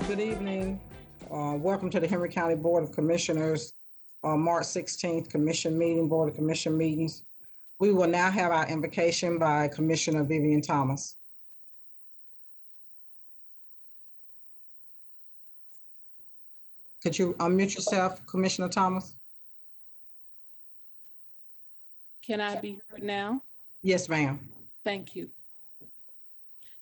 Good evening. Welcome to the Henry County Board of Commissioners, March 16th Commission meeting, Board of Commission meetings. We will now have our invocation by Commissioner Vivian Thomas. Could you unmute yourself, Commissioner Thomas? Can I be heard now? Yes, ma'am. Thank you.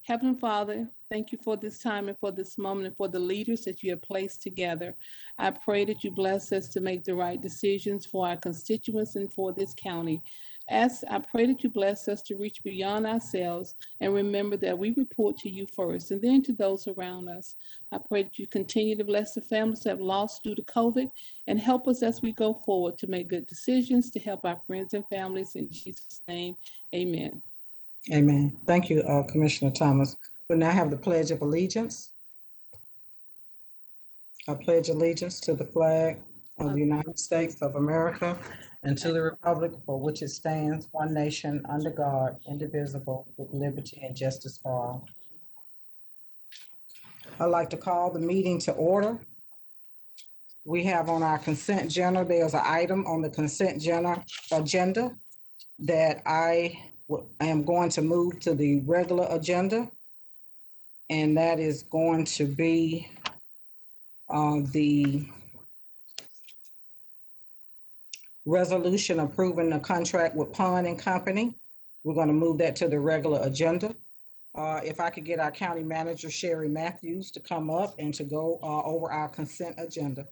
Heavenly Father, thank you for this time and for this moment and for the leaders that you have placed together. I pray that you bless us to make the right decisions for our constituents and for this county. I pray that you bless us to reach beyond ourselves and remember that we report to you first and then to those around us. I pray that you continue to bless the families that have lost due to COVID and help us as we go forward to make good decisions to help our friends and families. In Jesus' name, amen. Amen. Thank you, Commissioner Thomas. We'll now have the Pledge of Allegiance. I pledge allegiance to the flag of the United States of America and to the republic for which it stands, one nation, under God, indivisible, with liberty and justice for all. I'd like to call the meeting to order. We have on our consent agenda, there's an item on the consent agenda that I am going to move to the regular agenda. And that is going to be the resolution approving the contract with Pond and Company. We're going to move that to the regular agenda. If I could get our county manager, Sherry Matthews, to come up and to go over our consent agenda.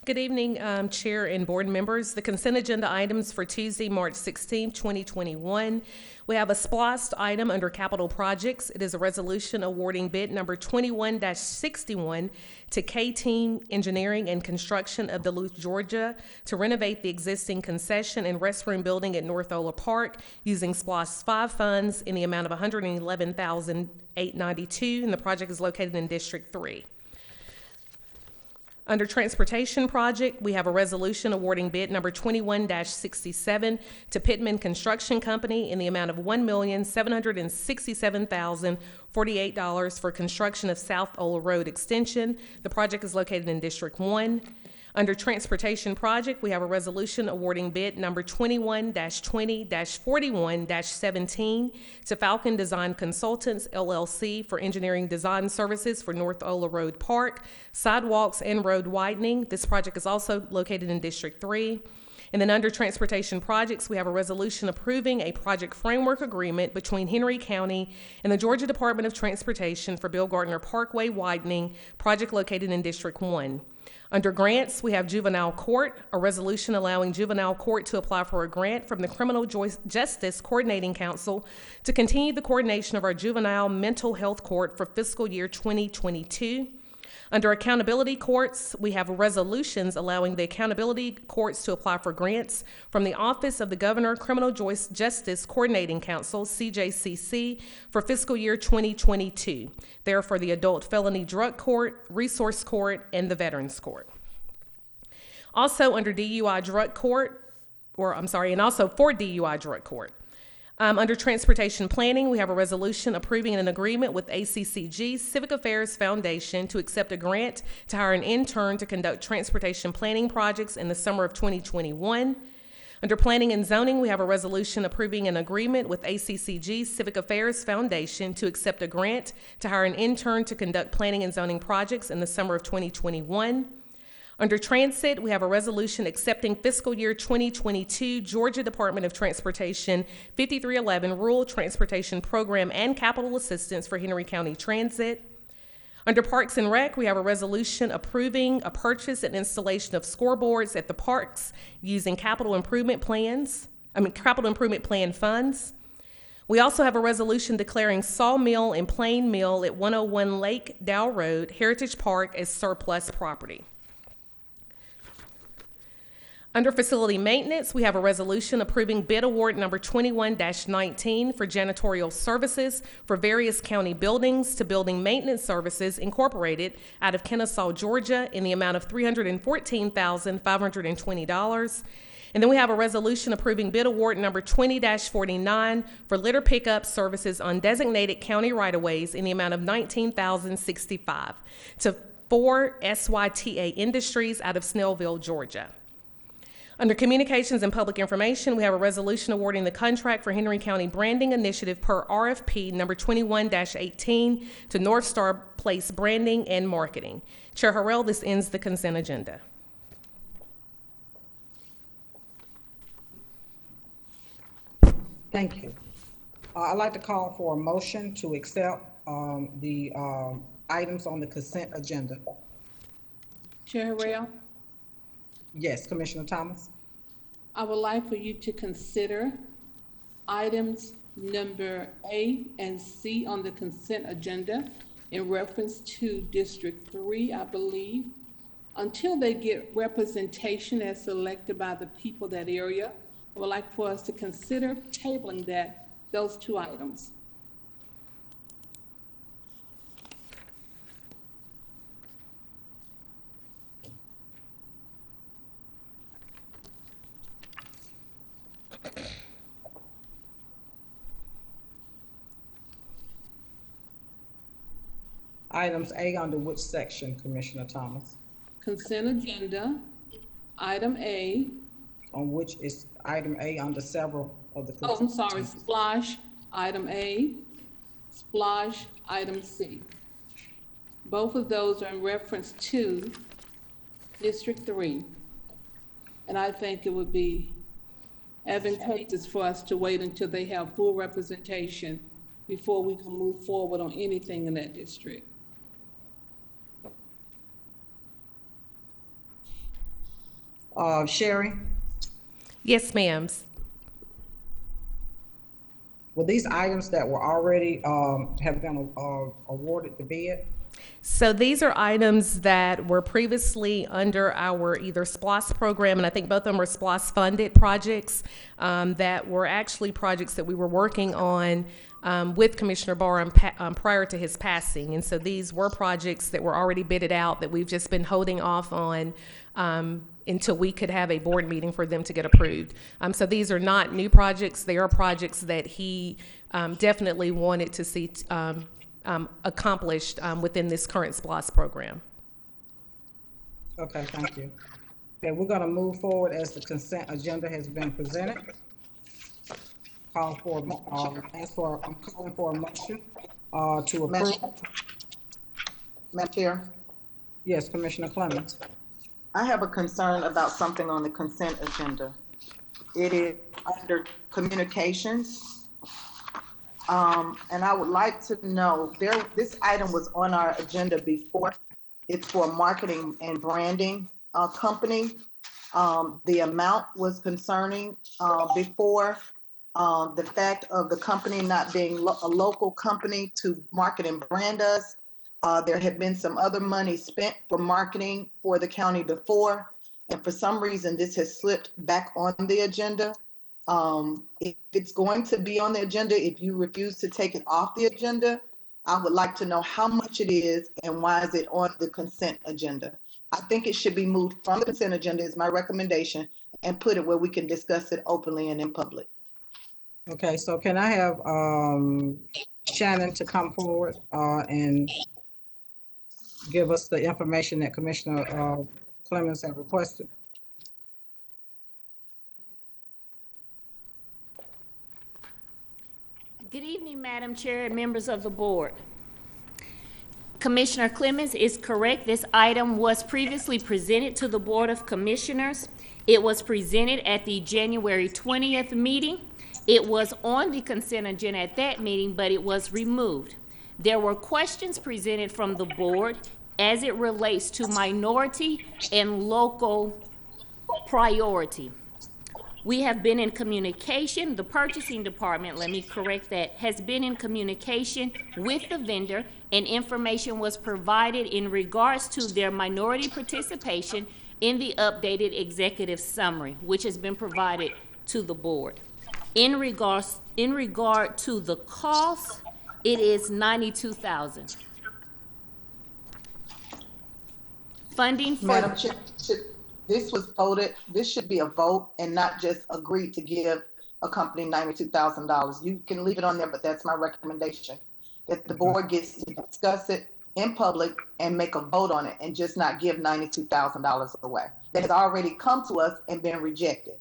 Good evening, Chair and board members. The consent agenda items for Tuesday, March 16, 2021. We have a splost item under capital projects. It is a resolution awarding bid number 21-61 to K-Team Engineering and Construction of Duluth, Georgia to renovate the existing concession and restroom building at North Ola Park using SPLOST 5 funds in the amount of $111,892, and the project is located in District 3. Under Transportation Project, we have a resolution awarding bid number 21-67 to Pittman Construction Company in the amount of $1,767,048 for construction of South Ola Road Extension. The project is located in District 1. Under Transportation Project, we have a resolution awarding bid number 21-20-41-17 to Falcon Design Consultants, LLC for engineering design services for North Ola Road Park, sidewalks, and road widening. This project is also located in District 3. And then under Transportation Projects, we have a resolution approving a project framework agreement between Henry County and the Georgia Department of Transportation for Bill Gardner Parkway widening, project located in District 1. Under grants, we have Juvenile Court, a resolution allowing Juvenile Court to apply for a grant from the Criminal Justice Coordinating Council to continue the coordination of our juvenile mental health court for fiscal year 2022. Under Accountability Courts, we have resolutions allowing the Accountability Courts to apply for grants from the Office of the Governor Criminal Justice Coordinating Council, CJCC, for fiscal year 2022. They're for the Adult Felony Drug Court, Resource Court, and the Veterans Court. Also under DUI Drug Court, and also for DUI Drug Court. Under Transportation Planning, we have a resolution approving an agreement with ACCG Civic Affairs Foundation to accept a grant to hire an intern to conduct transportation planning projects in the summer of 2021. Under Planning and Zoning, we have a resolution approving an agreement with ACCG Civic Affairs Foundation to accept a grant to hire an intern to conduct planning and zoning projects in the summer of 2021. Under Transit, we have a resolution accepting fiscal year 2022 Georgia Department of Transportation 5311 Rural Transportation Program and Capital Assistance for Henry County Transit. Under Parks and Rec, we have a resolution approving a purchase and installation of scoreboards at the parks using capital improvement plan funds. We also have a resolution declaring Sawmill and Plain Mill at 101 Lake Dow Road, Heritage Park as surplus property. Under Facility Maintenance, we have a resolution approving bid award number 21-19 for janitorial services for various county buildings to Building Maintenance Services Incorporated out of Kennesaw, Georgia in the amount of $314,520. And then we have a resolution approving bid award number 20-49 for litter pickup services on designated county right-of-ways in the amount of $19,065 to 4 SYTA Industries out of Snellville, Georgia. Under Communications and Public Information, we have a resolution awarding the contract for Henry County Branding Initiative per RFP number 21-18 to North Star Place Branding and Marketing. Chair Harrell, this ends the consent agenda. Thank you. I'd like to call for a motion to accept the items on the consent agenda. Chair Harrell, Yes, Commissioner Thomas? I would like for you to consider items number A and C on the consent agenda in reference to District 3, I believe, until they get representation as selected by the people of that area. I would like for us to consider tabling those two items. Items A under which section, Commissioner Thomas? Consent agenda, item A. On which is item A under several of the. Oh, I'm sorry, splash, item A, splash, item C. Both of those are in reference to District 3. And I think it would be advantageous for us to wait until they have full representation before we can move forward on anything in that district. Sherry, Yes, ma'am. were these items that were already, have been awarded the bid? So these are items that were previously under our either SPLOST program, and I think both of them were SPLOST funded projects that were actually projects that we were working on with Commissioner Barham prior to his passing. And so these were projects that were already bidded out that we've just been holding off on until we could have a board meeting for them to get approved. So these are not new projects. They are projects that he definitely wanted to see accomplished within this current SPLOST program. Okay, thank you. Okay, we're gonna move forward as the consent agenda has been presented. I'm calling for a motion to approve. Madam Chair, Yes, Commissioner Clemens. I have a concern about something on the consent agenda. It is under communications. And I would like to know, this item was on our agenda before. It's for a marketing and branding company. The amount was concerning before. The fact of the company not being a local company to market and brand us. There had been some other money spent for marketing for the county before, and for some reason this has slipped back on the agenda. If it's going to be on the agenda, if you refuse to take it off the agenda, I would like to know how much it is and why is it on the consent agenda. I think it should be moved from the consent agenda is my recommendation and put it where we can discuss it openly and in public. Okay, so can I have Shannon to come forward and give us the information that Commissioner Clemens had requested? Good evening, Madam Chair and members of the board. Commissioner Clemens is correct. This item was previously presented to the Board of Commissioners. It was presented at the January 20th meeting. It was on the consent agenda at that meeting, but it was removed. There were questions presented from the board as it relates to minority and local priority. We have been in communication, the purchasing department, let me correct that, has been in communication with the vendor, and information was provided in regards to their minority participation in the updated executive summary, which has been provided to the board. In regard to the cost, it is $92,000. Funding for Madam Chair, this was voted, this should be a vote and not just agreed to give a company $92,000. You can leave it on there, but that's my recommendation. That the board gets to discuss it in public and make a vote on it and just not give $92,000 away. That has already come to us and been rejected.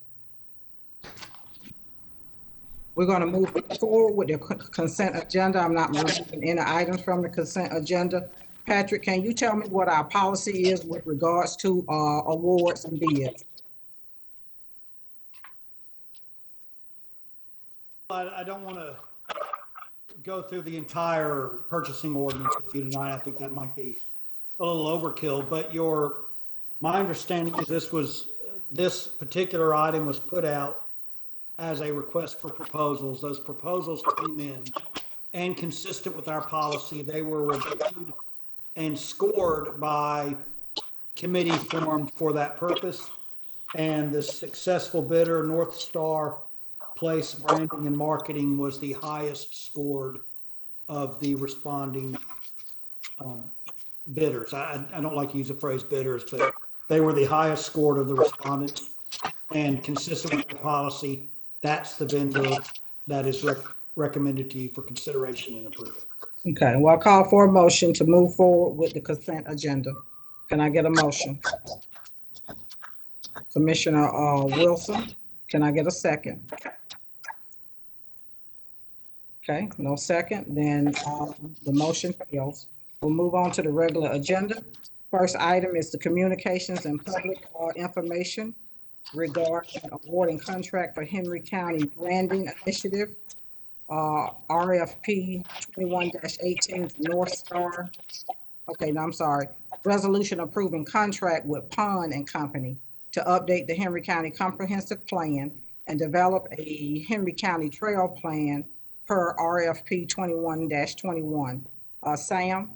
We're going to move forward with the consent agenda. I'm not moving any items from the consent agenda. Patrick, can you tell me what our policy is with regards to awards and bids? I don't want to go through the entire purchasing ordinance with you tonight. I think that might be a little overkill, but my understanding is this particular item was put out as a request for proposals. Those proposals came in, and consistent with our policy, they were reviewed and scored by committee formed for that purpose. And the successful bidder, North Star Place Branding and Marketing, was the highest scored of the responding bidders. I don't like to use the phrase bidders, but they were the highest scored of the respondents. And consistent with the policy, that's the vendor that is recommended to you for consideration and approval. Okay, well, I'll call for a motion to move forward with the consent agenda. Can I get a motion? Commissioner Wilson, can I get a second? Okay, no second, then the motion fails. We'll move on to the regular agenda. First item is the communications and public information regarding awarding contract for Henry County Branding Initiative, RFP 21-18 North Star. Okay, no, I'm sorry. Resolution approving contract with Pond and Company to update the Henry County Comprehensive Plan and develop a Henry County Trail Plan per RFP 21-21. Sam?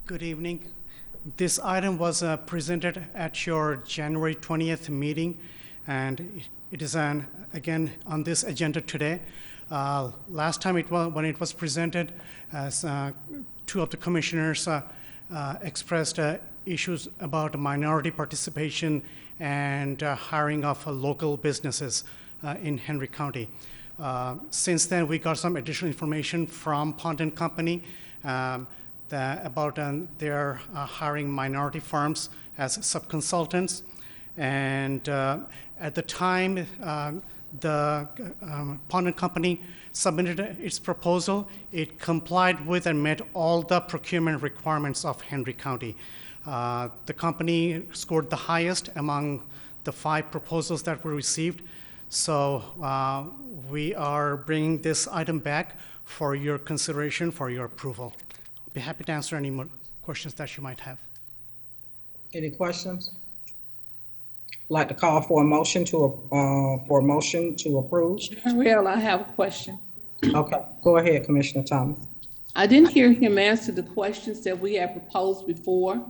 Good evening. This item was presented at your January 20th meeting, and it is again on this agenda today. Last time when it was presented, as two of the commissioners expressed issues about minority participation and hiring of local businesses in Henry County. Since then, we got some additional information from Pond and Company about their hiring minority firms as subconsultants. And at the time, the Pond and Company submitted its proposal. It complied with and met all the procurement requirements of Henry County. The company scored the highest among the 5 proposals that were received. So we are bringing this item back for your consideration, for your approval. I'll be happy to answer any more questions that you might have. Any questions? Like to call for a motion to approve. Ariel, I have a question. Okay, go ahead, Commissioner Thomas. I didn't hear him answer the questions that we had proposed before.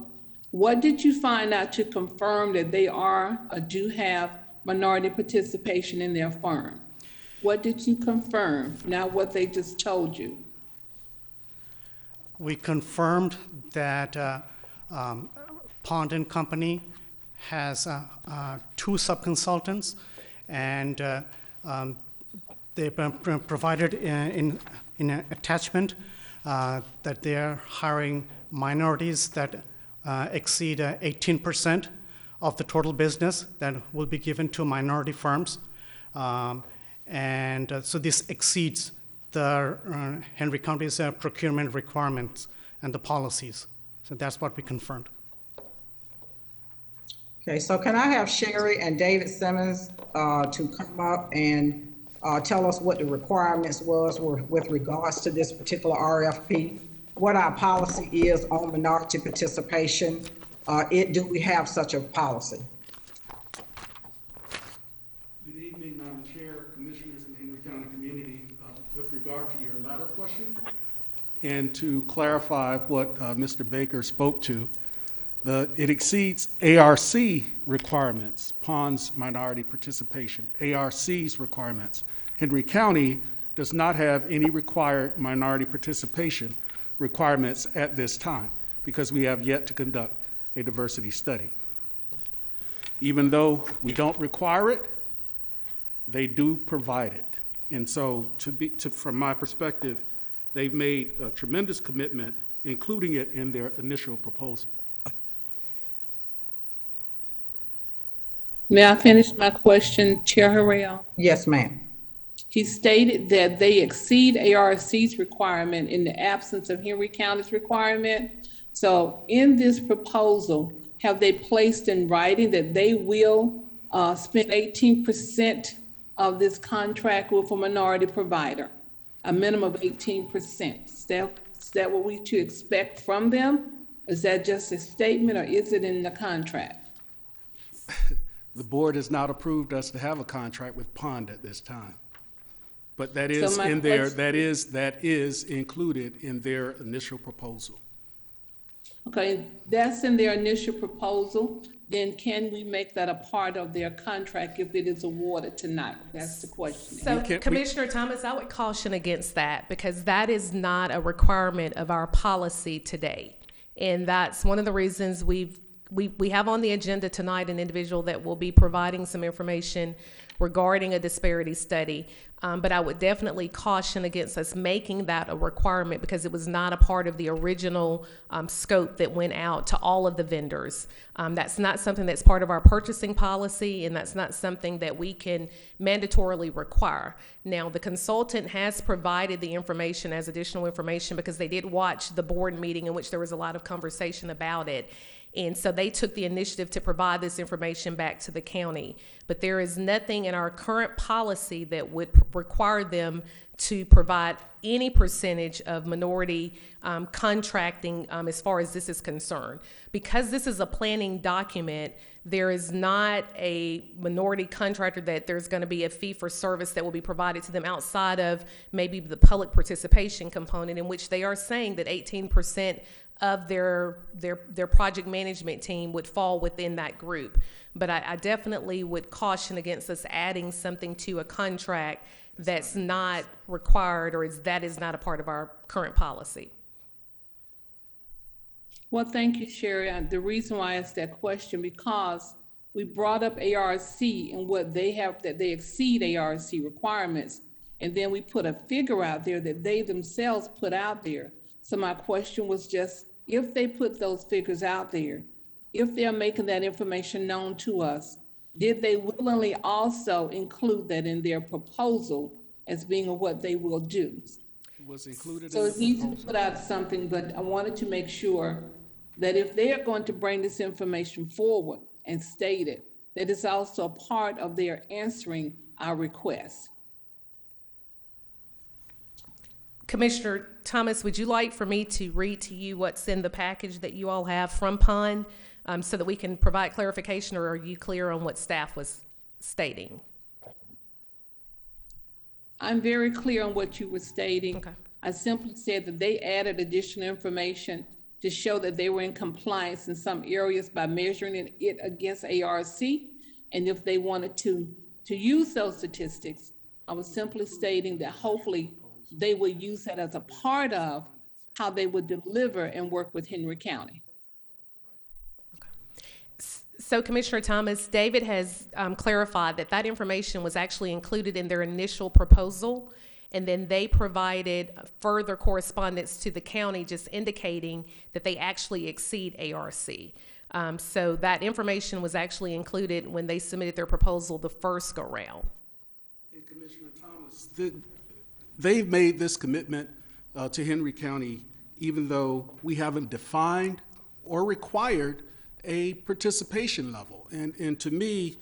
What did you find out to confirm that they are or do have minority participation in their firm? What did you confirm, not what they just told you? We confirmed that Pond and Company has 2 subconsultants, and they provided in an attachment that they are hiring minorities that exceed 18% of the total business that will be given to minority firms. So this exceeds the Henry County's procurement requirements and the policies. So that's what we confirmed. Okay, so can I have Sherry and David Simmons to come up and tell us what the requirements was with regards to this particular RFP, what our policy is on minority participation. Do we have such a policy? Good evening, Madam Chair, Commissioners, and Henry County community. With regard to your latter question, and to clarify what Mr. Baker spoke to, it exceeds ARC requirements, Pond's minority participation, ARC's requirements. Henry County does not have any required minority participation requirements at this time because we have yet to conduct a diversity study. Even though we don't require it, they do provide it. And so from my perspective, they've made a tremendous commitment, including it in their initial proposal. May I finish my question, Chair Harrell? Yes, ma'am. He stated that they exceed ARC's requirement in the absence of Henry County's requirement. So in this proposal, have they placed in writing that they will spend 18% of this contract with a minority provider, a minimum of 18%? Is that what we should expect from them? Is that just a statement or is it in the contract? The board has not approved us to have a contract with Pond at this time. But that is in there, that is included in their initial proposal. Okay, that's in their initial proposal. Then can we make that a part of their contract if it is awarded tonight? That's the question. So Commissioner Thomas, I would caution against that because that is not a requirement of our policy today. And that's one of the reasons we have on the agenda tonight an individual that will be providing some information regarding a disparity study. But I would definitely caution against us making that a requirement because it was not a part of the original scope that went out to all of the vendors. That's not something that's part of our purchasing policy, and that's not something that we can mandatorily require. Now, the consultant has provided the information as additional information because they did watch the board meeting in which there was a lot of conversation about it. And so they took the initiative to provide this information back to the county. But there is nothing in our current policy that would require them to provide any percentage of minority contracting as far as this is concerned. Because this is a planning document, there is not a minority contractor that there's going to be a fee for service that will be provided to them outside of maybe the public participation component, in which they are saying that 18% of their project management team would fall within that group. But I definitely would caution against us adding something to a contract that's not required or that is not a part of our current policy. Well, thank you, Sherry. The reason why I asked that question, because we brought up ARC and what they have, that they exceed ARC requirements. And then we put a figure out there that they themselves put out there. So my question was just, if they put those figures out there, if they're making that information known to us, did they willingly also include that in their proposal as being what they will do? It was included So in it's the easy to proposal. put out something, but I wanted to make sure that if they are going to bring this information forward and state it, that it's also a part of their answering our request. Commissioner Thomas, would you like for me to read to you what's in the package that you all have from PUN so that we can provide clarification, or are you clear on what staff was stating? I'm very clear on what you were stating. Okay. I simply said that they added additional information to show that they were in compliance in some areas by measuring it against ARC. And if they wanted to use those statistics, I was simply stating that hopefully they would use that as a part of how they would deliver and work with Henry County. So Commissioner Thomas, David has clarified that that information was actually included in their initial proposal, and then they provided further correspondence to the county just indicating that they actually exceed ARC. So that information was actually included when they submitted their proposal the first go round. And Commissioner Thomas, they've made this commitment to Henry County, even though we haven't defined or required a participation level. And to me,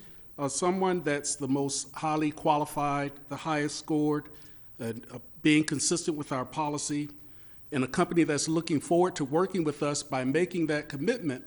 someone that's the most highly qualified, the highest scored, being consistent with our policy, and a company that's looking forward to working with us by making that commitment,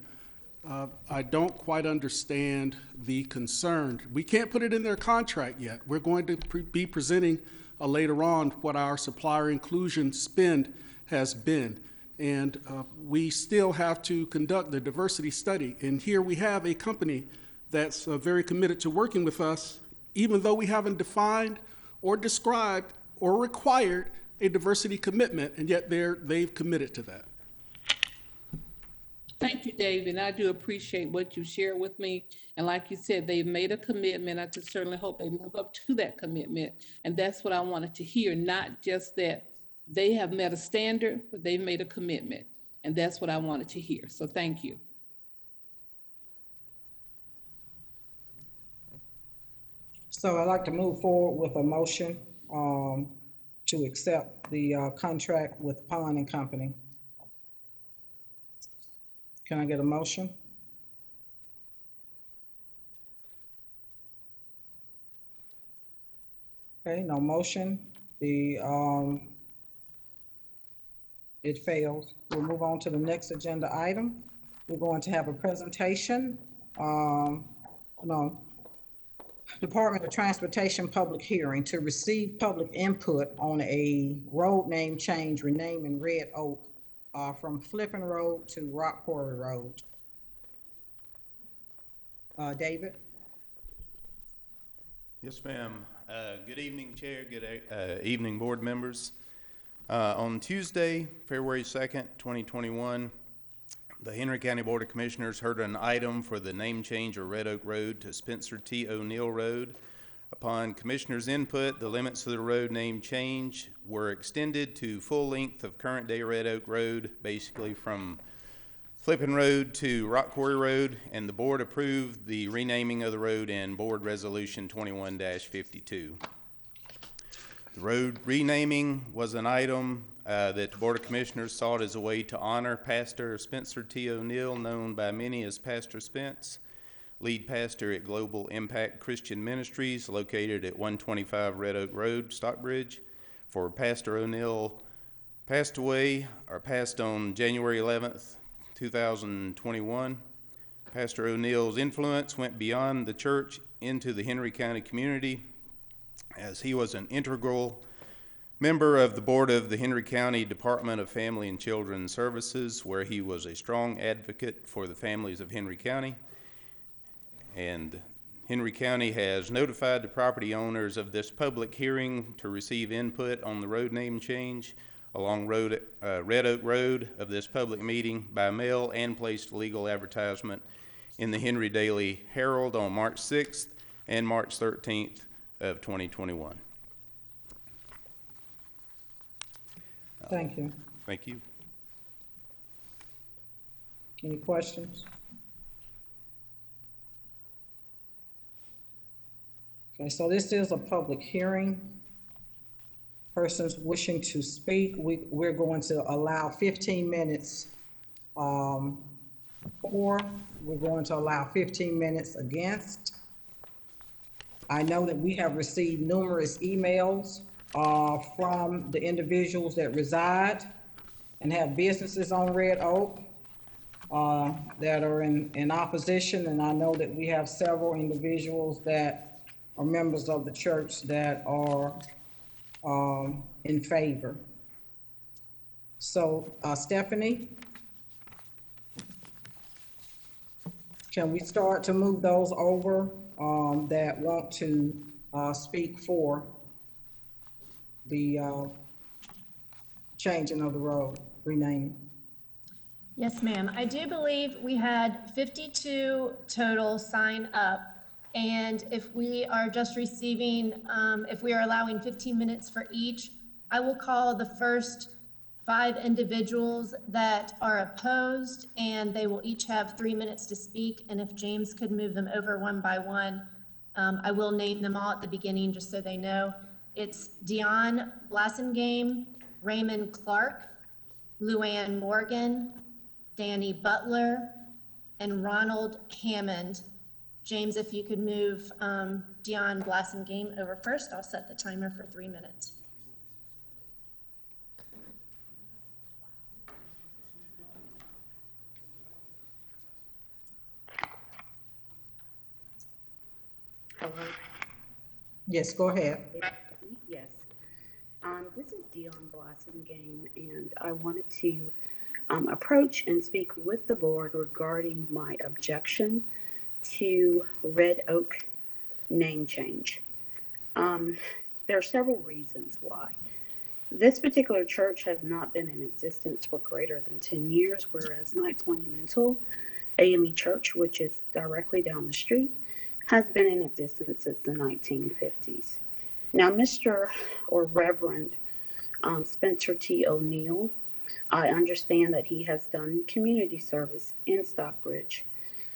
I don't quite understand the concern. We can't put it in their contract yet. We're going to be presenting later on what our supplier inclusion spend has been. And we still have to conduct the diversity study. And here we have a company that's very committed to working with us, even though we haven't defined or described or required a diversity commitment, and yet they've committed to that. Thank you, David. I do appreciate what you shared with me. And like you said, they've made a commitment. I just certainly hope they live up to that commitment. And that's what I wanted to hear, not just that they have met a standard, but they've made a commitment. And that's what I wanted to hear. So thank you. So I'd like to move forward with a motion to accept the contract with Pond and Company. Can I get a motion? Okay, no motion. It fails. We'll move on to the next agenda item. We're going to have a presentation. Department of Transportation public hearing to receive public input on a road name change renaming Red Oak from Flippin Road to Rock Quarry Road. David? Yes, ma'am. Good evening, Chair. Good evening, board members. On Tuesday, February 2nd, 2021, the Henry County Board of Commissioners heard an item for the name change of Red Oak Road to Spencer T. O'Neill Road. Upon commissioners' input, the limits of the road name change were extended to full length of current day Red Oak Road, basically from Flippin Road to Rock Quarry Road, and the board approved the renaming of the road in Board Resolution 21-52. The road renaming was an item that the Board of Commissioners sought as a way to honor Pastor Spencer T. O'Neill, known by many as Pastor Spence, lead pastor at Global Impact Christian Ministries, located at 125 Red Oak Road, Stockbridge. For Pastor O'Neill passed on January 11th, 2021. Pastor O'Neill's influence went beyond the church into the Henry County community, as he was an integral member of the board of the Henry County Department of Family and Children Services, where he was a strong advocate for the families of Henry County. And Henry County has notified the property owners of this public hearing to receive input on the road name change along Red Oak Road of this public meeting by mail, and placed legal advertisement in the Henry Daily Herald on March 6th and March 13th of 2021. Thank you. Thank you. Any questions? Okay, so this is a public hearing. Persons wishing to speak, we're going to allow 15 minutes for, we're going to allow 15 minutes against. I know that we have received numerous emails from the individuals that reside and have businesses on Red Oak that are in opposition, and I know that we have several individuals that are members of the church that are in favor. So Stephanie, can we start to move those over that want to speak for the changing of the road, renaming? Yes, ma'am. I do believe we had 52 total sign up. And if we are just receiving, if we are allowing 15 minutes for each, I will call the first 5 individuals that are opposed, and they will each have 3 minutes to speak. And if James could move them over one by one, I will name them all at the beginning just so they know. It's Dion Blassingame, Raymond Clark, Luann Morgan, Danny Butler, and Ronald Hammond. James, if you could move Dion Blassingame over first, I'll set the timer for 3 minutes. Hello. Yes, go ahead. Yes. This is Dion Blassingame, and I wanted to approach and speak with the board regarding my objection to Red Oak name change. There are several reasons why. This particular church has not been in existence for greater than 10 years, whereas Knights Monumental AME Church, which is directly down the street, has been in existence since the 1950s. Now, Mr. or Reverend Spencer T. O'Neill, I understand that he has done community service in Stockbridge,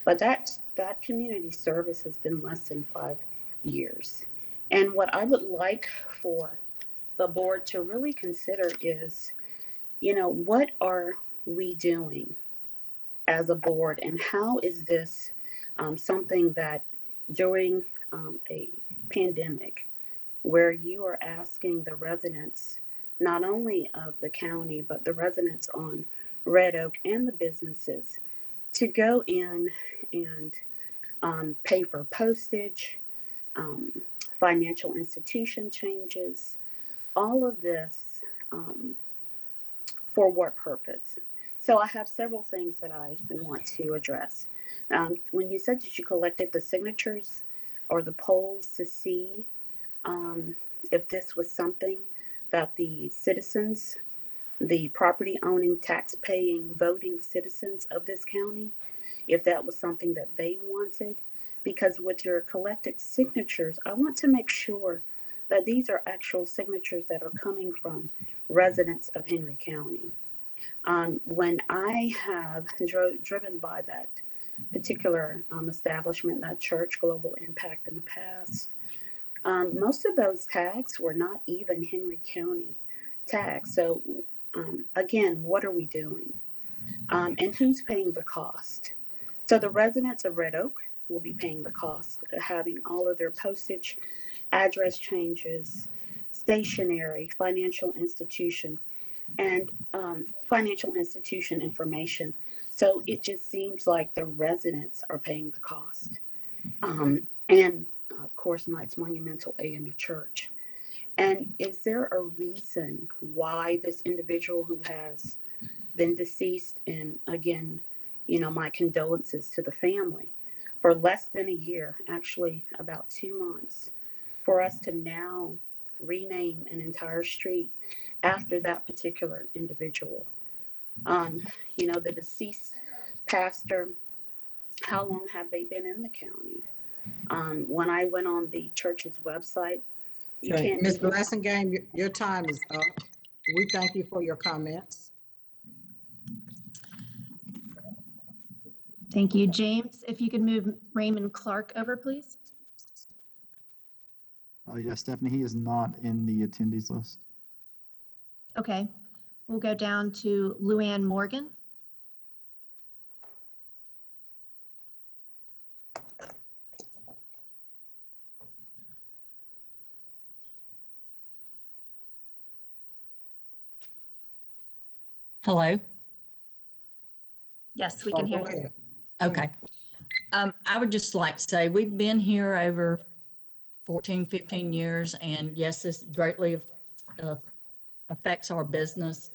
but that community service has been less than 5 years. And what I would like for the board to really consider is, what are we doing as a board, and how is this something that during a pandemic where you are asking the residents, not only of the county, but the residents on Red Oak and the businesses, to go in and pay for postage, financial institution changes, all of this for what purpose? So I have several things that I want to address. When you said that you collected the signatures or the polls to see if this was something that the citizens, the property owning, tax paying, voting citizens of this county, if that was something that they wanted, because with your collected signatures, I want to make sure that these are actual signatures that are coming from residents of Henry County. When I have driven by that particular establishment, that church, Global Impact, in the past, most of those tags were not even Henry County tags. So again, what are we doing? And who's paying the cost? So the residents of Red Oak will be paying the cost of having all of their postage, address changes, stationery, financial institution, and financial institution information. So it just seems like the residents are paying the cost. And of course, Knights Monumental AME Church. And is there a reason why this individual who has been deceased, and again, my condolences to the family, for less than a year, actually about 2 months, for us to now rename an entire street after that particular individual? The deceased pastor, how long have they been in the county? When I went on the church's website, you Okay, can't. Ms. Blassingame, your time is up. We thank you for your comments. Thank you. James, if you could move Raymond Clark over, please. Yes, Stephanie, he is not in the attendees list. Okay, we'll go down to Luann Morgan. Hello? Yes, we can hear Go you. ahead. Okay. I would just like to say, we've been here over 14, 15 years, and yes, this greatly affects our business.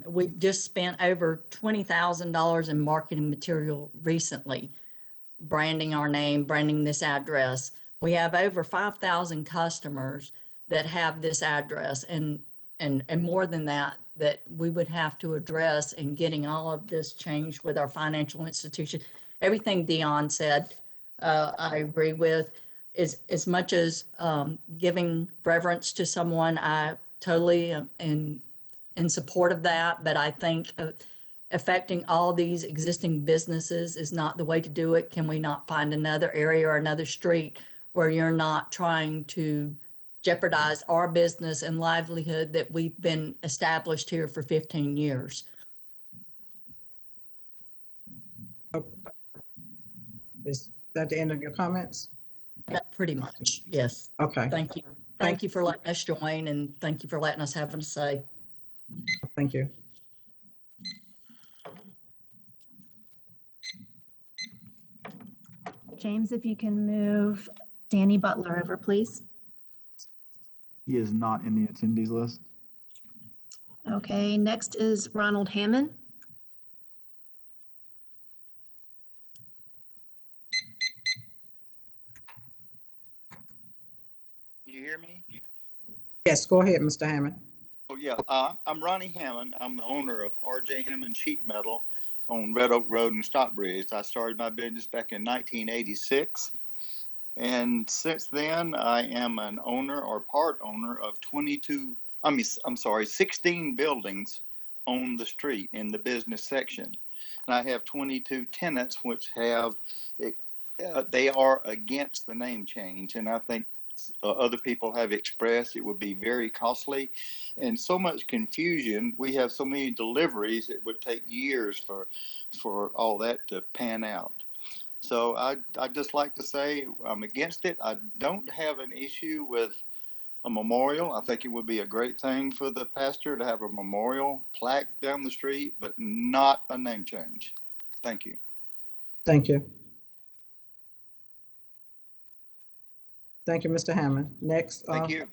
We've just spent over $20,000 in marketing material recently, branding our name, branding this address. We have over 5,000 customers that have this address, and more than that we would have to address in getting all of this changed with our financial institution. Everything Dion said, I agree with. As much as giving reverence to someone, I totally am in support of that, but I think affecting all these existing businesses is not the way to do it. Can we not find another area or another street where you're not trying to jeopardize our business and livelihood that we've been established here for 15 years? Is that the end of your comments? Pretty much, yes. Okay, Thank you. Thank you for letting us join, and thank you for letting us have a say. thank you. James, if you can move Danny Butler over, please. He is not in the attendees list. Okay, next is Ronald Hammond. Can you hear me? Yes, go ahead, Mr. Hammond. Oh, yeah, I'm Ronnie Hammond. I'm the owner of RJ Hammond Sheet Metal on Red Oak Road in Stockbridge. I started my business back in 1986. And since then, I am an owner or part owner of 16 buildings on the street in the business section. And I have 22 tenants which have, they are against the name change. And I think other people have expressed it would be very costly and so much confusion. We have so many deliveries, it would take years for all that to pan out. So I'd just like to say I'm against it. I don't have an issue with a memorial. I think it would be a great thing for the pastor to have a memorial plaque down the street, but not a name change. Thank you. Thank you. Thank you, Mr. Hammond. Next. Thank you.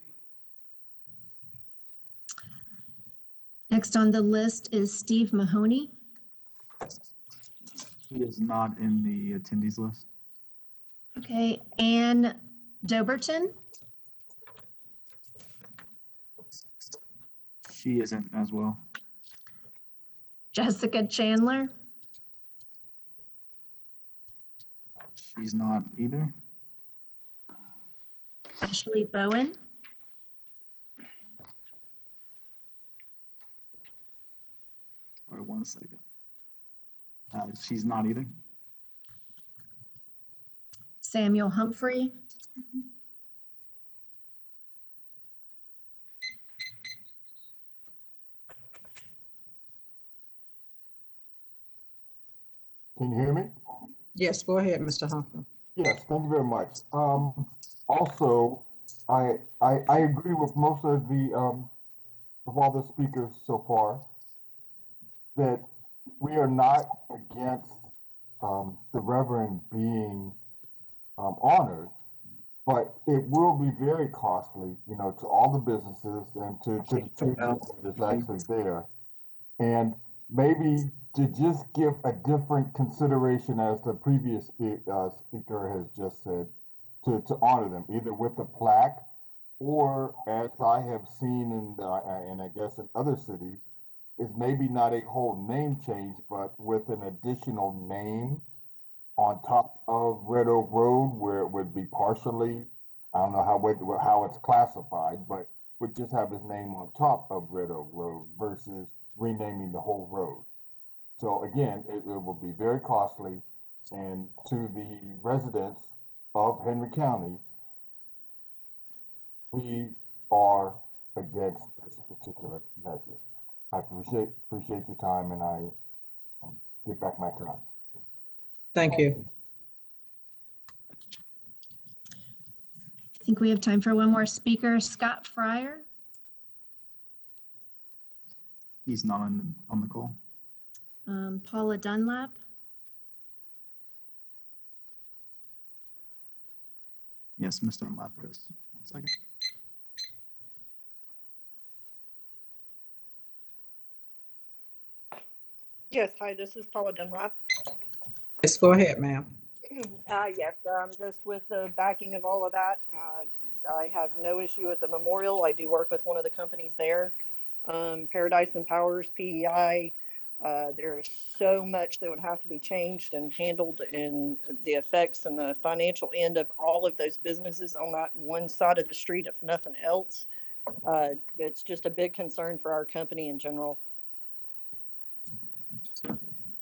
Next on the list is Steve Mahoney. He is not in the attendees list. Okay, Ann Doberton. She isn't as well. Jessica Chandler. She's not either. Ashley Bowen. Wait 1 second. She's not either. Samuel Humphrey. Can you hear me? Yes, go ahead, Mr. Humphrey. Yes, thank you very much. Also, I agree with most of the of all the speakers so far that we are not against the Reverend being honored, but it will be very costly, you know, to all the businesses and to the church that is actually there. And maybe to just give a different consideration, as the previous speaker has just said, to honor them, either with a plaque or, as I have seen in I guess in other cities, is maybe not a whole name change, but with an additional name on top of Red Oak Road, where it would be partially, I don't know how it's classified, but would just have his name on top of Red Oak Road versus renaming the whole road. So again, it will be very costly, and to the residents of Henry County, we are against this particular measure. I appreciate your time, and I give back my time. Thank you. I think we have time for one more speaker, Scott Fryer. He's not on the call. Paula Dunlap. Yes, Mr. Dunlap is. 1 second. Yes, hi, this is Paula Dunlap. Yes, go ahead, ma'am. Yes, just with the backing of all of that, I have no issue with the memorial. I do work with one of the companies there, Paradise and Powers, PEI. There's so much that would have to be changed and handled in the effects and the financial end of all of those businesses on that one side of the street, if nothing else. It's just a big concern for our company in general.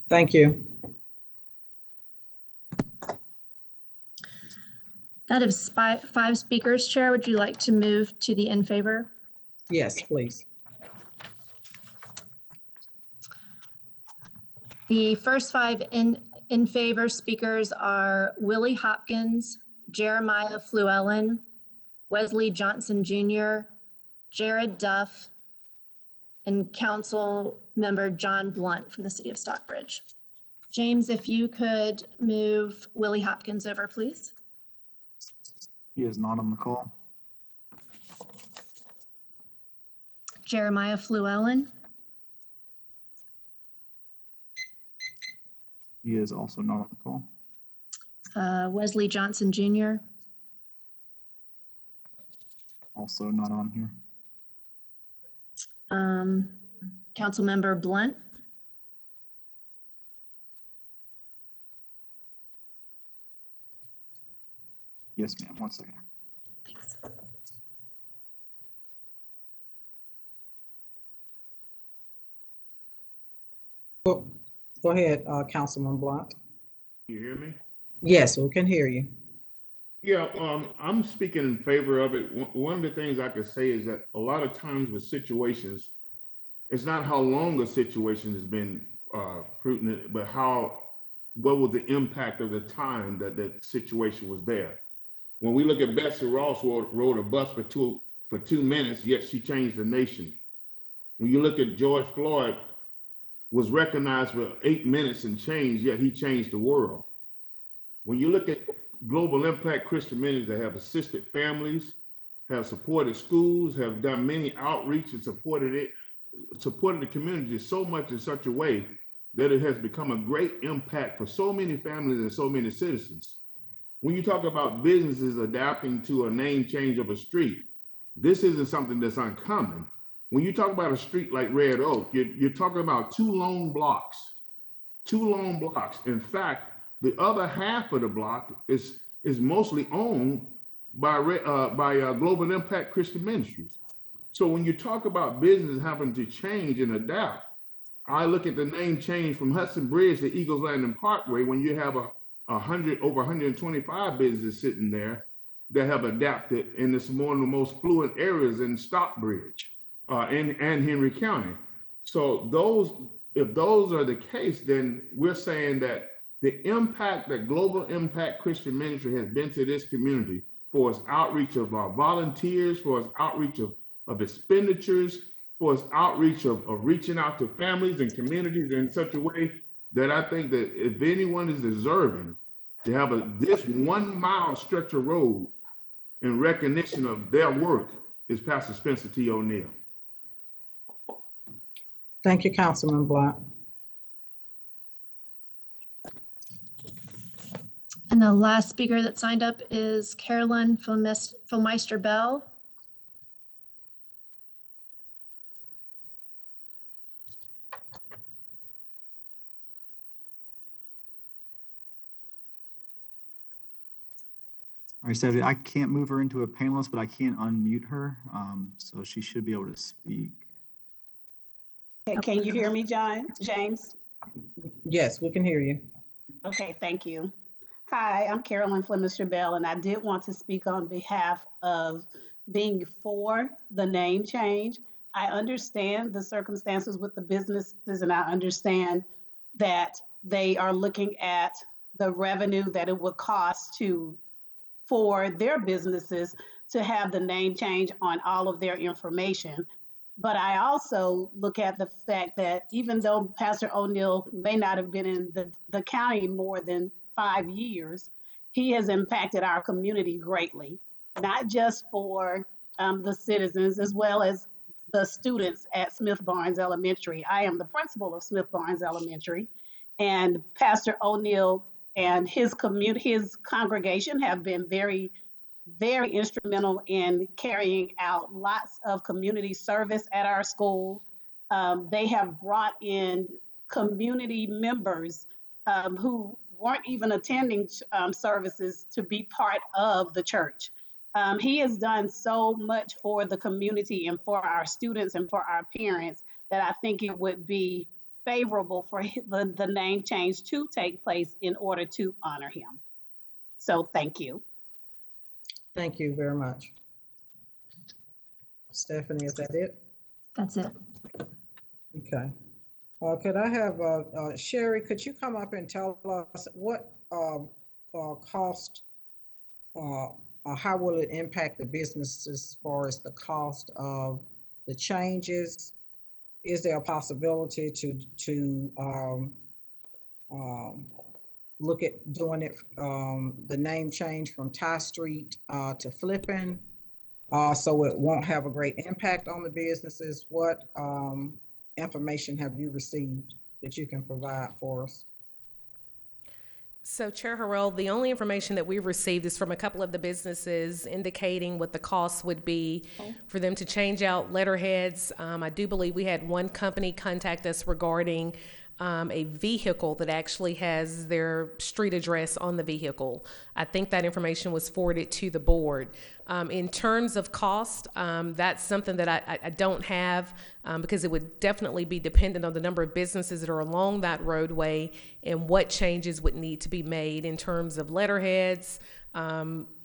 Thank you. Out of 5 speakers, Chair, would you like to move to the in favor? Yes, please. The first 5 in favor speakers are Willie Hopkins, Jeremiah Fluellen, Wesley Johnson Jr., Jared Duff, and Council Member John Blunt from the City of Stockbridge. James, if you could move Willie Hopkins over, please. He is not on the call. Jeremiah Fluellen. He is also not on the call. Wesley Johnson Jr. Also not on here. Councilmember Blunt. Yes, ma'am. 1 second. Go ahead, Councilman Blunt. You hear me? Yes, we can hear you. Yeah, I'm speaking in favor of it. One of the things I could say is that a lot of times with situations, it's not how long a situation has been prudent, but what was the impact of the time that that situation was there. When we look at Betsy Ross rode a bus for 2 minutes, yet she changed the nation. When you look at George Floyd, was recognized for 8 minutes and change, yet he changed the world. When you look at Global Impact Christian Ministries that have assisted families, have supported schools, have done many outreach and supported the community so much in such a way that it has become a great impact for so many families and so many citizens. When you talk about businesses adapting to a name change of a street, this isn't something that's uncommon. When you talk about a street like Red Oak, you're talking about 2 long blocks. 2 long blocks. In fact, the other half of the block is mostly owned by Global Impact Christian Ministries. So when you talk about business having to change and adapt, I look at the name change from Hudson Bridge to Eagles Landing Parkway when you have over 125 businesses sitting there that have adapted, and it's one of the most fluent areas in Stockbridge and Henry County. So if those are the case, then we're saying that the impact that Global Impact Christian Ministry has been to this community for its outreach of our volunteers, for its outreach of expenditures, for its outreach of reaching out to families and communities in such a way that I think that if anyone is deserving to have this 1 mile stretch of road in recognition of their work is Pastor Spencer T. O'Neill. Thank you, Councilman Blunt. And the last speaker that signed up is Carolyn Fulmeister Bell. All right, Stephanie, I can't move her into a panelist, but I can unmute her. So she should be able to speak. Can you hear me, James? Yes, we can hear you. Okay, thank you. Hi, I'm Carolyn Fulmeister Bell, and I did want to speak on behalf of being for the name change. I understand the circumstances with the businesses, and I understand that they are looking at the revenue that it would cost for their businesses to have the name change on all of their information. But I also look at the fact that even though Pastor O'Neill may not have been in the county more than 5 years, he has impacted our community greatly, not just for the citizens as well as the students at Smith Barnes Elementary. I am the principal of Smith Barnes Elementary, and Pastor O'Neill and his congregation have been very, very instrumental in carrying out lots of community service at our school. They have brought in community members who weren't even attending services to be part of the church. He has done so much for the community and for our students and for our parents that I think it would be favorable for the name change to take place in order to honor him. So thank you. Thank you very much. Stephanie, is that it? That's it. Okay. Could I have Sherry, could you come up and tell us what cost, how will it impact the business as far as the cost of the changes? Is there a possibility to look at doing it, the name change from Ty Street to Flippin, so it won't have a great impact on the businesses? What information have you received that you can provide for us? So Chair Harrell, the only information that we've received is from a couple of the businesses indicating what the costs would be for them to change out letterheads. I do believe we had one company contact us regarding a vehicle that actually has their street address on the vehicle. I think that information was forwarded to the board. In terms of cost, that's something that I don't have because it would definitely be dependent on the number of businesses that are along that roadway and what changes would need to be made in terms of letterheads,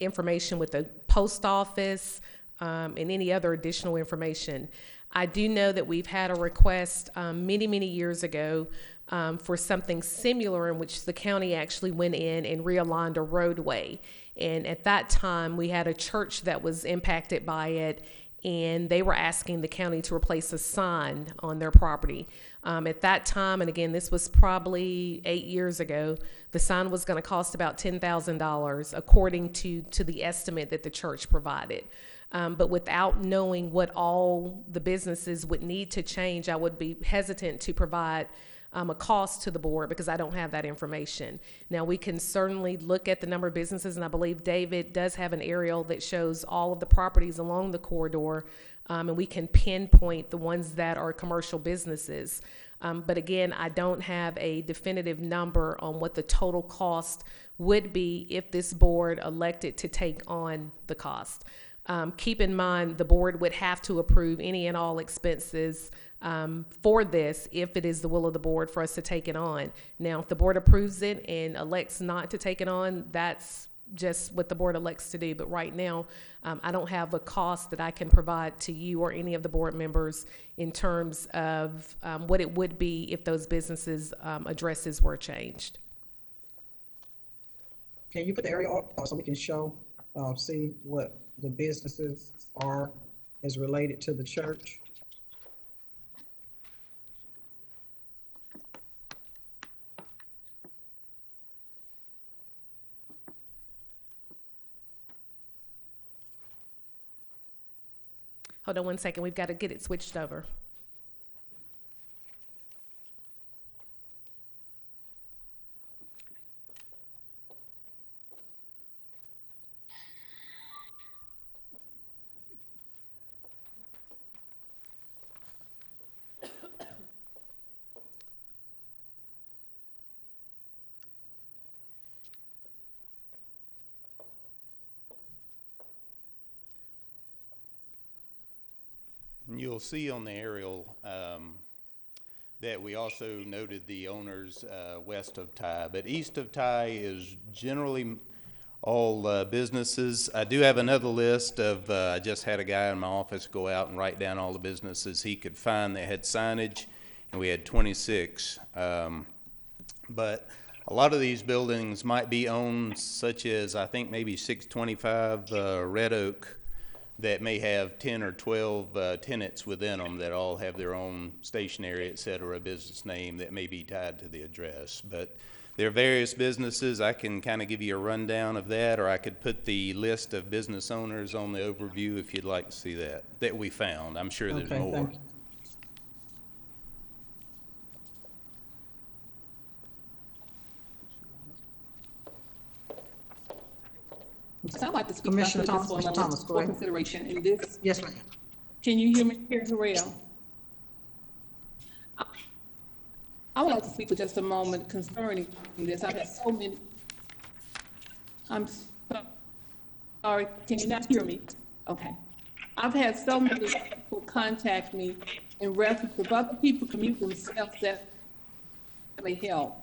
information with the post office, and any other additional information. I do know that we've had a request many years ago for something similar in which the county actually went in and realigned a roadway. And at that time, we had a church that was impacted by it, and they were asking the county to replace a sign on their property. At that time, and again, this was probably 8 years ago, the sign was going to cost about $10,000 according to the estimate that the church provided. But without knowing what all the businesses would need to change, I would be hesitant to provide a cost to the board because I don't have that information. Now, we can certainly look at the number of businesses, and I believe David does have an aerial that shows all of the properties along the corridor, and we can pinpoint the ones that are commercial businesses. But again, I don't have a definitive number on what the total cost would be if this board elected to take on the cost. Keep in mind, the board would have to approve any and all expenses for this if it is the will of the board for us to take it on. Now, if the board approves it and elects not to take it on, that's just what the board elects to do. But right now, I don't have a cost that I can provide to you or any of the board members in terms of what it would be if those businesses' addresses were changed. Can you put the aerial up so we can show, see what the businesses are as related to the church? Hold on one second. We've got to get it switched over. You'll see on the aerial that we also noted the owners west of Ty, but east of Ty is generally all businesses. I do have another list of, I just had a guy in my office go out and write down all the businesses he could find that had signage, and we had 26. But a lot of these buildings might be owned, such as I think maybe 625 Red Oak, that may have 10 or 12 tenants within them that all have their own stationery, et cetera, business name that may be tied to the address. But there are various businesses. I can kind of give you a rundown of that, or I could put the list of business owners on the overview if you'd like to see that we found. I'm sure there's more. Thank you. So I'd like to speak Commissioner about this Thomas, for Mr. Thomas, go ahead. consideration in this. Yes, ma'am. Can you hear me, Chair Harrell? I would like to speak for just a moment concerning this. I've had so many. I'm sorry, can you not hear me? Okay. I've had so many people contact me in reference to other people commute themselves that may help.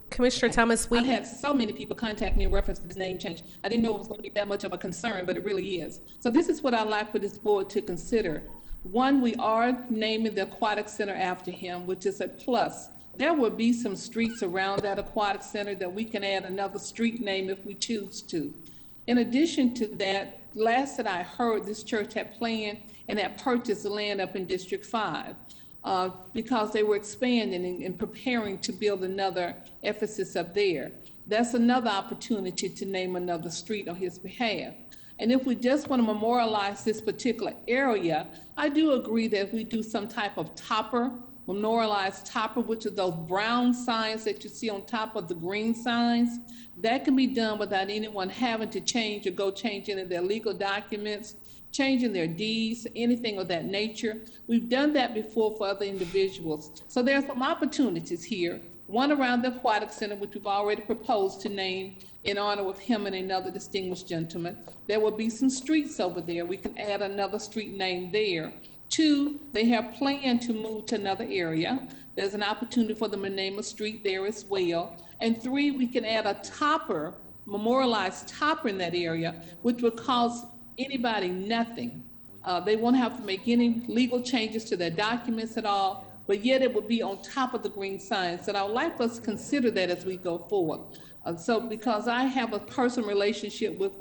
Commissioner Thomas, I've had so many people contact me in reference to this name change. I didn't know it was going to be that much of a concern, but it really is. So this is what I'd like for this board to consider. One, we are naming the aquatic center after him, which is a plus. There will be some streets around that aquatic center that we can add another street name if we choose to. In addition to that, last that I heard, this church had planned and had purchased the land up in District 5. Because they were expanding and preparing to build another Ephesus up there. That's another opportunity to name another street on his behalf. And if we just want to memorialize this particular area, I do agree that if we do some type of topper memorialized topper, which are those brown signs that you see on top of the green signs. That can be done without anyone having to change or go change any of their legal documents, changing their deeds, anything of that nature. We've done that before for other individuals. So there are some opportunities here. One around the Aquatic Center, which we've already proposed to name in honor of him and another distinguished gentleman. There will be some streets over there. We can add another street name there. 2, they have planned to move to another area. There's an opportunity for them to name a street there as well. And 3, we can add a topper, memorialized topper in that area, which would cost anybody nothing. They won't have to make any legal changes to their documents at all, but yet it would be on top of the green signs. And I would like us to consider that as we go forward. So because I have a personal relationship with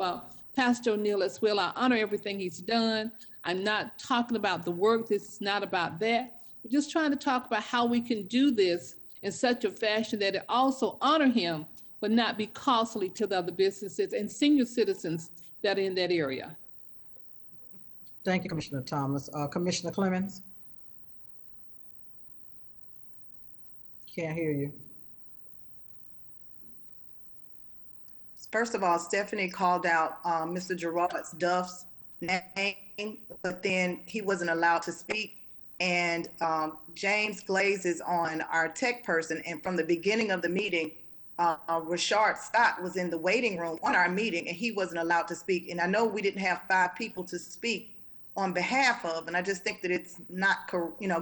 Pastor O'Neill as well, I honor everything he's done. I'm not talking about the work. This is not about that. We're just trying to talk about how we can do this in such a fashion that it also honor him, but not be costly to the other businesses and senior citizens that are in that area. Thank you, Commissioner Thomas. Commissioner Clemens? Can't hear you. First of all, Stephanie called out Mr. Gerard Duff's name, but then he wasn't allowed to speak. And James Glaze is on our tech person. And from the beginning of the meeting, Rashard Scott was in the waiting room on our meeting and he wasn't allowed to speak. And I know we didn't have 5 people to speak on behalf of, and I just think that it's not,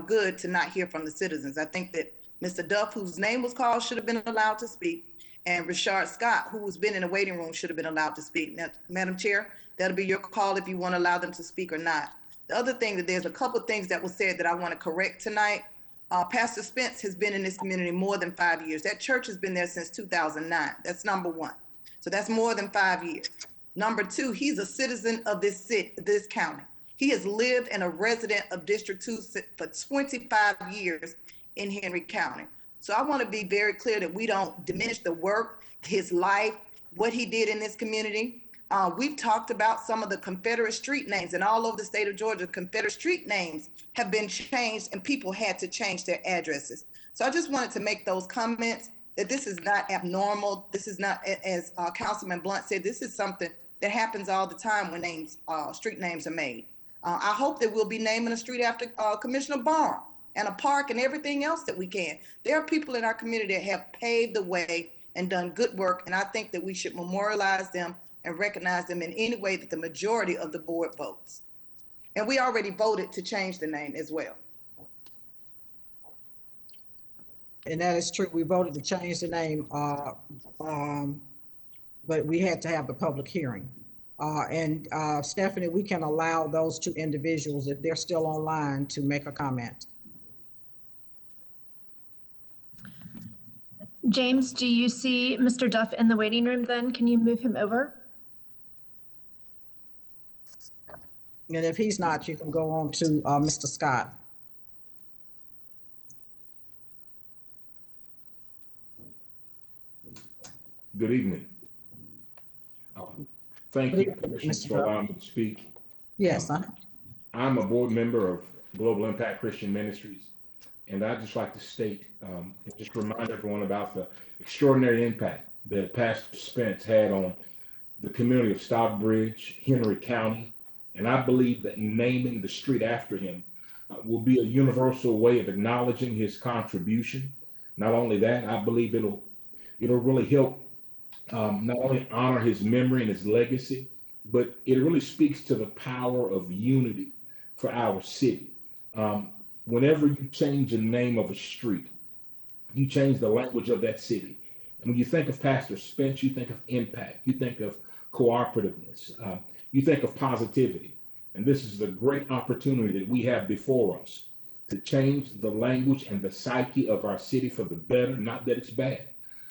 good to not hear from the citizens. I think that Mr. Duff, whose name was called, should have been allowed to speak. And Rashard Scott, who has been in the waiting room, should have been allowed to speak. Now, Madam Chair, that'll be your call if you want to allow them to speak or not. The other thing that there's a couple of things that was said that I want to correct tonight. Pastor Spence has been in this community more than 5 years. That church has been there since 2009. That's number 1. So that's more than 5 years. Number 2, he's a citizen of this city, this county. He has lived and a resident of District 2 for 25 years in Henry County. So I want to be very clear that we don't diminish the work, his life, what he did in this community. We've talked about some of the Confederate street names, and all over the state of Georgia, Confederate street names have been changed and people had to change their addresses. So I just wanted to make those comments that this is not abnormal. This is not, as Councilman Blunt said, this is something that happens all the time when street names are made. I hope that we'll be naming a street after Commissioner Barham and a park and everything else that we can. There are people in our community that have paved the way and done good work, and I think that we should memorialize them and recognize them in any way that the majority of the board votes. And we already voted to change the name as well. And that is true. We voted to change the name, but we had to have the public hearing. And Stephanie, we can allow those 2 individuals, if they're still online, to make a comment. James, do you see Mr. Duff in the waiting room then? Can you move him over? And if he's not, you can go on to Mr. Scott. Good evening. Thank you, Commissioner, for allowing me to speak. Yes. I'm a board member of Global Impact Christian Ministries, and I'd just like to state, and just remind everyone about the extraordinary impact that Pastor Spence had on the community of Stockbridge, Henry County, and I believe that naming the street after him will be a universal way of acknowledging his contribution. Not only that, I believe it'll really help not only honor his memory and his legacy, but it really speaks to the power of unity for our city. Whenever you change the name of a street, you change the language of that city. And when you think of Pastor Spence, you think of impact, you think of cooperativeness, you think of positivity. And this is the great opportunity that we have before us to change the language and the psyche of our city for the better. Not that it's bad,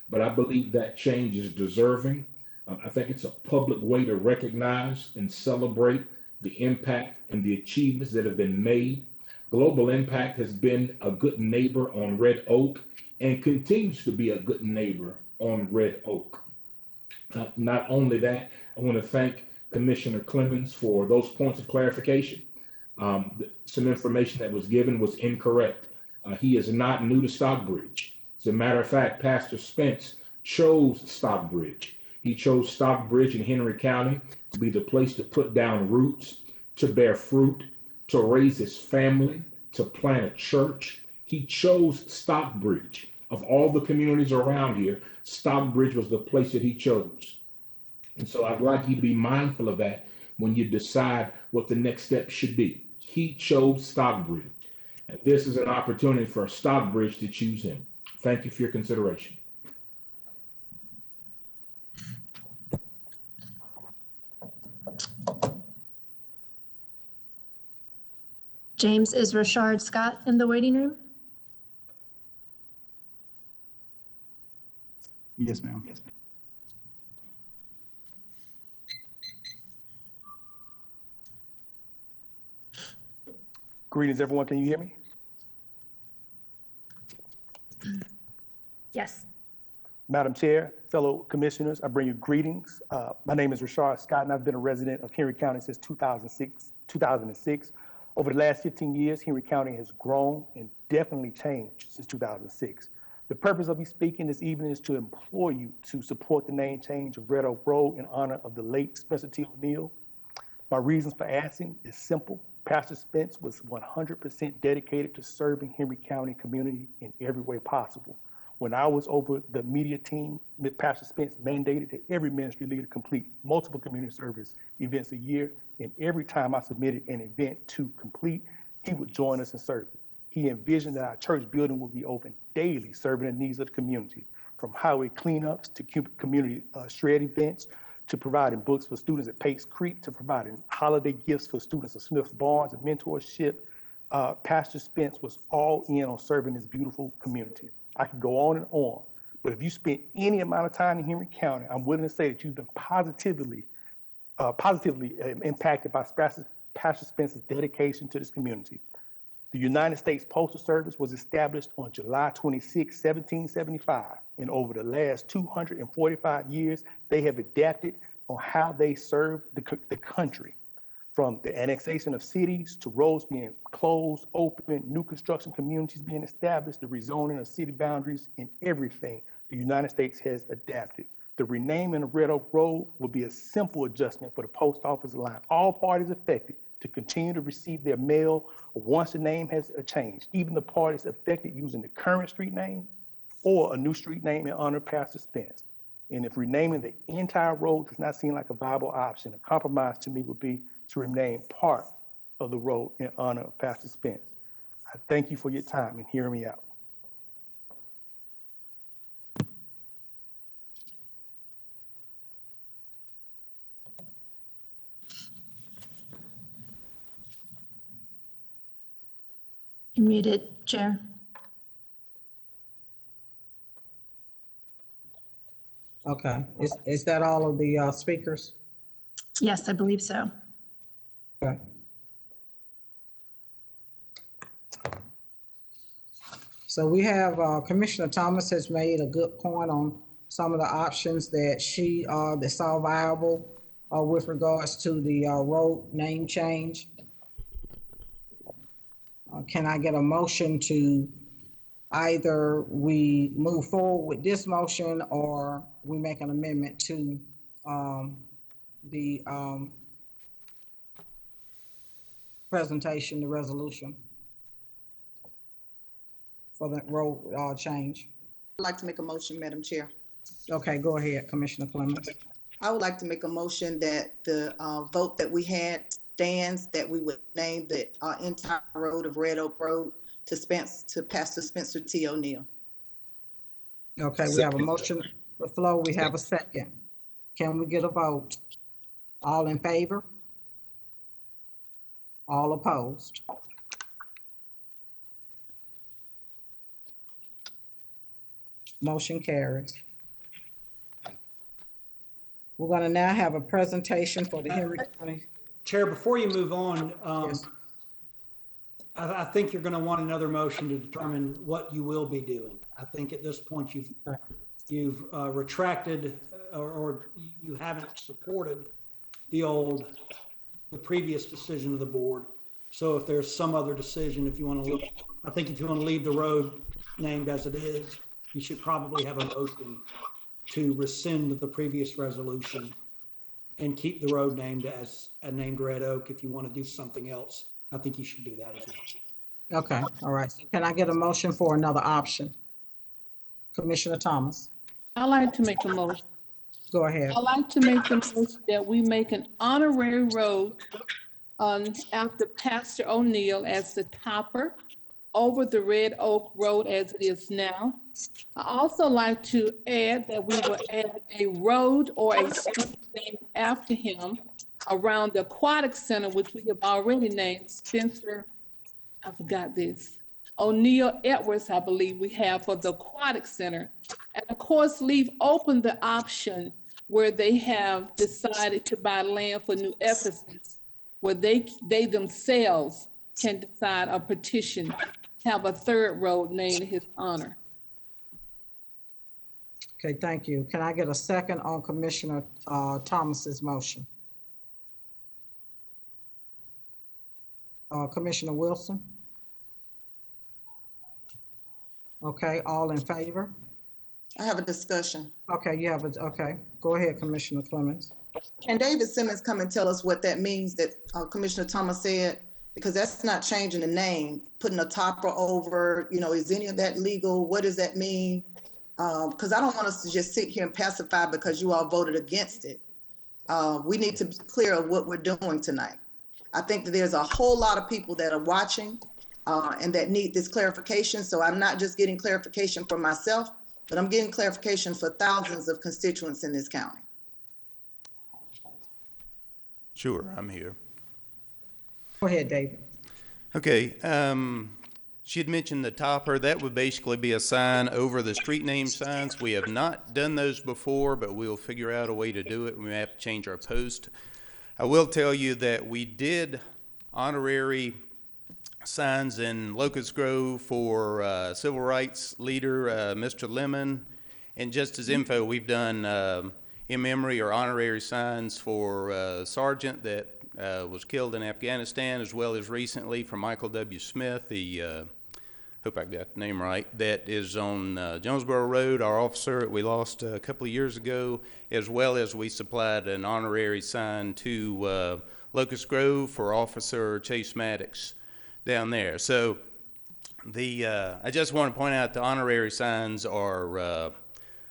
but I believe that change is deserving. I think it's a public way to recognize and celebrate the impact and the achievements that have been made. Global Impact has been a good neighbor on Red Oak and continues to be a good neighbor on Red Oak. Not only that, I want to thank Commissioner Clemens for those points of clarification. Some information that was given was incorrect. He is not new to Stockbridge. As a matter of fact, Pastor Spence chose Stockbridge. He chose Stockbridge in Henry County to be the place to put down roots, to bear fruit, to raise his family, to plant a church. He chose Stockbridge. Of all the communities around here, Stockbridge was the place that he chose. And so I'd like you to be mindful of that when you decide what the next step should be. He chose Stockbridge. And this is an opportunity for Stockbridge to choose him. Thank you for your consideration. James, is Rashard Scott in the waiting room? Yes, ma'am. Greetings, everyone. Can you hear me? Yes. Madam Chair, fellow commissioners, I bring you greetings. My name is Rashard Scott, and I've been a resident of Henry County since 2006. Over the last 15 years, Henry County has grown and definitely changed since 2006. The purpose of me speaking this evening is to implore you to support the name change of Red Oak Road in honor of the late Spencer T. O'Neill. My reasons for asking is simple. Pastor Spence was 100% dedicated to serving Henry County community in every way possible. When I was over the media team, Pastor Spence mandated that every ministry leader complete multiple community service events a year. And every time I submitted an event to complete, he would join us in serving. He envisioned that our church building would be open daily, serving the needs of the community, from highway cleanups to community shred events, to providing books for students at Pace Creek, to providing holiday gifts for students at Smith Barnes and mentorship. Pastor Spence was all in on serving this beautiful community. I could go on and on, but if you spent any amount of time in Henry County, I'm willing to say that you've been positively impacted by Pastor Spence's dedication to this community. The United States Postal Service was established on July 26, 1775, and over the last 245 years, they have adapted on how they serve the country. From the annexation of cities to roads being closed, open, new construction communities being established, the rezoning of city boundaries, and everything, the United States has adapted. The renaming of Red Oak Road will be a simple adjustment for the post office line. All parties affected to continue to receive their mail once the name has changed, even the parties affected using the current street name or a new street name in honor of Pastor Spence. And if renaming the entire road does not seem like a viable option, a compromise to me would be to rename part of the road in honor of Pastor Spence. I thank you for your time and hearing me out. You're muted, Chair. Okay, is that all of the speakers? Yes, I believe so. Okay. So we have, Commissioner Thomas has made a good point on some of the options that that saw viable with regards to the road name change. Can I get a motion to either we move forward with this motion or we make an amendment to the presentation, the resolution for the road change? I'd like to make a motion, Madam Chair. Okay, go ahead, Commissioner Clemens. I would like to make a motion that the vote that we had stands, that we would name the entire road of Red Oak Road to Pastor Spencer T. O'Neill. Okay, we have a motion on the floor. We have a second. Can we get a vote? All in favor? All opposed? Motion carries. We're going to now have a presentation for the Henry County. Chair, before you move on, I think you're going to want another motion to determine what you will be doing. I think at this point you've retracted or you haven't supported the previous decision of the board. So if there's some other decision, if you want to look I think if you want to leave the road named as it is, you should probably have a motion to rescind the previous resolution and keep the road named as named Red Oak. If you want to do something else, I think you should do that as well. Okay, all right. Can I get a motion for another option? Commissioner Thomas, I'd like to make a motion. go ahead. I'd like to make the motion that we make an honorary road after Pastor O'Neill as the topper over the Red Oak Road as it is now. I also like to add that we will add a road or a street named after him around the Aquatic Center, which we have already named Spencer, I forgot this, O'Neill Edwards, I believe we have for the Aquatic Center. And of course, leave open the option where they have decided to buy land for New Ephesus, where they themselves can decide or petition to have a third road named in his honor. Okay, thank you. Can I get a second on Commissioner Thomas's motion? Commissioner Wilson? Okay, all in favor? I have a discussion. Okay, you have it. Okay, go ahead, Commissioner Clemens. Can David Simmons come and tell us what that means that Commissioner Thomas said? Because that's not changing the name, putting a topper over, is any of that legal? What does that mean? Because I don't want us to just sit here and pacify because you all voted against it. We need to be clear of what we're doing tonight. I think that there's a whole lot of people that are watching and that need this clarification. So I'm not just getting clarification for myself, but I'm getting clarification for thousands of constituents in this county. Sure, I'm here. Go ahead, David. Okay, she had mentioned the topper. That would basically be a sign over the street name signs. We have not done those before, but we'll figure out a way to do it. We may have to change our post. I will tell you that we did honorary signs in Locust Grove for civil rights leader, Mr. Lemon. And just as info, we've done in memory or honorary signs for Sergeant that was killed in Afghanistan, as well as recently for Michael W. Smith, the, hope I got the name right, that is on Jonesboro Road, our officer that we lost a couple of years ago, as well as we supplied an honorary sign to Locust Grove for Officer Chase Maddox down there. So I just want to point out the honorary signs are,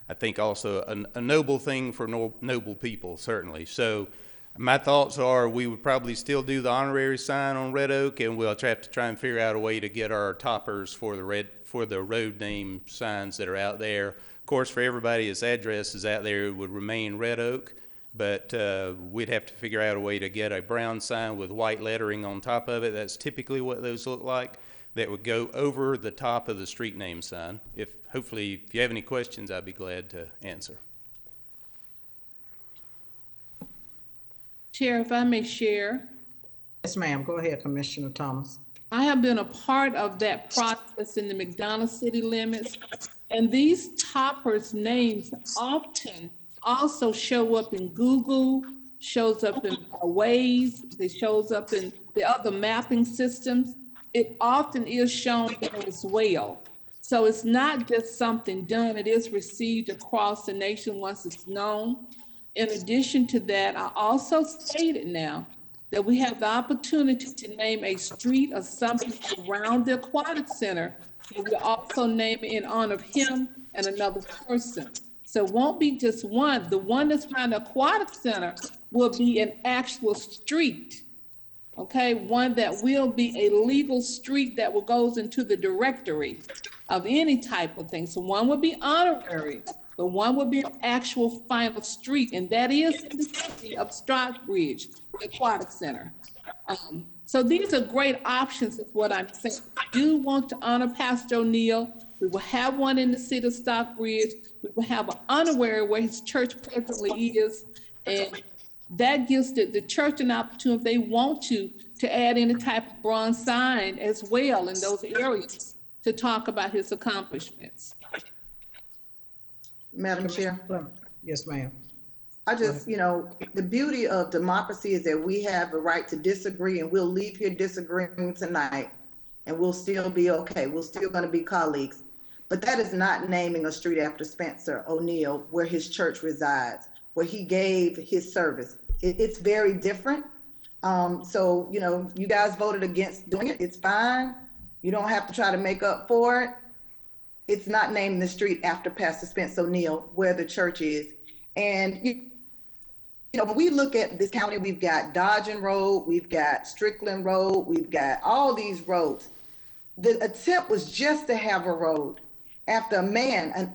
I think, also a noble thing for noble people, certainly. So my thoughts are we would probably still do the honorary sign on Red Oak, and we'll have to try and figure out a way to get our toppers for the road name signs that are out there. Of course, for everybody, its address is out there, it would remain Red Oak, but we'd have to figure out a way to get a brown sign with white lettering on top of it. That's typically what those look like. That would go over the top of the street name sign. Hopefully, if you have any questions, I'd be glad to answer. Chair, if I may share. Yes, ma'am. Go ahead, Commissioner Thomas. I have been a part of that process in the McDonough city limits, and these toppers' names often also show up in Google, shows up in Waze, it shows up in the other mapping systems. It often is shown there as well. So it's not just something done, it is received across the nation once it's known. In addition to that, I also stated now that we have the opportunity to name a street or something around the Aquatic Center. And we also name it in honor of him and another person. So it won't be just one. The one that's around the Aquatic Center will be an actual street. Okay, one that will be a legal street that will goes into the directory of any type of thing. So one will be honorary, but one will be an actual final street, and that is in the city of Stockbridge, the Aquatic Center. So these are great options is what I'm saying. We do want to honor Pastor O'Neill. We will have one in the city of Stockbridge. We will have an honorary where his church presently is, and that gives the church an opportunity, if they want to add any type of bronze sign as well in those areas to talk about his accomplishments. Madam Chair. Yes, ma'am. I just, the beauty of democracy is that we have the right to disagree, and we'll leave here disagreeing tonight. and we'll still be okay. We're still gonna be colleagues. But that is not naming a street after Spencer O'Neill, where his church resides, where he gave his service. It's very different. So, you know, you guys voted against doing it. It's fine. You don't have to try to make up for it. It's not naming the street after Pastor Spencer O'Neill, where the church is. And, you know, when we look at this county, we've got Dodgen Road, we've got Strickland Road, we've got all these roads. The attempt was just to have a road after a man, an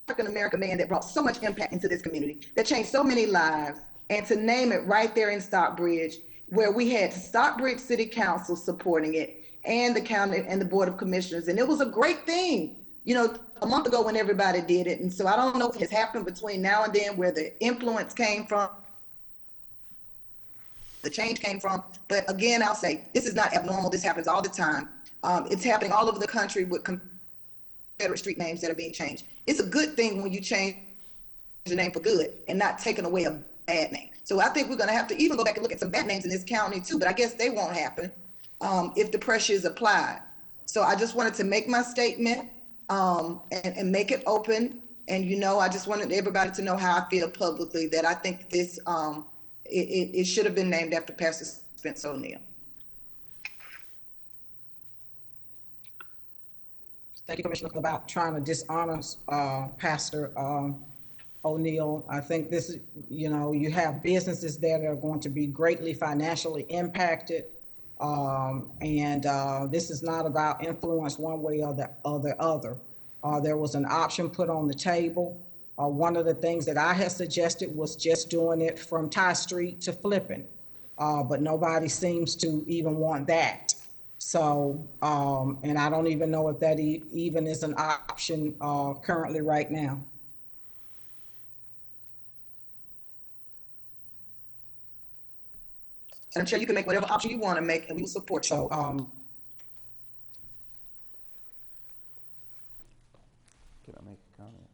African-American man that brought so much impact into this community, that changed so many lives, and to name it right there in Stockbridge, where we had Stockbridge City Council supporting it and the county and the Board of Commissioners. And it was a great thing, you know, a month ago when everybody did it. And so I don't know what has happened between now and then, where the influence came from, the change came from. But again, I'll say, this is not abnormal. This happens all the time. It's happening all over the country with Confederate street names that are being changed. It's a good thing when you change the name for good and not taking away a bad name. So I think we're going to have to even go back and look at some bad names in this county too, but I guess they won't happen if the pressure is applied. So I just wanted to make my statement and make it open. And, you know, I just wanted everybody to know how I feel publicly, that I think this, it should have been named after Pastor Spencer O'Neill. Thank you, Commissioner, about trying to dishonor Pastor O'Neill. I think this is, you know, you have businesses that are going to be greatly financially impacted. This is not about influence one way or the other. There was an option put on the table. One of the things that I had suggested was just doing it from Ty Street to Flippin, but nobody seems to even want that. So, and I don't even know if that even is an option currently right now. And I'm sure you can make whatever option you want to make, and we will support you. So, Can I make a comment?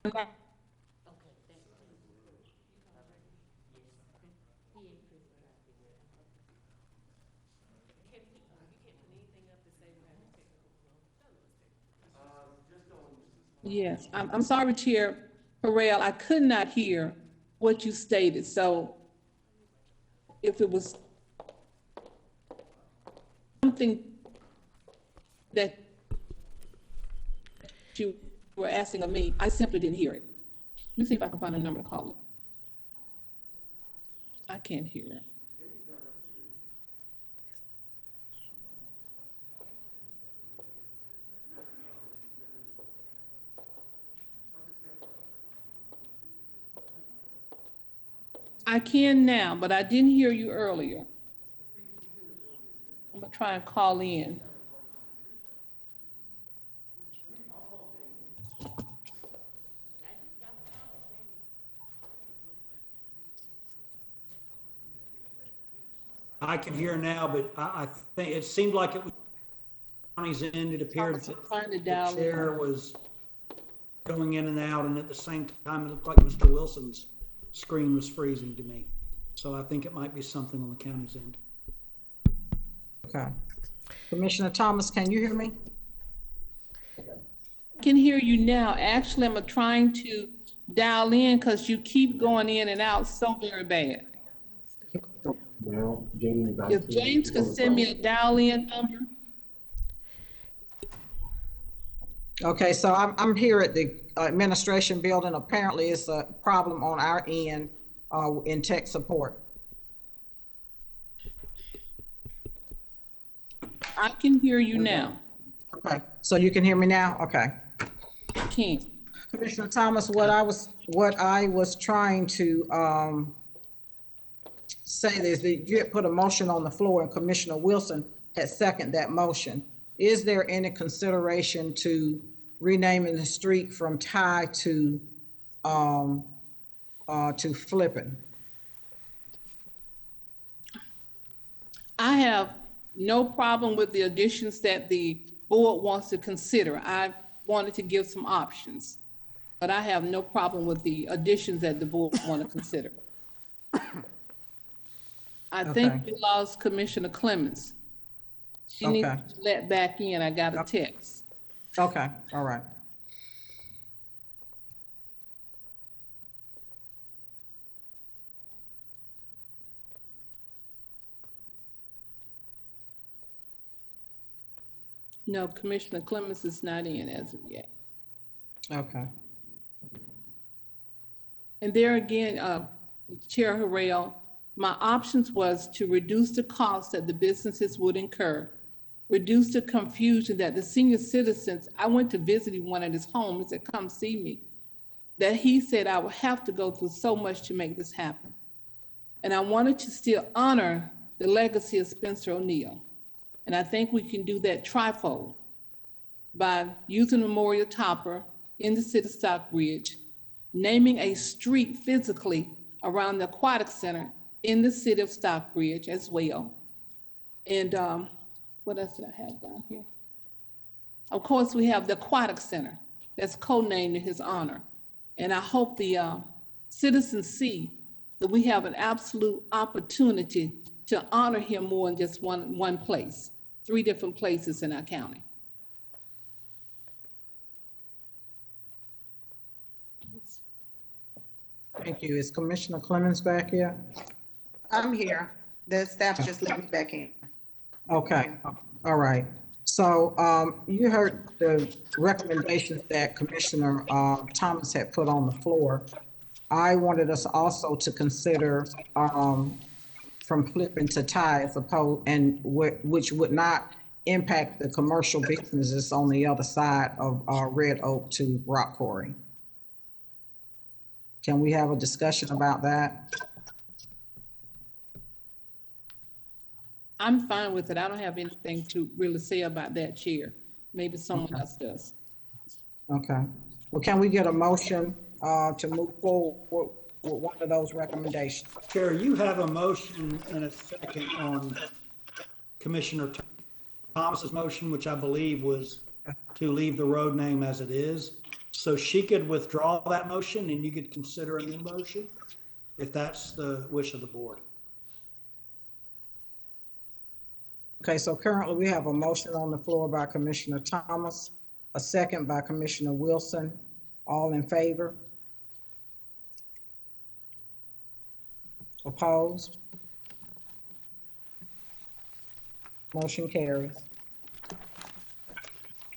Okay. Yes, I'm sorry, Chair Harrell, I could not hear what you stated. So if it was something that you were asking of me, I simply didn't hear it. Let me see if I can find a number to call it. I can't hear it. I can now, but I didn't hear you earlier. I'm gonna try and call in. I can hear now, but I think it seemed like it was county's end. It appeared that the chair was going in and out, and at the same time, it looked like Mr. Wilson's screen was freezing to me. So I think it might be something on the county's end. Okay. Commissioner Thomas, can you hear me? I can hear you now. Actually, I'm trying to dial in because you keep going in and out so very bad. If James could send me a dial-in number. Okay, so I'm here at the administration building. Apparently it's a problem on our end in tech support. I can hear you now. Okay, so you can hear me now? Okay. I can't. Commissioner Thomas, what I was trying to say is that you had put a motion on the floor and Commissioner Wilson had seconded that motion. Is there any consideration to renaming the street from Ty to Flippin? I have no problem with the additions that the board wants to consider. I wanted to give some options, but I have no problem with the additions that the board want to consider. I think we lost Commissioner Clemens. She needs to let back in. I got a text. Okay, all right. No, Commissioner Clemens is not in as of yet. Okay. And there again, Chair Harrell, my options was to reduce the cost that the businesses would incur, reduce the confusion that the senior citizens, I went to visit one at his home, he said, come see me, that he said I would have to go through so much to make this happen. And I wanted to still honor the legacy of Spencer O'Neill. And I think we can do that trifold by using Memorial Topper in the city of Stockbridge, naming a street physically around the Aquatic Center in the city of Stockbridge as well. And what else did I have down here? Of course, we have the Aquatic Center that's codenamed in his honor. And I hope the citizens see that we have an absolute opportunity to honor him more in just one place, 3 different places in our county. Thank you. Is Commissioner Clemens back yet? I'm here. The staff just let me back in. Okay, all right. So you heard the recommendations that Commissioner Thomas had put on the floor. I wanted us also to consider from Flippin to Ty as opposed, and which would not impact the commercial businesses on the other side of Red Oak to Rock Quarry. Can we have a discussion about that? I'm fine with it. I don't have anything to really say about that, Chair. Maybe someone else does. Okay. Well, can we get a motion to move forward with one of those recommendations? Chair, you have a motion and a second on Commissioner Thomas's motion, which I believe was to leave the road name as it is. So she could withdraw that motion and you could consider a new motion if that's the wish of the board. Okay, so currently we have a motion on the floor by Commissioner Thomas, a second by Commissioner Wilson. All in favor? Opposed? Motion carries.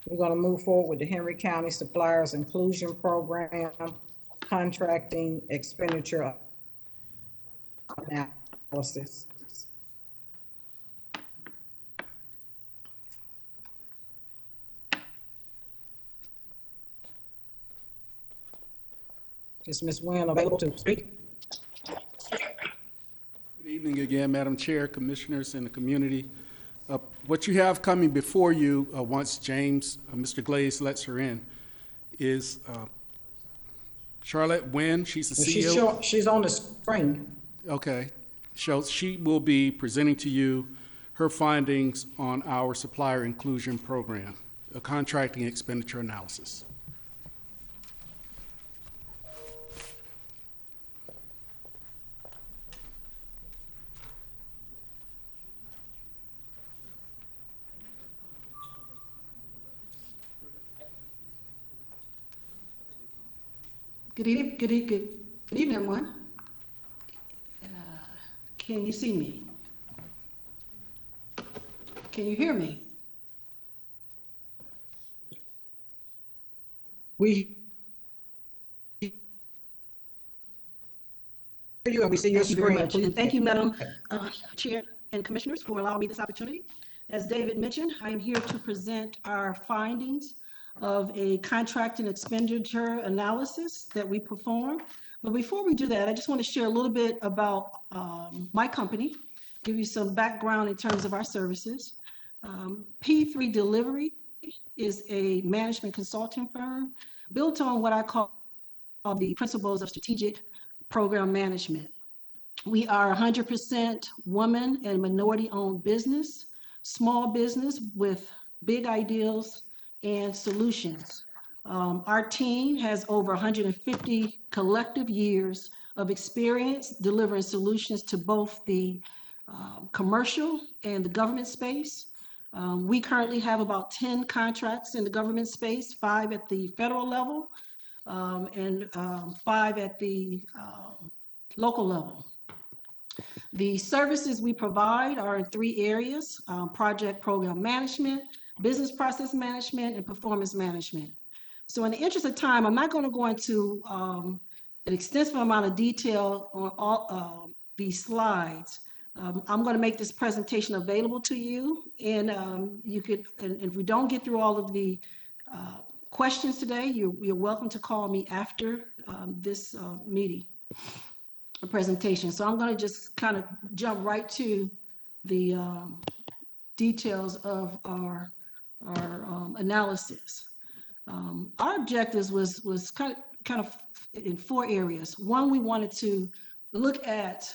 We're going to move forward with the Henry County Suppliers Inclusion Program, contracting expenditure analysis. Is Ms. Nguyen available to speak? Good evening again, Madam Chair, Commissioners, and the community. What you have coming before you, once James, Mr. Glaze lets her in, is Charlotte Nguyen. She's the CEO. She's on the screen. Okay. So she will be presenting to you her findings on our supplier inclusion program, a contracting expenditure analysis. Good evening, everyone. Can you see me? Can you hear me? We hear you and we see your Thank you very screen. much. And thank you, Madam Chair and Commissioners, for allowing me this opportunity. As David mentioned, I am here to present our findings of a contract and expenditure analysis that we performed. But before we do that, I just want to share a little bit about my company, give you some background in terms of our services. P3 Delivery is a management consulting firm built on what I call the principles of strategic program management. We are 100% woman and minority-owned business, small business with big ideals and solutions. Our team has over 150 collective years of experience delivering solutions to both the commercial and the government space. We currently have about 10 contracts in the government space, 5 at the federal level, and 5 at the local level. The services we provide are in 3 areas: project program management, business process management, and performance management. So in the interest of time, I'm not going to go into an extensive amount of detail on all these slides. I'm going to make this presentation available to you, and you could, and if we don't get through all of the questions today, you're welcome to call me after this meeting presentation. So I'm going to just kind of jump right to the details of our analysis. Our objectives was kind of in 4 areas. One, we wanted to look at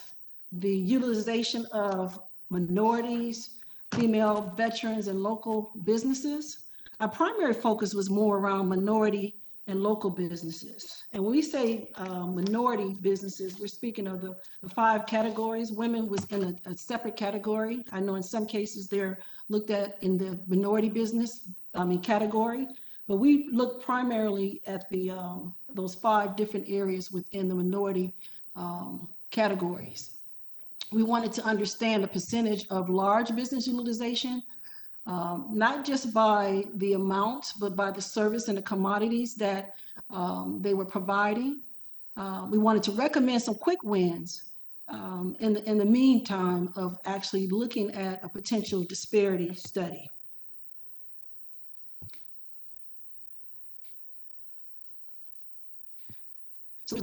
the utilization of minorities, female veterans, and local businesses. Our primary focus was more around minority and local businesses. And when we say minority businesses, we're speaking of the 5 categories. Women was in a separate category. I know in some cases they're looked at in the minority business category, but we look primarily at the those 5 different areas within the minority categories. We wanted to understand the percentage of large business utilization, not just by the amount, but by the service and the commodities that they were providing. We wanted to recommend some quick wins in the meantime of actually looking at a potential disparity study. So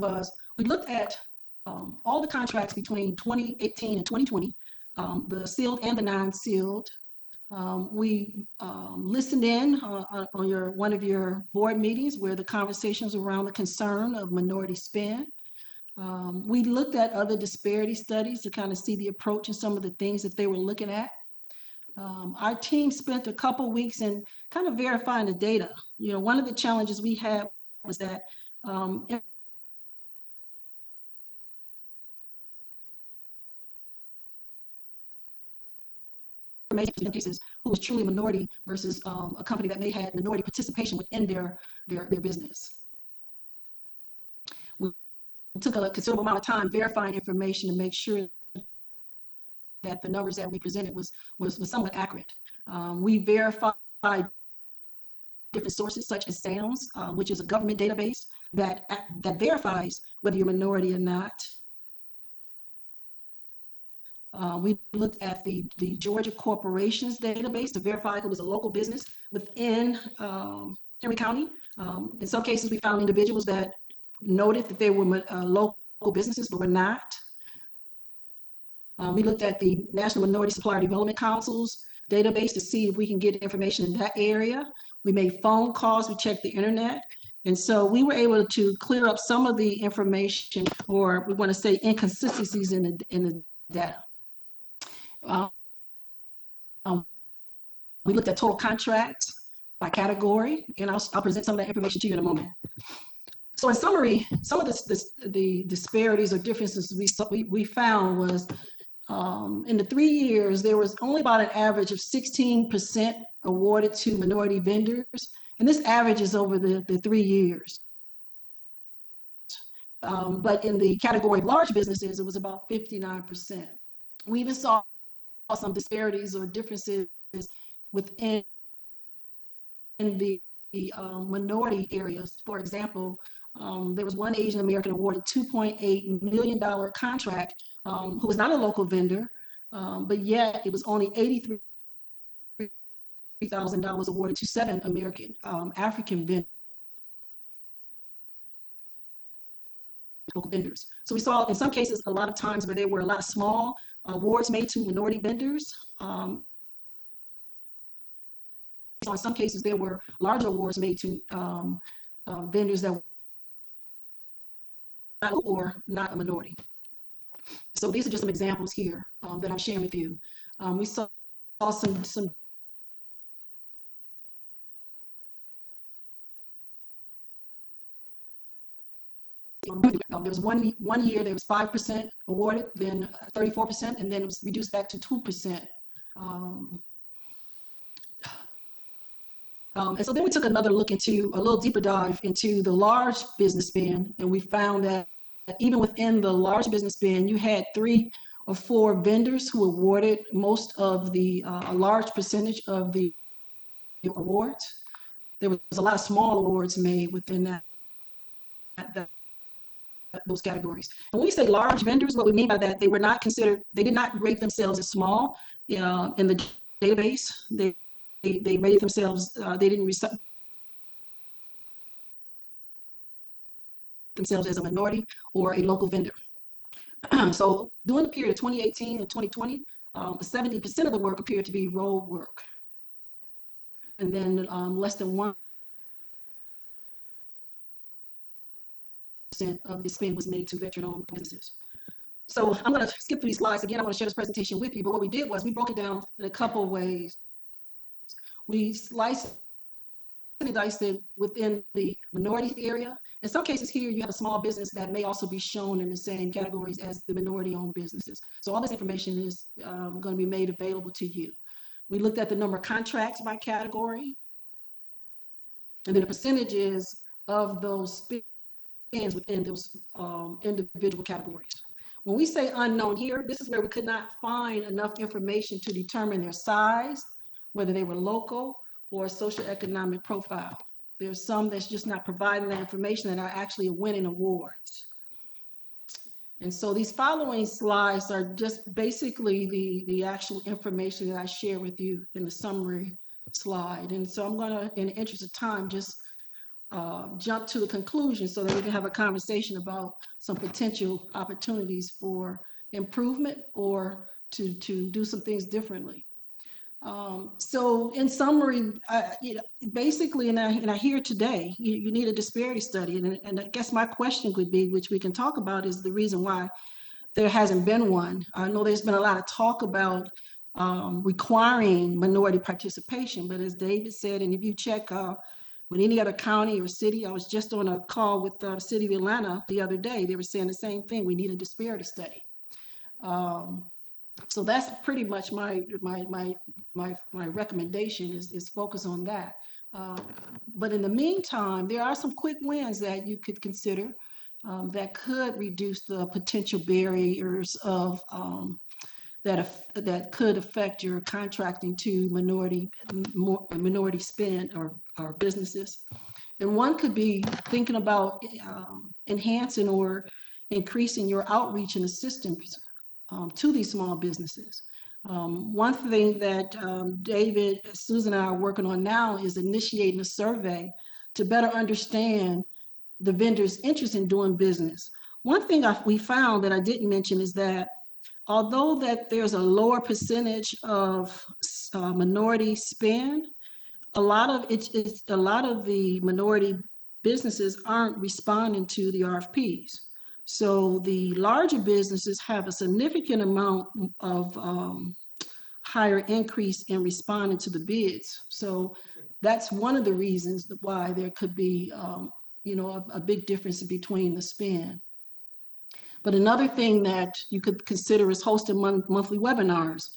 we looked at all the contracts between 2018 and 2020, the sealed and the non-sealed. We listened in on one of your board meetings where the conversations around the concern of minority spend. We looked at other disparity studies to kind of see the approach and some of the things that they were looking at. Our team spent a couple weeks in kind of verifying the data. You know, one of the challenges we had was that cases who was truly a minority versus a company that may have minority participation within their business. We took a considerable amount of time verifying information to make sure that the numbers that we presented was somewhat accurate. We verified different sources such as SAMS, which is a government database that verifies whether you're a minority or not. We looked at the Georgia Corporations database to verify if it was a local business within Henry County. In some cases, we found individuals that noted that they were local businesses, but were not. We looked at the National Minority Supplier Development Council's database to see if we can get information in that area. We made phone calls, we checked the internet. And so we were able to clear up some of the information, or we want to say inconsistencies in the data. We looked at total contracts by category, and I'll present some of that information to you in a moment. So in summary, some of the disparities or differences we found was in the 3 years, there was only about an average of 16% awarded to minority vendors. And this average is over the 3 years. But in the category of large businesses, it was about 59%. We even saw some disparities or differences within the minority areas. For example, there was one Asian American awarded $2.8 million contract who was not a local vendor, but yet it was only $83,000 awarded to 7 American African vendors. Local vendors. So we saw in some cases a lot of times where there were a lot of small awards made to minority vendors. So in some cases there were larger awards made to vendors that were not a minority. So these are just some examples here that I'm sharing with you. We saw some there was one year there was 5% awarded, then 34%, and then it was reduced back to 2%. And so then we took another look into a little deeper dive into the large business spend, and we found that even within the large business spend, you had 3 or 4 vendors who awarded most of the a large percentage of the awards. There was a lot of small awards made within those categories. And when we say large vendors, what we mean by that, they were not considered, they did not rate themselves as small in the database. They rated themselves, they didn't themselves as a minority or a local vendor. So during the period of 2018 and 2020, 70% of the work appeared to be road work. And then less than 1% of the spend was made to veteran-owned businesses. So I'm going to skip through these slides. Again, I want to share this presentation with you, but what we did was we broke it down in a couple of ways. We sliced and diced it within the minority area. In some cases here, you have a small business that may also be shown in the same categories as the minority-owned businesses. So all this information is going to be made available to you. We looked at the number of contracts by category, and then the percentages of those spends within those individual categories. When we say unknown here, this is where we could not find enough information to determine their size, whether they were local or socioeconomic profile. There's some that's just not providing that information that are actually winning awards. And so these following slides are just basically the actual information that I share with you in the summary slide. And so I'm gonna, in the interest of time, just jump to the conclusion so that we can have a conversation about some potential opportunities for improvement or to do some things differently. So in summary, basically, and I hear today, you need a disparity study. And I guess my question would be, which we can talk about, is the reason why there hasn't been one. I know there's been a lot of talk about requiring minority participation, but as David said, and if you check with any other county or city, I was just on a call with the city of Atlanta the other day, they were saying the same thing, we need a disparity study. So that's pretty much my recommendation is focus on that. But in the meantime, there are some quick wins that you could consider that could reduce the potential barriers of that could affect your contracting to minority spend or businesses. And one could be thinking about enhancing or increasing your outreach and assistance to these small businesses. One thing that David, Susan and I are working on now is initiating a survey to better understand the vendors' interest in doing business. One thing we found that I didn't mention is that although that there's a lower percentage of minority spend, a lot of the minority businesses aren't responding to the RFPs. So the larger businesses have a significant amount of higher increase in responding to the bids. So that's one of the reasons why there could be, a big difference between the spend. But another thing that you could consider is hosting monthly webinars.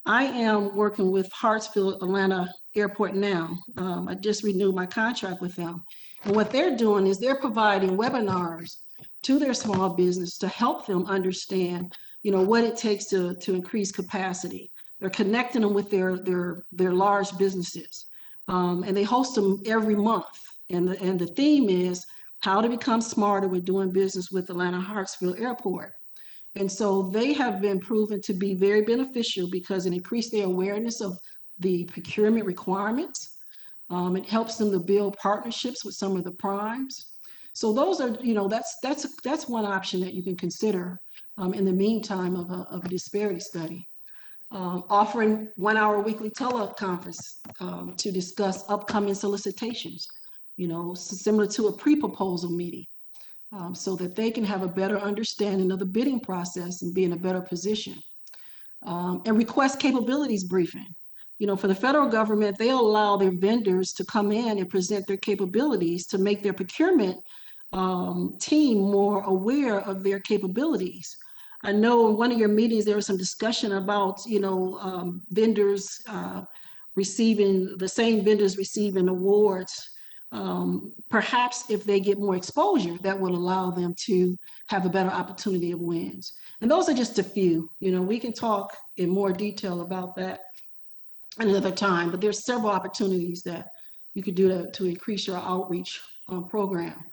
I am working with Hartsfield Atlanta Airport now. I just renewed my contract with them. And what they're doing is they're providing webinars to their small business to help them understand, what it takes to increase capacity. They're connecting them with their large businesses. And they host them every month. And the theme is how to become smarter with doing business with Atlanta Hartsfield Airport. And so they have been proven to be very beneficial because it increased their awareness of the procurement requirements. It helps them to build partnerships with some of the primes. So those are, that's one option that you can consider in the meantime of a disparity study. Offering 1 hour weekly teleconference to discuss upcoming solicitations, similar to a pre-proposal meeting. So that they can have a better understanding of the bidding process and be in a better position. And request capabilities briefing. For the federal government, they allow their vendors to come in and present their capabilities to make their procurement team more aware of their capabilities. I know in one of your meetings, there was some discussion about, vendors receiving, the same vendors receiving awards. Perhaps if they get more exposure, that will allow them to have a better opportunity of wins. And those are just a few. We can talk in more detail about that another time, but there's several opportunities that you could do to increase your outreach program.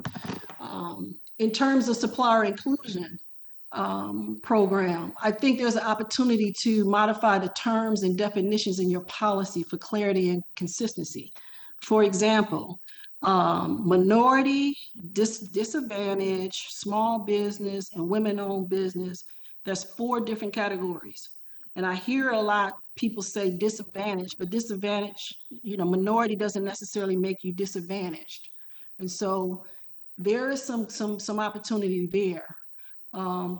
In terms of supplier inclusion program, I think there's an opportunity to modify the terms and definitions in your policy for clarity and consistency. For example, minority, disadvantaged, small business, and women-owned business. That's 4 different categories. And I hear a lot people say disadvantaged, but disadvantaged, minority doesn't necessarily make you disadvantaged. And so there is some opportunity there.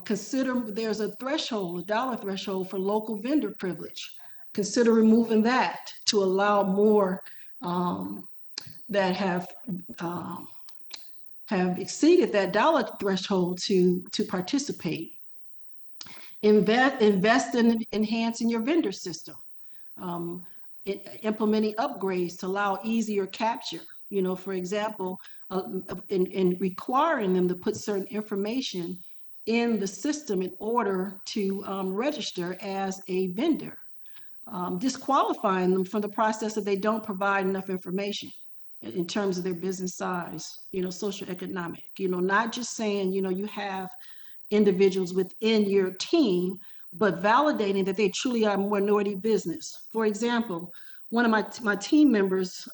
Consider there's a threshold, a dollar threshold for local vendor privilege. Consider removing that to allow more that have exceeded that dollar threshold to participate. Invest in enhancing your vendor system. Implementing upgrades to allow easier capture. For example, in requiring them to put certain information in the system in order to register as a vendor. Disqualifying them from the process if they don't provide enough information in terms of their business size, socioeconomic, not just saying, you have individuals within your team, but validating that they truly are a minority business. For example, one of my team members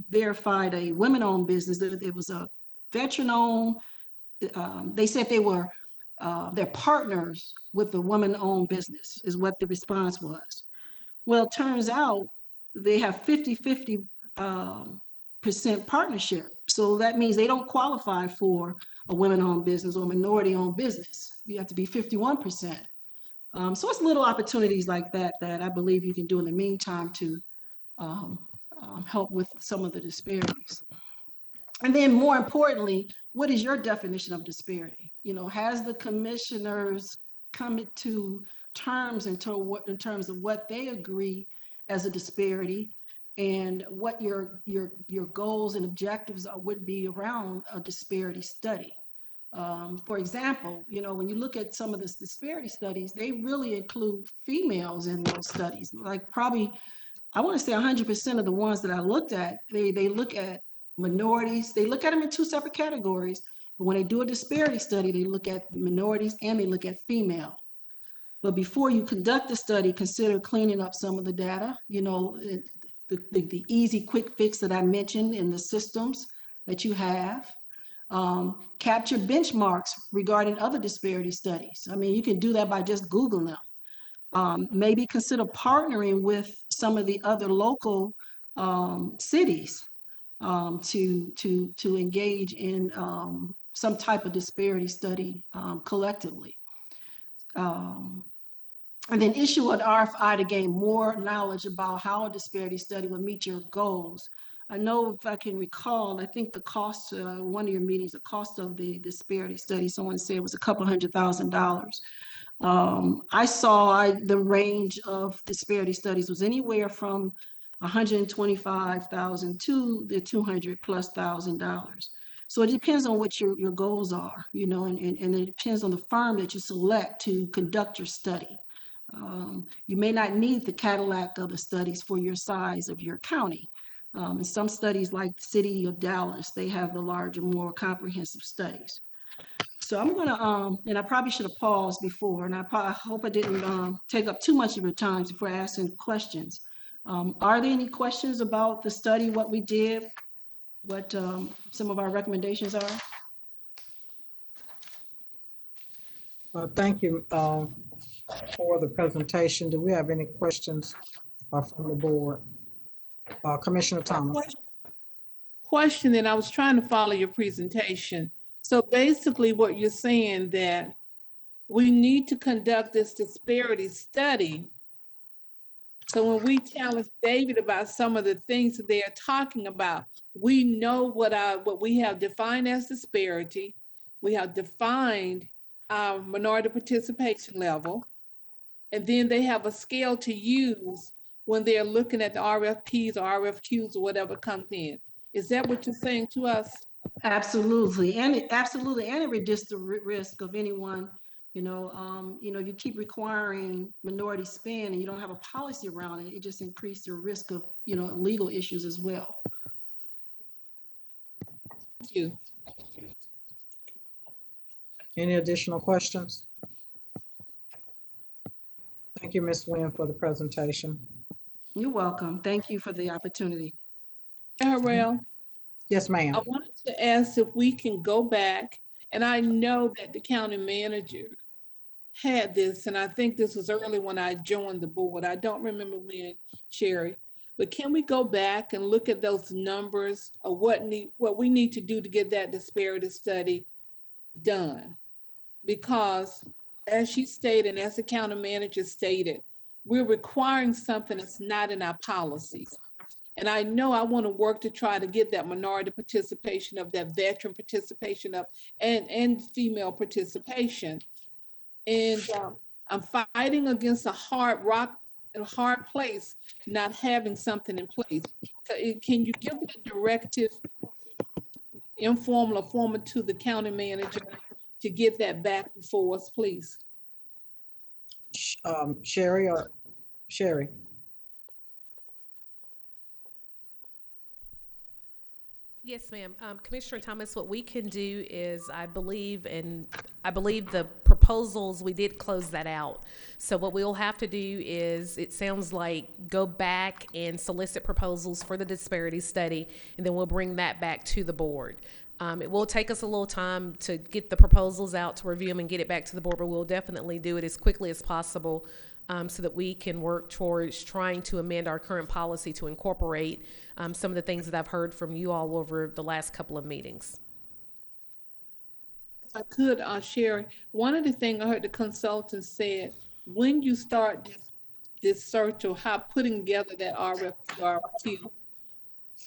verified a women-owned business. It was a veteran-owned. They said they were they're partners with the woman-owned business is what the response was. Well, it turns out they have 50-50% partnership. So that means they don't qualify for a women-owned business or minority-owned business. You have to be 51%. So it's little opportunities like that that I believe you can do in the meantime to help with some of the disparities. And then more importantly, what is your definition of disparity? Has the commissioners come to terms in terms of what they agree as a disparity and what your goals and objectives would be around a disparity study? For example, when you look at some of the disparity studies, they really include females in those studies. Like probably, I want to say 100% of the ones that I looked at, they look at minorities. They look at them in 2 separate categories. But when they do a disparity study, they look at minorities and they look at female. But before you conduct the study, consider cleaning up some of the data, the easy quick fix that I mentioned in the systems that you have. Capture benchmarks regarding other disparity studies. I mean, you can do that by just Googling them. Maybe consider partnering with some of the other local cities to engage in some type of disparity study collectively. And then issue an RFI to gain more knowledge about how a disparity study will meet your goals. I know, if I can recall, I think the cost, one of your meetings, the cost of the disparity study, someone said was a couple $100,000. I saw the range of disparity studies was anywhere from $125,000 to the $200,000+. So it depends on what your goals are, and it depends on the firm that you select to conduct your study. You may not need the Cadillac of the studies for your size of your county. In some studies, like the city of Dallas, they have the larger, more comprehensive studies. So I'm gonna, and I probably should have paused before, and I hope I didn't take up too much of your time before asking questions. Are there any questions about the study, what we did, what some of our recommendations are? Thank you for the presentation. Do we have any questions from the board? Commissioner Thomas. Question, and I was trying to follow your presentation. So basically what you're saying that we need to conduct this disparity study. So when we challenge David about some of the things that they are talking about, we know what we have defined as disparity. We have defined our minority participation level. And then they have a scale to use when they're looking at the RFPs or RFQs or whatever comes in. Is that what you're saying to us? Absolutely, and it reduces the risk of anyone, you keep requiring minority spend and you don't have a policy around it, it just increases your risk of, legal issues as well. Thank you. Any additional questions? Thank you, Ms. Nguyen, for the presentation. You're welcome. Thank you for the opportunity. Harrell. Yes, ma'am. I wanted to ask if we can go back, and I know that the county manager had this, and I think this was early when I joined the board. I don't remember when, Sherry, but can we go back and look at those numbers of what we need to do to get that disparity study done? Because as she stated, and as the county manager stated, we're requiring something that's not in our policies. And I know I want to work to try to get that minority participation up, that veteran participation up, and female participation. And I'm fighting against a hard place, not having something in place. Can you give the directive, informal or formal, to the county manager to get that back before us, please? Sherry. Yes, ma'am. Commissioner Thomas, what we can do is, I believe the proposals, we did close that out. So what we'll have to do is, it sounds like, go back and solicit proposals for the disparity study, and then we'll bring that back to the board. It will take us a little time to get the proposals out, to review them and get it back to the board, but we'll definitely do it as quickly as possible, so that we can work towards trying to amend our current policy to incorporate some of the things that I've heard from you all over the last couple of meetings. If I could, Sherry, one of the things I heard the consultant said, when you start this search of how putting together that RFQ,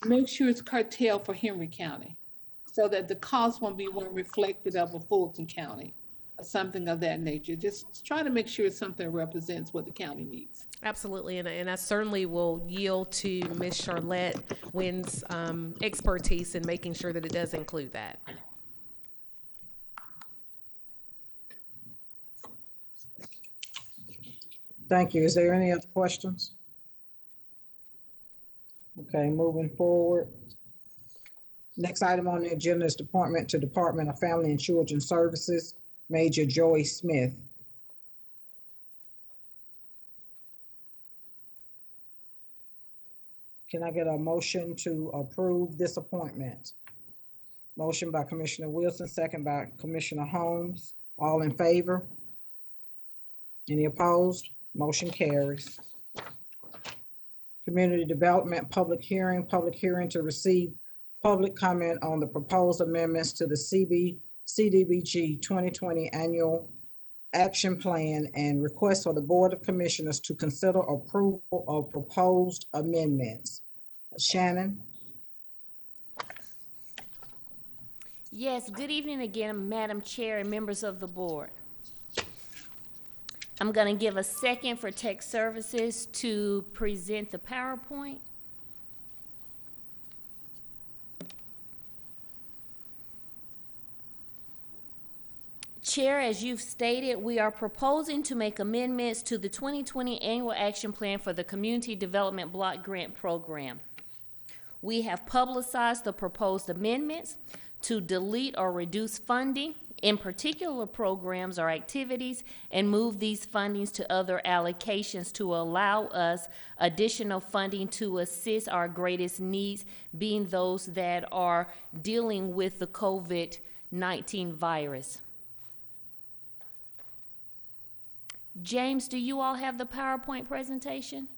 make sure it's curtailed for Henry County, so that the cost won't be one reflected of a Fulton County or something of that nature. Just try to make sure it's something that represents what the county needs. Absolutely, and I certainly will yield to Ms. Charlotte Nguyen's expertise in making sure that it does include that. Thank you. Is there any other questions? Okay, moving forward. Next item on the agenda is Department of Family and Children Services, Major Joy Smith. Can I get a motion to approve this appointment? Motion by Commissioner Wilson, second by Commissioner Holmes. All in favor? Any opposed? Motion carries. Community Development Public Hearing to receive public comment on the proposed amendments to the CDBG 2020 Annual Action Plan and request for the Board of Commissioners to consider approval of proposed amendments. Shannon? Yes, good evening again, Madam Chair and members of the board. I'm going to give a second for Tech Services to present the PowerPoint. Chair, as you've stated, we are proposing to make amendments to the 2020 Annual Action Plan for the Community Development Block Grant Program. We have publicized the proposed amendments to delete or reduce funding in particular programs or activities and move these fundings to other allocations to allow us additional funding to assist our greatest needs, being those that are dealing with the COVID-19 virus. James, do you all have the PowerPoint presentation?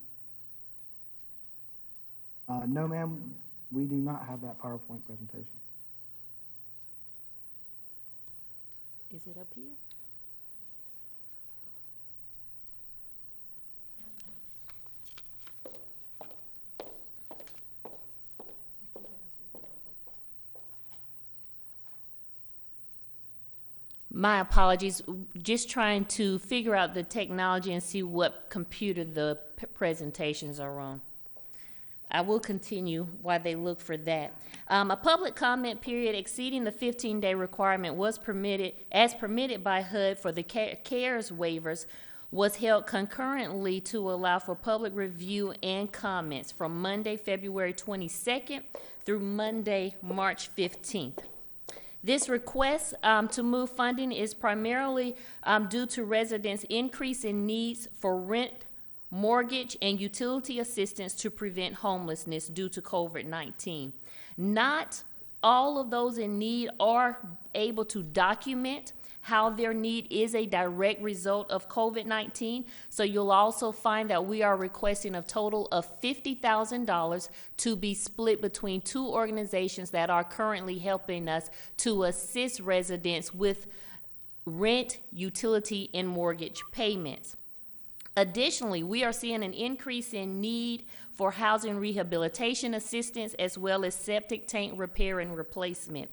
No, ma'am, we do not have that PowerPoint presentation. Is it up here? My apologies, just trying to figure out the technology and see what computer the presentations are on. I will continue while they look for that. A public comment period exceeding the 15-day requirement was permitted, as permitted by HUD for the CARES waivers, was held concurrently to allow for public review and comments from Monday, February 22nd through Monday, March 15th. This request to move funding is primarily due to residents' increase in needs for rent, mortgage, and utility assistance to prevent homelessness due to COVID-19. Not all of those in need are able to document how their need is a direct result of COVID-19. So you'll also find that we are requesting a total of $50,000 to be split between two organizations that are currently helping us to assist residents with rent, utility, and mortgage payments. Additionally, we are seeing an increase in need for housing rehabilitation assistance as well as septic tank repair and replacement.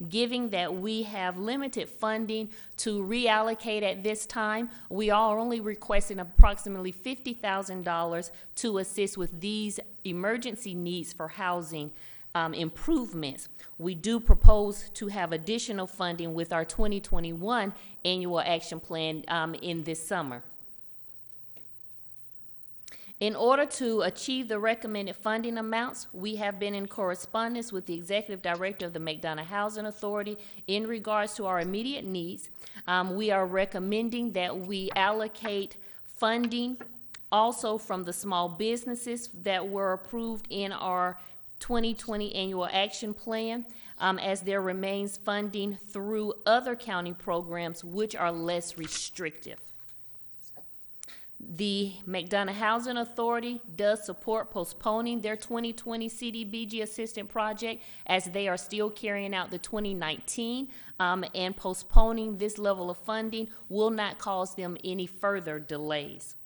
Given that we have limited funding to reallocate at this time, we are only requesting approximately $50,000 to assist with these emergency needs for housing improvements. We do propose to have additional funding with our 2021 annual action plan in this summer. In order to achieve the recommended funding amounts, we have been in correspondence with the Executive Director of the McDonough Housing Authority in regards to our immediate needs. We are recommending that we allocate funding also from the small businesses that were approved in our 2020 annual action plan, as there remains funding through other county programs which are less restrictive. The McDonough Housing Authority does support postponing their 2020 CDBG assistant project as they are still carrying out the 2019, and postponing this level of funding will not cause them any further delays.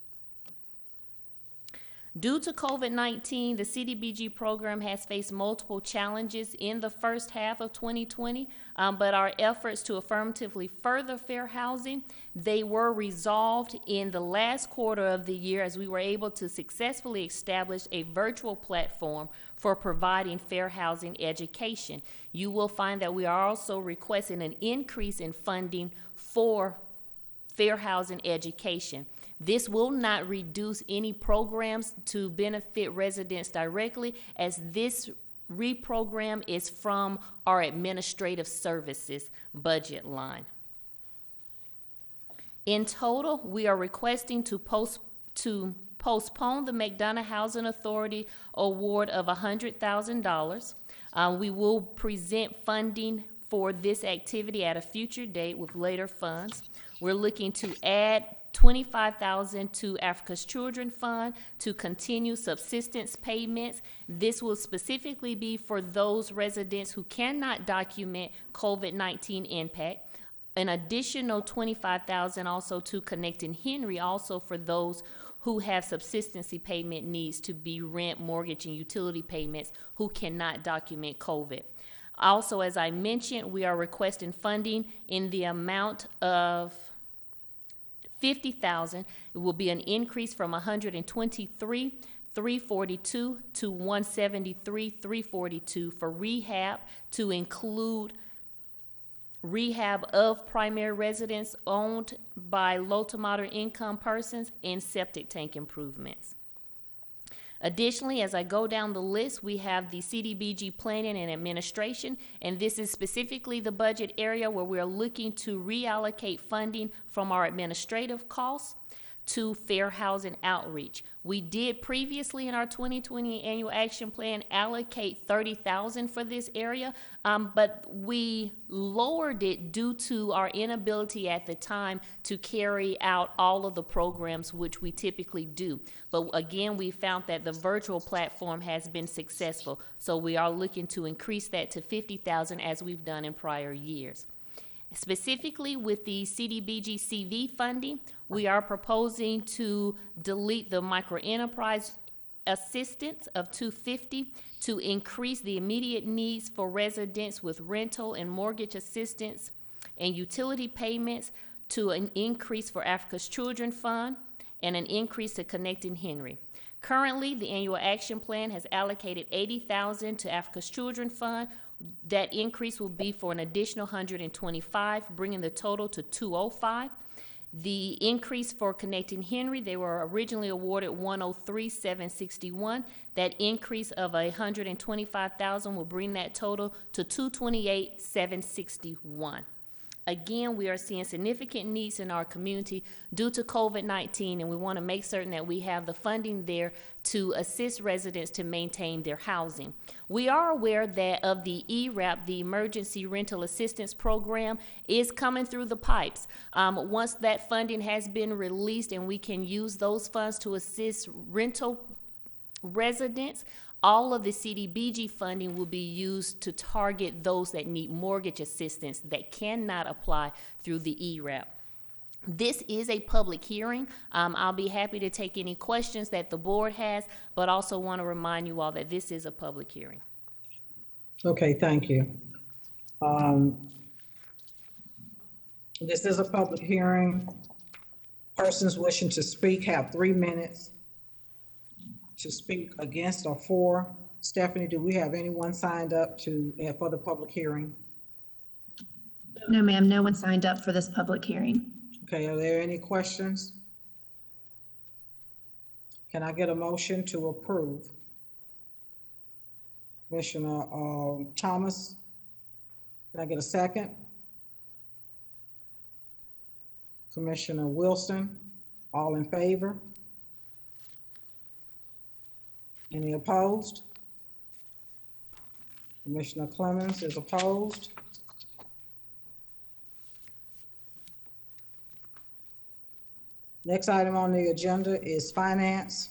Due to COVID-19, the CDBG program has faced multiple challenges in the first half of 2020, but our efforts to affirmatively further fair housing, they were resolved in the last quarter of the year as we were able to successfully establish a virtual platform for providing fair housing education. You will find that we are also requesting an increase in funding for fair housing education. This will not reduce any programs to benefit residents directly, as this reprogram is from our administrative services budget line. In total, we are requesting to postpone the McDonough Housing Authority award of $100,000. We will present funding for this activity at a future date with later funds. We're looking to add $25,000 to Africa's Children Fund to continue subsistence payments. This will specifically be for those residents who cannot document COVID-19 impact. An additional $25,000 also to Connecting Henry, also for those who have subsistency payment needs to be rent, mortgage, and utility payments who cannot document COVID. Also, as I mentioned, we are requesting funding in the amount of $50,000. It will be an increase from $123,342 to $173,342 for rehab, to include rehab of primary residence owned by low to moderate income persons and septic tank improvements. Additionally, as I go down the list, we have the CDBG planning and administration, and this is specifically the budget area where we're looking to reallocate funding from our administrative costs to fair housing outreach. We did previously in our 2020 annual action plan allocate $30,000 for this area, but we lowered it due to our inability at the time to carry out all of the programs which we typically do. But again, we found that the virtual platform has been successful, so we are looking to increase that to $50,000 as we've done in prior years. Specifically with the CDBG CV funding, we are proposing to delete the microenterprise assistance of $250 to increase the immediate needs for residents with rental and mortgage assistance and utility payments to an increase for Africa's Children Fund and an increase to Connecting Henry. Currently, the annual action plan has allocated $80,000 to Africa's Children Fund. That increase will be for an additional $125, bringing the total to $205. The increase for Connecting Henry, they were originally awarded $103,761. That increase of $125,000 will bring that total to $228,761. Again, we are seeing significant needs in our community due to COVID-19, and we want to make certain that we have the funding there to assist residents to maintain their housing. We are aware that of the ERAP, the Emergency Rental Assistance Program, is coming through the pipes. Once that funding has been released and we can use those funds to assist rental residents, all of the CDBG funding will be used to target those that need mortgage assistance that cannot apply through the ERAP. This is a public hearing. I'll be happy to take any questions that the board has, but also want to remind you all that this is a public hearing. Okay, thank you. This is a public hearing. Persons wishing to speak have 3 minutes to speak against or for. Stephanie, do we have anyone signed up for the public hearing? No, ma'am, no one signed up for this public hearing. Okay, are there any questions? Can I get a motion to approve? Commissioner Thomas, can I get a second? Commissioner Wilson, all in favor? Any opposed? Commissioner Clemens is opposed. Next item on the agenda is finance.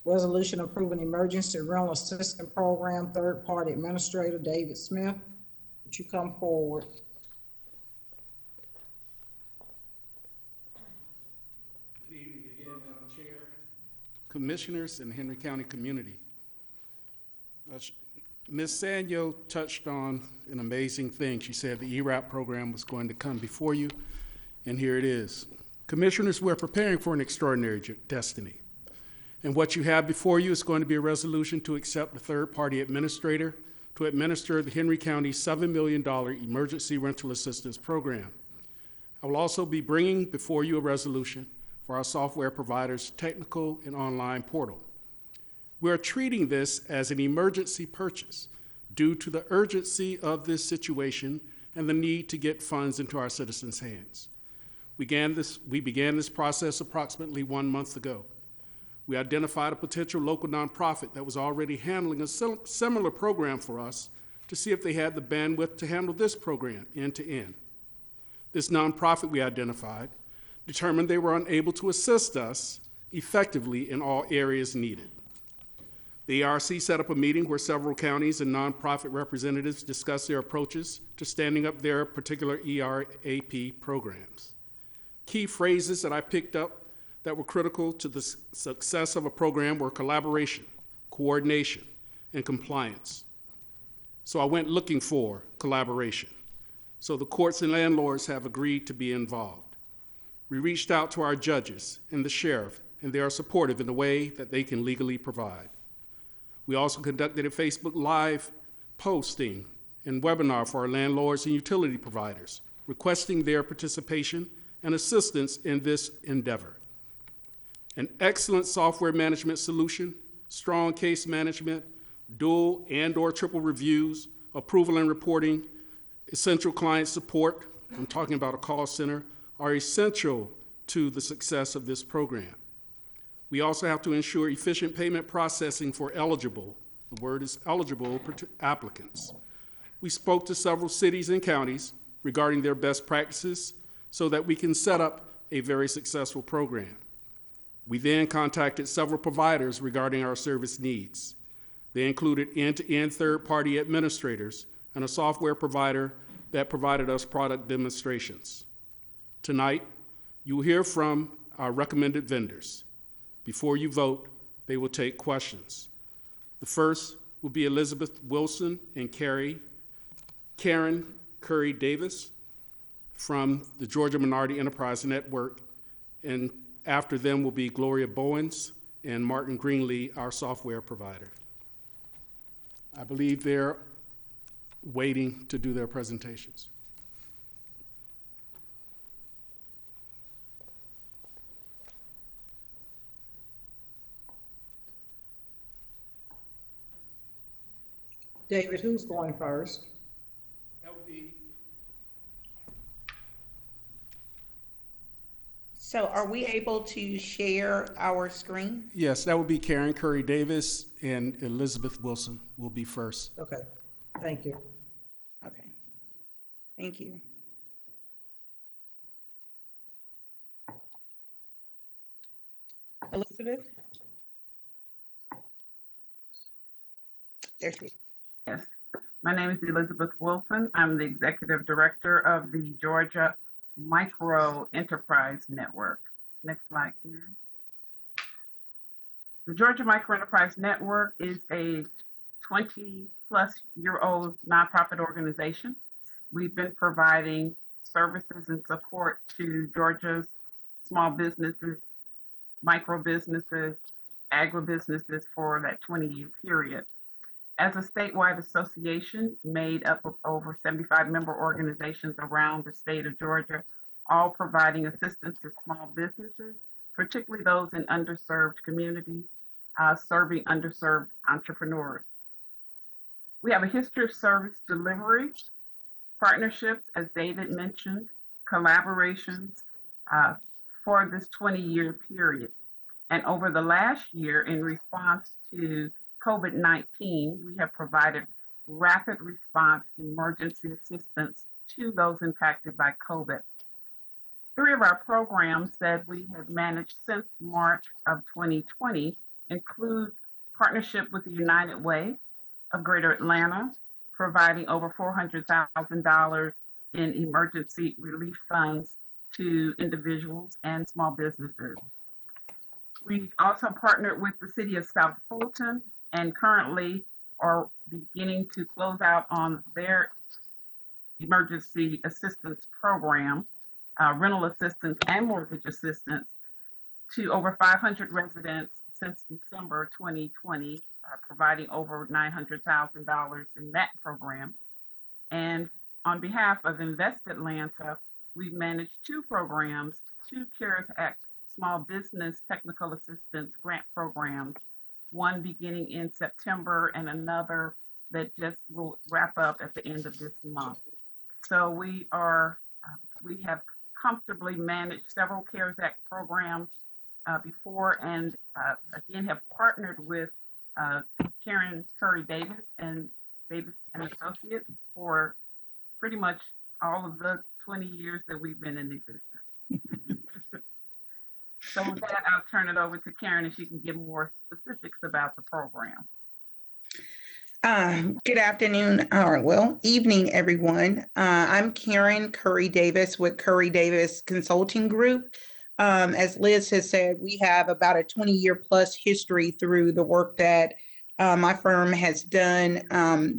Resolution approving emergency rental assistance program, third-party administrator David Smith. Would you come forward? Good evening again, Madam Chair, Commissioners, and Henry County community. Ms. Sanyo touched on an amazing thing. She said the ERAP program was going to come before you, and here it is. Commissioners, we're preparing for an extraordinary destiny. And what you have before you is going to be a resolution to accept the third-party administrator to administer the Henry County $7 million emergency rental assistance program. I will also be bringing before you a resolution for our software provider's technical and online portal. We are treating this as an emergency purchase due to the urgency of this situation and the need to get funds into our citizens' hands. We began this process approximately 1 month ago. We identified a potential local nonprofit that was already handling a similar program for us to see if they had the bandwidth to handle this program end to end. This nonprofit we identified determined they were unable to assist us effectively in all areas needed. The ERC set up a meeting where several counties and nonprofit representatives discussed their approaches to standing up their particular ERAP programs. Key phrases that I picked up that were critical to the success of a program were collaboration, coordination, and compliance. So I went looking for collaboration. So the courts and landlords have agreed to be involved. We reached out to our judges and the sheriff, and they are supportive in the way that they can legally provide. We also conducted a Facebook Live posting and webinar for our landlords and utility providers, requesting their participation and assistance in this endeavor. An excellent software management solution strong case management, dual and/or triple reviews, approval and reporting, essential client support, I'm talking about a call center, are essential to the success of this program. We also have to ensure efficient payment processing for eligible, the word is eligible, applicants. We spoke to several cities and counties regarding their best practices so that we can set up a very successful program. We then contacted several providers regarding our service needs. They included end-to-end third-party administrators and a software provider that provided us product demonstrations. Tonight, you will hear from our recommended vendors. Before you vote, they will take questions. The first will be Elizabeth Wilson and Karen Curry Davis from the Georgia Minority Enterprise Network, and after them will be Gloria Bowens and Martin Greenlee, our software provider. I believe they're waiting to do their presentations. David, who's going first? That would be. So are we able to share our screen? Yes, that would be Karen Curry Davis, and Elizabeth Wilson will be first. Okay, thank you. Okay, thank you. Elizabeth? There she is. Yes, my name is Elizabeth Wilson. I'm the Executive Director of the Georgia Micro Enterprise Network. Next slide, Karen. The Georgia Micro Enterprise Network is a 20-plus-year-old nonprofit organization. We've been providing services and support to Georgia's small businesses, micro businesses, agribusinesses for that 20-year period. As a statewide association made up of over 75 member organizations around the state of Georgia, all providing assistance to small businesses, particularly those in underserved communities, serving underserved entrepreneurs. We have a history of service delivery, partnerships, as David mentioned, collaborations for this 20-year period. And over the last year, in response to COVID-19, we have provided rapid response emergency assistance to those impacted by COVID. 3 of our programs that we have managed since March of 2020 include partnership with the United Way of Greater Atlanta, providing over $400,000 in emergency relief funds to individuals and small businesses. We also partnered with the City of South Fulton and currently are beginning to close out on their emergency assistance program, rental assistance and mortgage assistance to over 500 residents since December 2020, providing over $900,000 in that program. And on behalf of Invest Atlanta, we've managed 2 programs, 2 CARES Act small business technical assistance grant programs, one beginning in September and another that just will wrap up at the end of this month. So we have comfortably managed several CARES Act programs before, and again have partnered with Karen Curry Davis and Davis and Associates for pretty much all of the 20 years that we've been in existence. So with that, I'll turn it over to Karen and she can give more specifics about the program. Good afternoon, or well, evening, everyone. I'm Karen Curry Davis with Curry Davis Consulting Group. As Liz has said, we have about a 20-year plus history through the work that my firm has done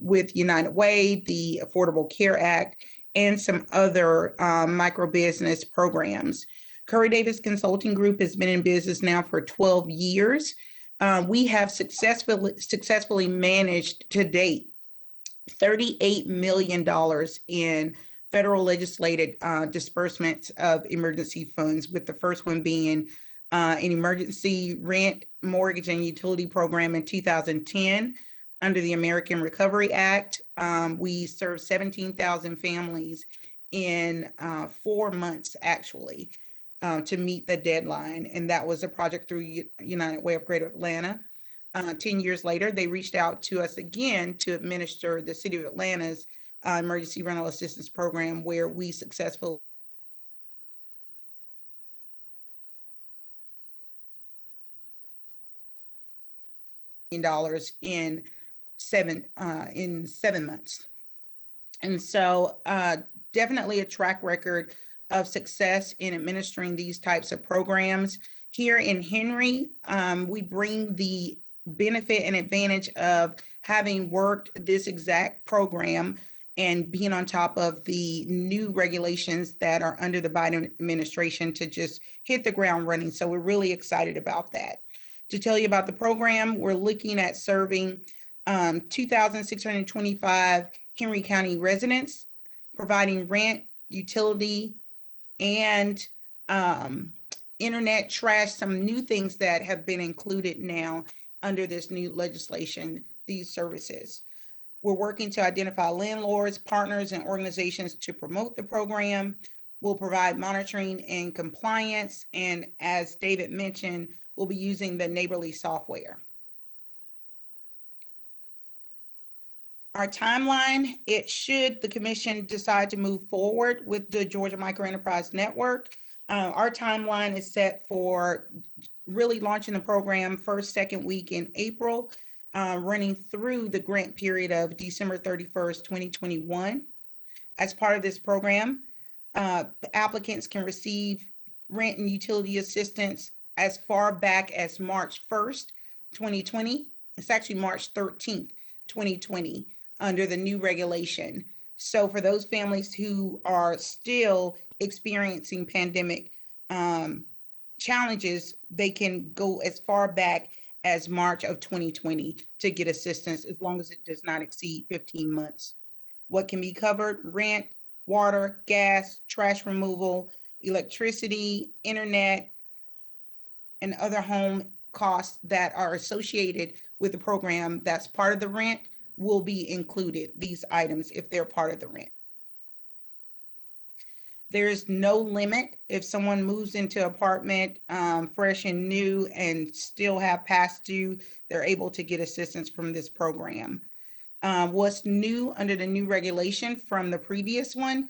with United Way, the Affordable Care Act, and some other micro business programs. Curry Davis Consulting Group has been in business now for 12 years. We have successfully managed to date $38 million in federal legislated disbursements of emergency funds, with the first one being an emergency rent, mortgage, and utility program in 2010 under the American Recovery Act. We served 17,000 families in 4 months, actually, to meet the deadline. And that was a project through United Way of Greater Atlanta. 10 years later, they reached out to us again to administer the City of Atlanta's emergency rental assistance program, where we successfully $1 million in 7 months. And so definitely a track record of success in administering these types of programs. Here in Henry, we bring the benefit and advantage of having worked this exact program and being on top of the new regulations that are under the Biden administration to just hit the ground running. So we're really excited about that. To tell you about the program, we're looking at serving 2,625 Henry County residents, providing rent, utility, and internet, trash, some new things that have been included now under this new legislation, these services. We're working to identify landlords, partners, and organizations to promote the program. We'll provide monitoring and compliance. And as David mentioned, we'll be using the Neighborly software. Our timeline, should the commission decide to move forward with the Georgia Microenterprise Network, our timeline is set for really launching the program first, second week in April, running through the grant period of December 31st, 2021. As part of this program, applicants can receive rent and utility assistance as far back as March 1st, 2020. It's actually March 13th, 2020, under the new regulation. So for those families who are still experiencing pandemic challenges, they can go as far back as March of 2020 to get assistance, as long as it does not exceed 15 months. What can be covered? Rent, water, gas, trash removal, electricity, internet, and other home costs that are associated with the program that's part of the rent will be included, these items, if they're part of the rent. There is no limit. If someone moves into an apartment fresh and new and still have past due, they're able to get assistance from this program. What's new under the new regulation from the previous one,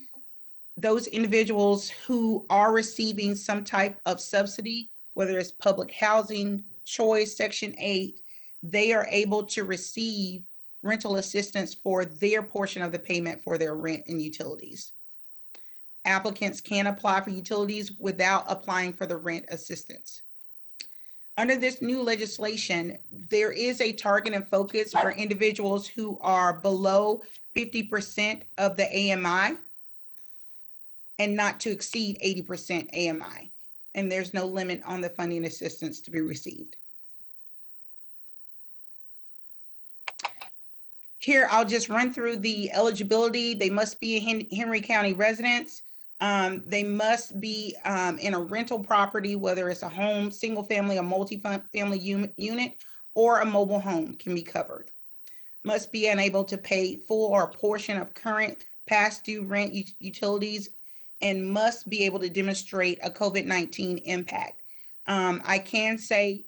those individuals who are receiving some type of subsidy, whether it's public housing, choice, Section 8, they are able to receive rental assistance for their portion of the payment for their rent and utilities. Applicants can apply for utilities without applying for the rent assistance. Under this new legislation, there is a target and focus for individuals who are below 50% of the AMI and not to exceed 80% AMI. And there's no limit on the funding assistance to be received. Here, I'll just run through the eligibility. They must be Henry County residents. They must be in a rental property, whether it's a home, single family, a multi-family unit, or a mobile home can be covered. Must be unable to pay full or a portion of current past due rent utilities, and must be able to demonstrate a COVID-19 impact. I can say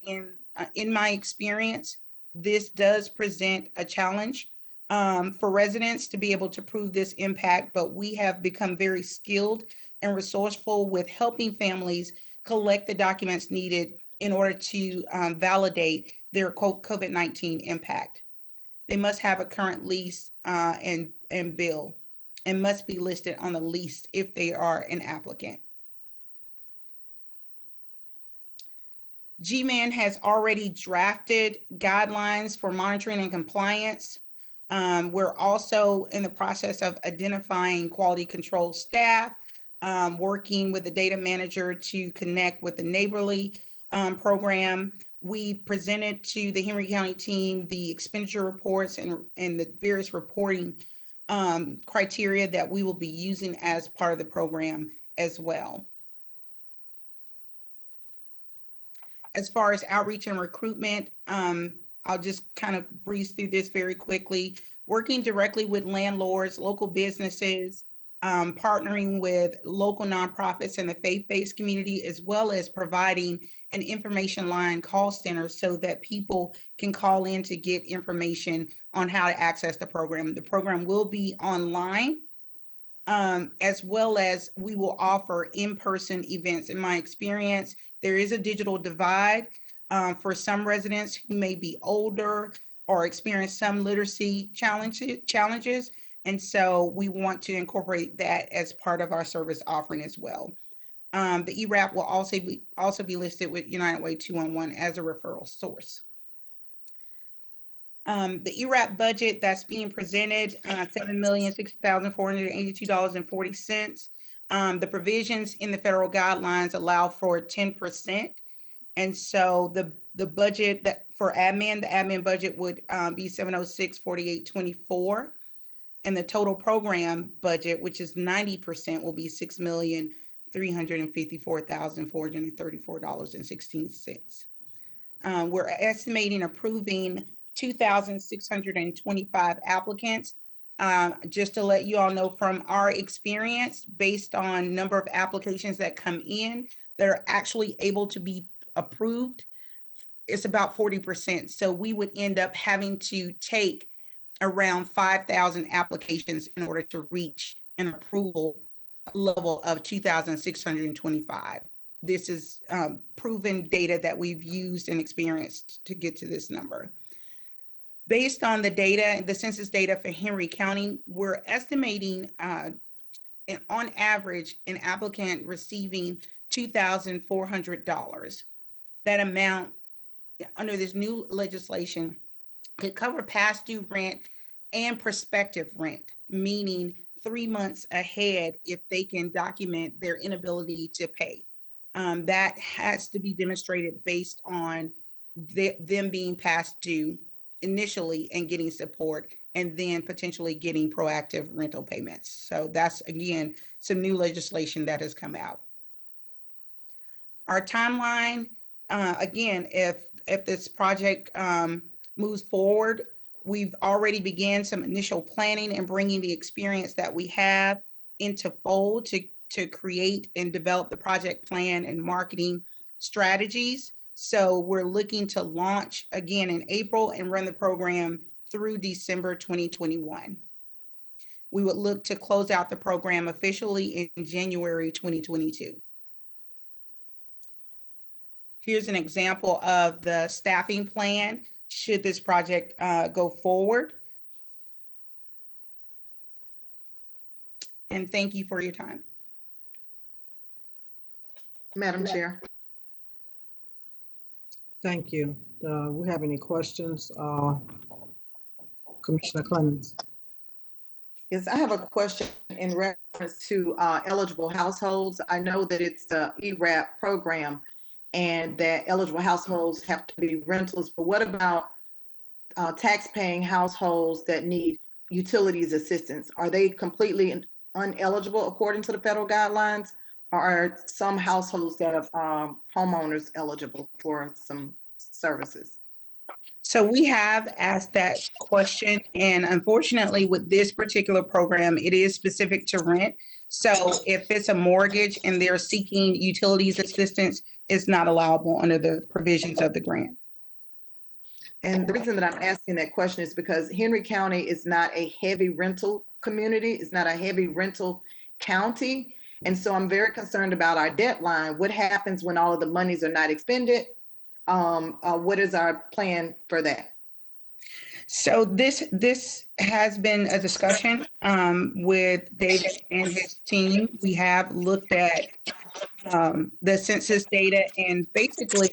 in my experience, this does present a challenge for residents to be able to prove this impact, but we have become very skilled and resourceful with helping families collect the documents needed in order to validate their COVID-19 impact. They must have a current lease and bill, and must be listed on the lease if they are an applicant. GMAN has already drafted guidelines for monitoring and compliance. We're also in the process of identifying quality control staff, working with the data manager to connect with the Neighborly program. We presented to the Henry County team the expenditure reports and the various reporting criteria that we will be using as part of the program as well. As far as outreach and recruitment, I'll just kind of breeze through this very quickly. Working directly with landlords, local businesses, partnering with local nonprofits and the faith-based community, as well as providing an information line call center so that people can call in to get information on how to access the program. The program will be online, as well as we will offer in-person events. In my experience, there is a digital divide for some residents who may be older or experience some literacy challenges. And so we want to incorporate that as part of our service offering as well. The ERAP will also be listed with United Way 211 as a referral source. The ERAP budget that's being presented, $7,060,482.40. The provisions in the federal guidelines allow for 10%. And so the budget that for admin, the admin budget would be $706,4824. And the total program budget, which is 90%, will be $6,354,434.16. We're estimating approving 2,625 applicants. Just to let you all know from our experience, based on number of applications that come in, they're actually able to be approved. It's about 40%. So we would end up having to take around 5,000 applications in order to reach an approval level of 2,625. This is proven data that we've used and experienced to get to this number. Based on the data, the census data for Henry County, we're estimating on average an applicant receiving $2,400. That amount under this new legislation could cover past due rent and prospective rent, meaning 3 months ahead if they can document their inability to pay. That has to be demonstrated based on them being past due initially and getting support, and then potentially getting proactive rental payments. So that's, again, some new legislation that has come out. Our timeline, again, if this project moves forward, we've already began some initial planning and bringing the experience that we have into fold to create and develop the project plan and marketing strategies. So we're looking to launch again in April and run the program through December 2021. We would look to close out the program officially in January 2022. Here's an example of the staffing plan should this project go forward. And thank you for your time. Madam Chair. Thank you. Do we have any questions? Commissioner Clemens. Yes, I have a question in reference to eligible households. I know that it's the ERAP program and that eligible households have to be rentals, but what about tax-paying households that need utilities assistance? Are they completely uneligible according to the federal guidelines? Or are some households that are homeowners eligible for some services? So we have asked that question, and unfortunately with this particular program, it is specific to rent. So if it's a mortgage and they're seeking utilities assistance, it's not allowable under the provisions of the grant. And the reason that I'm asking that question is because Henry County is not a heavy rental community. It's not a heavy rental county. And so I'm very concerned about our deadline. What happens when all of the monies are not expended? What is our plan for that? So this has been a discussion with David and his team. We have looked at the census data, and basically,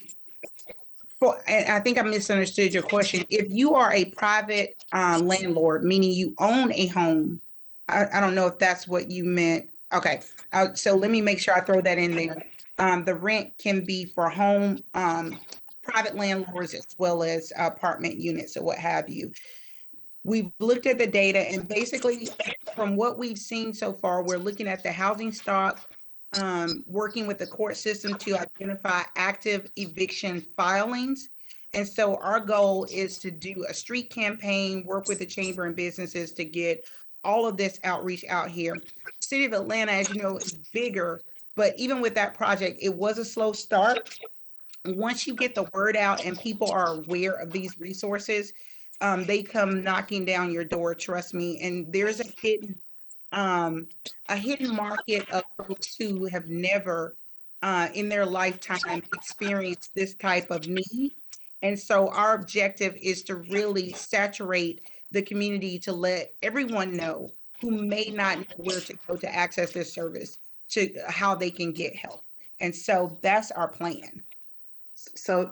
and I think I misunderstood your question. If you are a private landlord, meaning you own a home, I don't know if that's what you meant. Okay, so let me make sure I throw that in there. The rent can be for home, private landlords, as well as apartment units or what have you. We've looked at the data, and basically from what we've seen so far, we're looking at the housing stock working with the court system to identify active eviction filings. And so our goal is to do a street campaign, work with the chamber and businesses to get all of this outreach out here. City of Atlanta, as you know, is bigger, but even with that project, it was a slow start. Once you get the word out and people are aware of these resources, they come knocking down your door, trust me. And there's a hidden market of folks who have never in their lifetime experienced this type of need. And so our objective is to really saturate the community to let everyone know who may not know where to go to access this service, to how they can get help. And so that's our plan. So,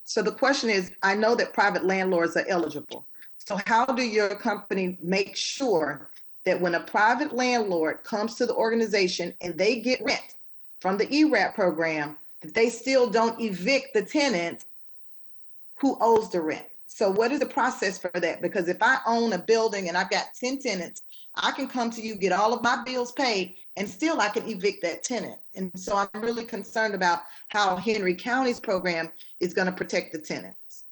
so the question is, I know that private landlords are eligible. So how do your company make sure that when a private landlord comes to the organization and they get rent from the ERAP program, that they still don't evict the tenant who owes the rent? So what is the process for that? Because if I own a building and I've got 10 tenants, I can come to you, get all of my bills paid, and still I can evict that tenant. And so I'm really concerned about how Henry County's program is going to protect the tenants.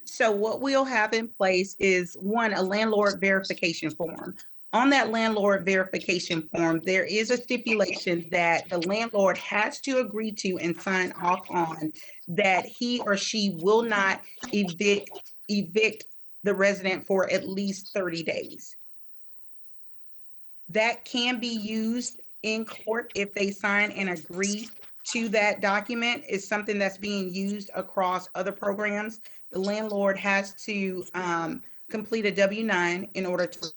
So what we'll have in place is, one, a landlord verification form. On that landlord verification form, there is a stipulation that the landlord has to agree to and sign off on, that he or she will not evict the resident for at least 30 days. That can be used in court if they sign and agree to that document. Is something that's being used across other programs. The landlord has to complete a W-9 in order to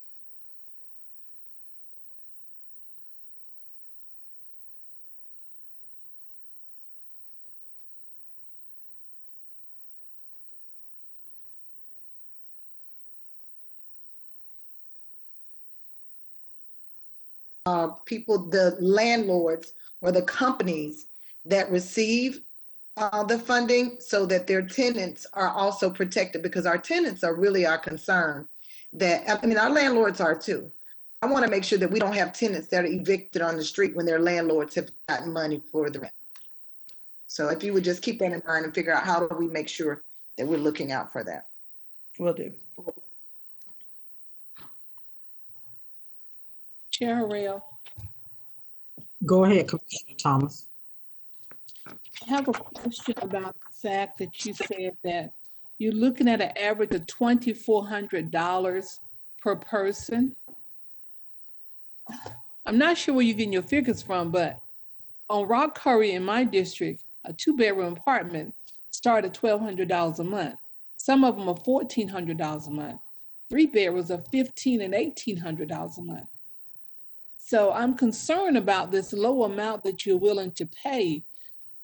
people, the landlords or the companies that receive the funding, so that their tenants are also protected, because our tenants are really our concern. That, I mean, our landlords are too. I want to make sure that we don't have tenants that are evicted on the street when their landlords have gotten money for the rent. So if you would just keep that in mind and figure out how do we make sure that we're looking out for that. Will do. Chair Harrell. Go ahead, Commissioner Thomas. I have a question about the fact that you said that you're looking at an average of $2,400 per person. I'm not sure where you're getting your figures from, but on Rock Curry in my district, a 2-bedroom apartment started at $1,200 a month. Some of them are $1,400 a month. 3 bedrooms are $1,500 and $1,800 a month. So I'm concerned about this low amount that you're willing to pay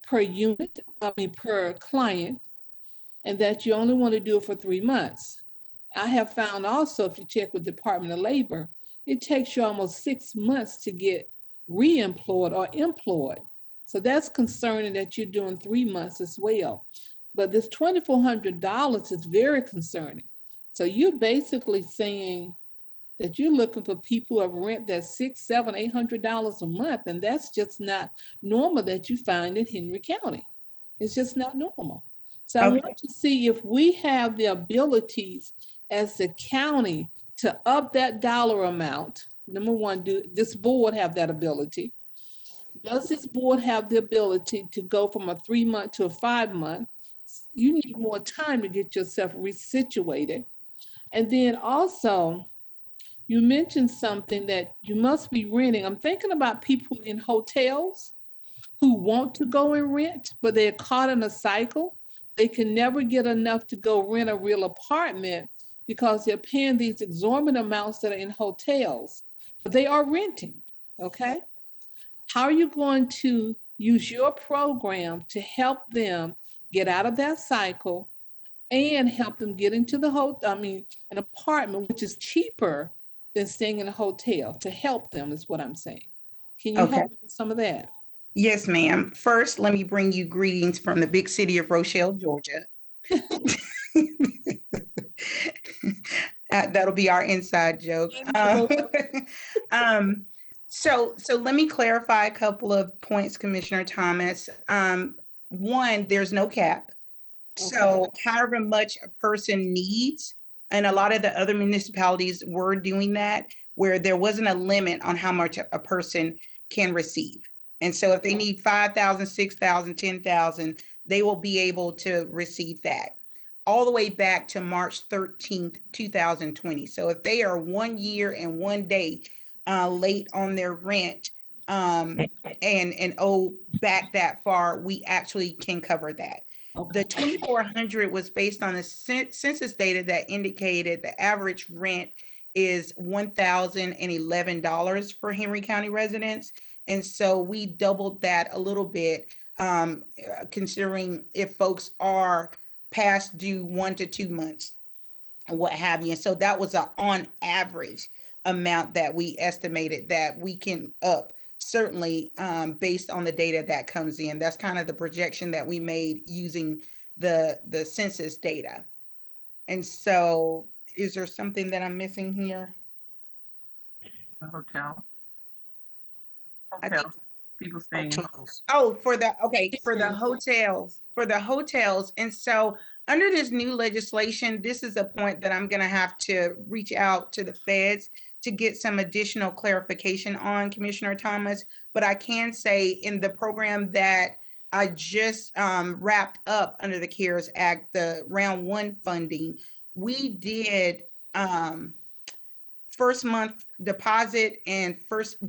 per unit, per client, and that you only want to do it for 3 months. I have found also, if you check with Department of Labor, it takes you almost 6 months to get re-employed or employed. So that's concerning that you're doing 3 months as well. But this $2,400 is very concerning. So you're basically saying that you're looking for people who have rent that's $600, $700, $800 a month, and that's just not normal that you find in Henry County. It's just not normal. So I want to see if we have the abilities as the county to up that dollar amount. Number one, do this board have that ability? Does this board have the ability to go from a 3 month to a 5 month? You need more time to get yourself resituated. And then also, you mentioned something that you must be renting. I'm thinking about people in hotels who want to go and rent, but they're caught in a cycle. They can never get enough to go rent a real apartment because they're paying these exorbitant amounts that are in hotels, but they are renting, okay? How are you going to use your program to help them get out of that cycle and help them get into an apartment, which is cheaper than staying in a hotel, to help them is what I'm saying. Can you help with some of that? Yes, ma'am. First, let me bring you greetings from the big city of Rochelle, Georgia. That'll be our inside joke. So let me clarify a couple of points, Commissioner Thomas. One, there's no cap. So however much a person needs, and a lot of the other municipalities were doing that, where there wasn't a limit on how much a person can receive. And so if they need 5,000, 6,000, 10,000, they will be able to receive that all the way back to March 13th, 2020. So if they are 1 year and 1 day late on their rent and owe back that far, we actually can cover that. The 2,400 was based on the census data that indicated the average rent is $1,011 for Henry County residents. And so we doubled that a little bit, considering if folks are past due 1 to 2 months, and what have you. And so that was a on average amount that we estimated that we can up, certainly based on the data that comes in. That's kind of the projection that we made using the census data. And so is there something that I'm missing here? The hotel. I think- People staying. Oh, for the hotels. And so under this new legislation, this is a point that I'm gonna have to reach out to the feds to get some additional clarification on, Commissioner Thomas. But I can say in the program that I just wrapped up under the CARES Act, the round 1 funding, we did first month deposit and first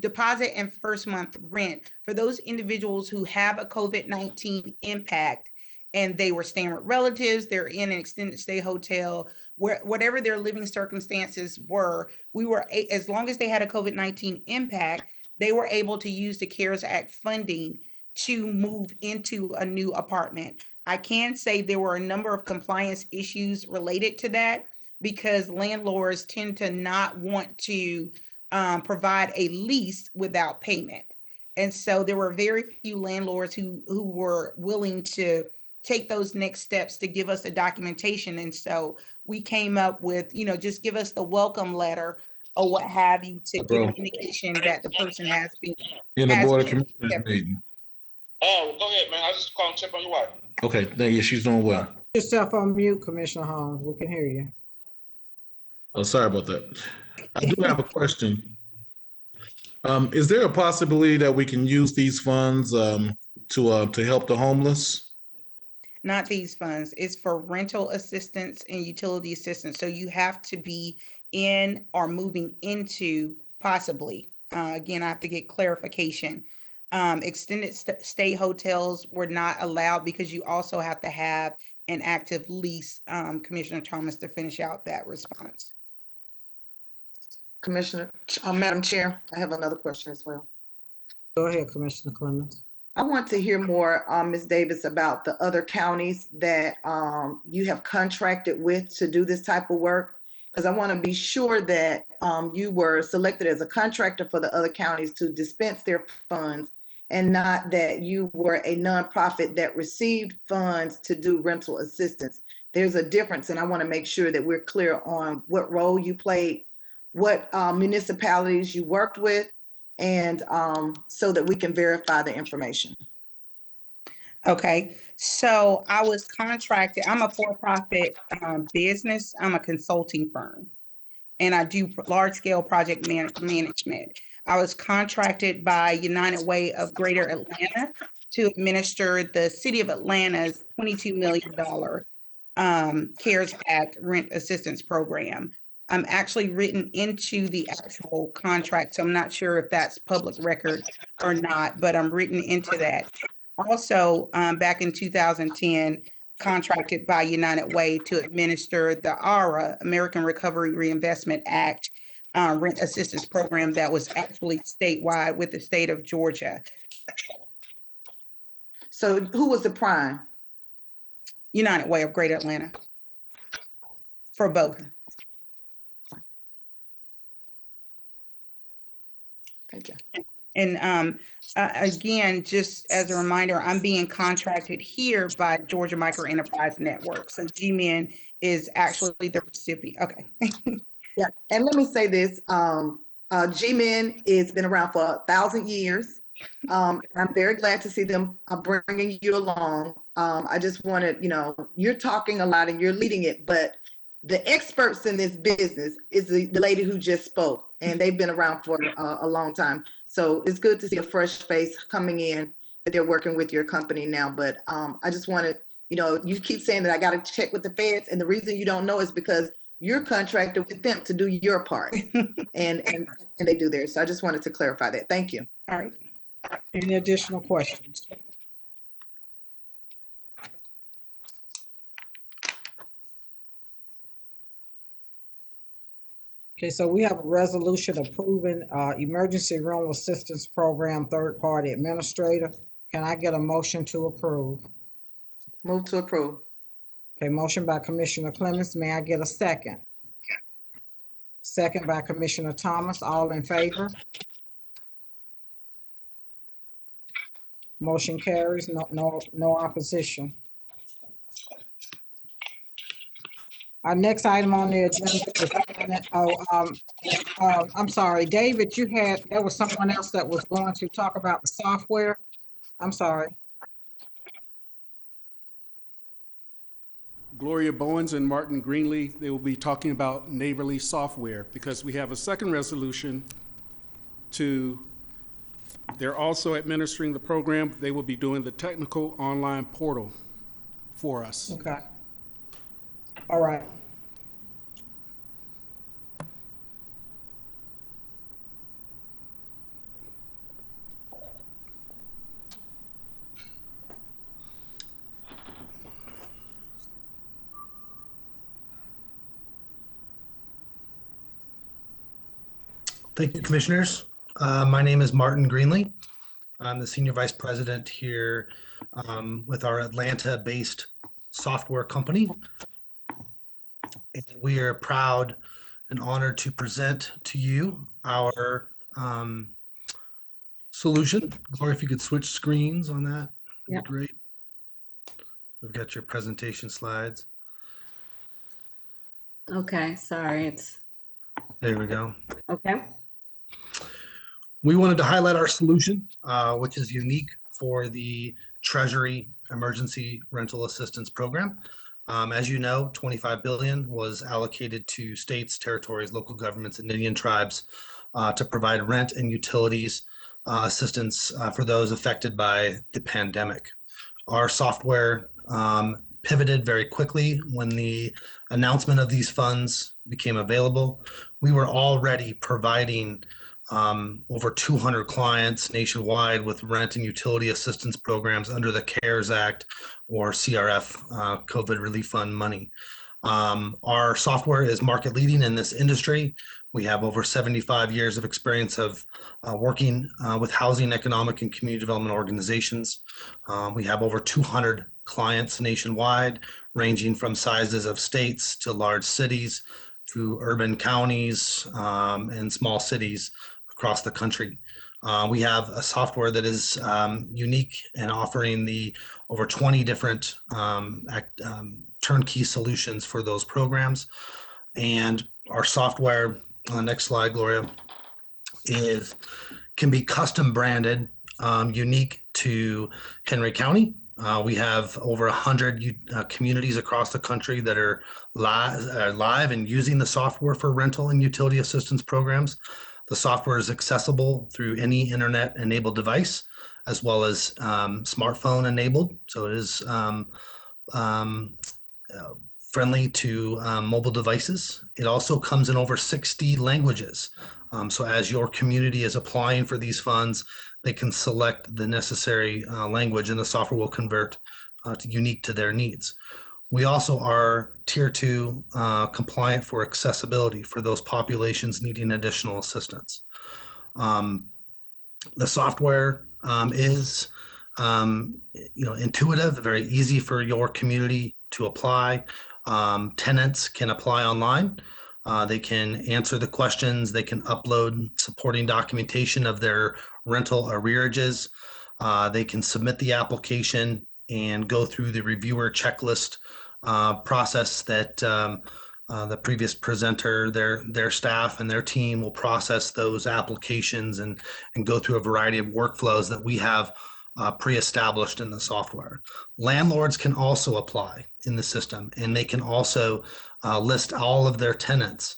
month rent for those individuals who have a COVID-19 impact and they were staying with relatives, they're in an extended stay hotel, whatever their living circumstances were, as long as they had a COVID-19 impact, they were able to use the CARES Act funding to move into a new apartment. I can say there were a number of compliance issues related to that, because landlords tend to not want to provide a lease without payment. And so there were very few landlords who were willing to take those next steps to give us the documentation. And so we came up with, just give us the welcome letter or what have you to give an indication that the person has been. In the Board of Commissioners meeting. Oh, go ahead, man. I just called and check on your wife. Okay, yeah, she's doing well. Yourself on mute, Commissioner Holmes. We can hear you. Oh, sorry about that. I do have a question. Is there a possibility that we can use these funds to help the homeless? Not these funds. It's for rental assistance and utility assistance. So you have to be in or moving into, possibly. Again, I have to get clarification. Extended stay hotels were not allowed because you also have to have an active lease. Commissioner Thomas, to finish out that response. Commissioner, Madam Chair, I have another question as well. Go ahead, Commissioner Clemens. I want to hear more, Ms. Davis, about the other counties that you have contracted with to do this type of work, because I want to be sure that you were selected as a contractor for the other counties to dispense their funds, and not that you were a nonprofit that received funds to do rental assistance. There's a difference, and I want to make sure that we're clear on what role you played, what municipalities you worked with, and so that we can verify the information. Okay, so I was contracted. I'm a for-profit business. I'm a consulting firm, and I do large-scale project management. I was contracted by United Way of Greater Atlanta to administer the City of Atlanta's $22 million CARES Act rent assistance program. I'm actually written into the actual contract, so I'm not sure if that's public record or not, but I'm written into that. Also, back in 2010, contracted by United Way to administer the ARA, American Recovery Reinvestment Act, rent assistance program that was actually statewide with the state of Georgia. So who was the prime? United Way of Greater Atlanta for both. Thank you. And again, just as a reminder, I'm being contracted here by Georgia Micro Enterprise Network. So GMIN is actually the recipient. Okay. Yeah, and let me say this. G-Men has been around for 1,000 years. I'm very glad to see them bringing you along. I just wanted, you're talking a lot and you're leading it, but the experts in this business is the lady who just spoke, and they've been around for a long time. So it's good to see a fresh face coming in, that they're working with your company now. But I just wanted, you keep saying that I got to check with the feds, and the reason you don't know is because you're contracted with them to do your part, and they do theirs. So I just wanted to clarify that. Thank you. All right. Any additional questions? Okay, so we have a resolution approving Emergency Rental Assistance Program third-party administrator. Can I get a motion to approve? Move to approve. Okay, motion by Commissioner Clemens. May I get a second? Second by Commissioner Thomas. All in favor? Motion carries. No opposition. Our next item on the agenda is, I'm sorry, David, there was someone else that was going to talk about the software. I'm sorry. Gloria Bowens and Martin Greenlee, they will be talking about neighborly software, because we have a second resolution they're also administering the program. They will be doing the technical online portal for us. Okay. All right. Thank you, Commissioners. My name is Martin Greenlee. I'm the Senior Vice President here with our Atlanta-based software company. And we are proud and honored to present to you our solution. Gloria, if you could switch screens on that, that'd be great. We've got your presentation slides. Okay, sorry, There we go. okay. We wanted to highlight our solution, which is unique for the Treasury Emergency Rental Assistance Program. As you know, $25 billion was allocated to states, territories, local governments, and Indian tribes to provide rent and utilities assistance for those affected by the pandemic. Our software pivoted very quickly when the announcement of these funds became available. We were already providing over 200 clients nationwide with rent and utility assistance programs under the CARES Act or CRF COVID Relief Fund money. Our software is market leading in this industry. We have over 75 years of experience of working with housing, economic, and community development organizations. We have over 200 clients nationwide, ranging from sizes of states to large cities, to urban counties and small cities across the country. We have a software that is unique and offering the over 20 different turnkey solutions for those programs. And our software, on the next slide, Gloria, can be custom branded, unique to Henry County. We have over 100 communities across the country that are live and using the software for rental and utility assistance programs. The software is accessible through any internet-enabled device, as well as smartphone-enabled. So it is friendly to mobile devices. It also comes in over 60 languages. So as your community is applying for these funds, they can select the necessary language, and the software will convert to unique to their needs. We also are Tier 2 compliant for accessibility for those populations needing additional assistance. The software is intuitive, very easy for your community to apply. Tenants can apply online. They can answer the questions. They can upload supporting documentation of their rental arrearages. They can submit the application and go through the reviewer checklist process that The previous presenter, their staff and their team will process those applications and go through a variety of workflows that we have pre-established in the software. Landlords can also apply in the system, and they can also list all of their tenants,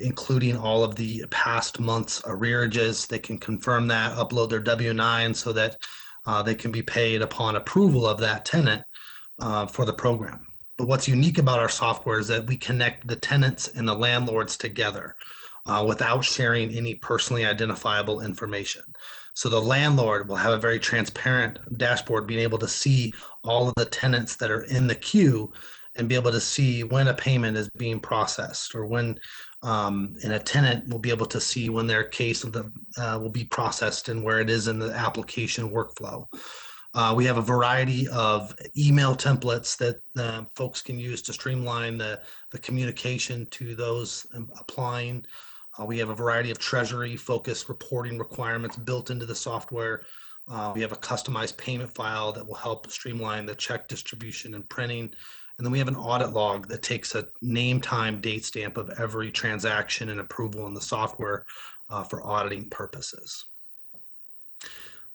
including all of the past month's arrearages. They can confirm that, upload their W-9 so that they can be paid upon approval of that tenant for the program. But what's unique about our software is that we connect the tenants and the landlords together without sharing any personally identifiable information. So the landlord will have a very transparent dashboard, being able to see all of the tenants that are in the queue and be able to see when a payment is being processed, or when, and a tenant will be able to see when their case of will be processed and where it is in the application workflow. We have a variety of email templates that folks can use to streamline the communication to those applying. We have a variety of treasury-focused reporting requirements built into the software. We have a customized payment file that will help streamline the check distribution and printing. And then we have an audit log that takes a name, time, date stamp of every transaction and approval in the software for auditing purposes.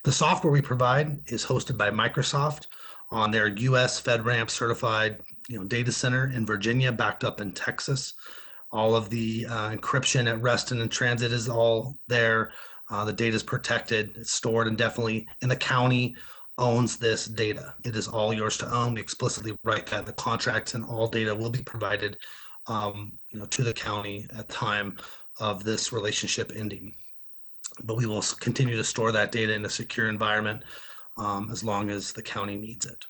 The software we provide is hosted by Microsoft on their US FedRAMP certified data center in Virginia, backed up in Texas. All of the encryption at rest and in transit is all there. The data is protected, it's stored indefinitely, and the county owns this data. It is all yours to own. We explicitly write that in the contracts, and all data will be provided to the county at the time of this relationship ending. But we will continue to store that data in a secure environment as long as the county needs it.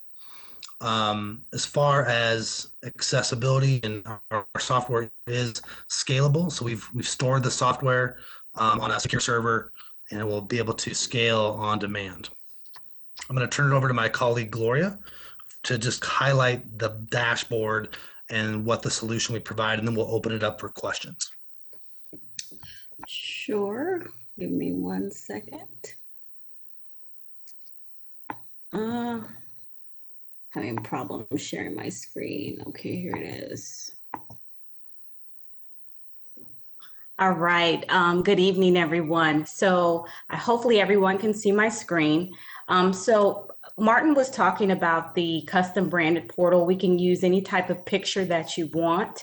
As far as accessibility, and our software is scalable, so we've stored the software on a secure server, and it will be able to scale on demand. I'm going to turn it over to my colleague Gloria to just highlight the dashboard and what the solution we provide, and then we'll open it up for questions. Sure. Give me 1 second. Having problems sharing my screen. Okay, here it is. All right. Good evening, everyone. So hopefully everyone can see my screen. So Martin was talking about the custom branded portal. We can use any type of picture that you want.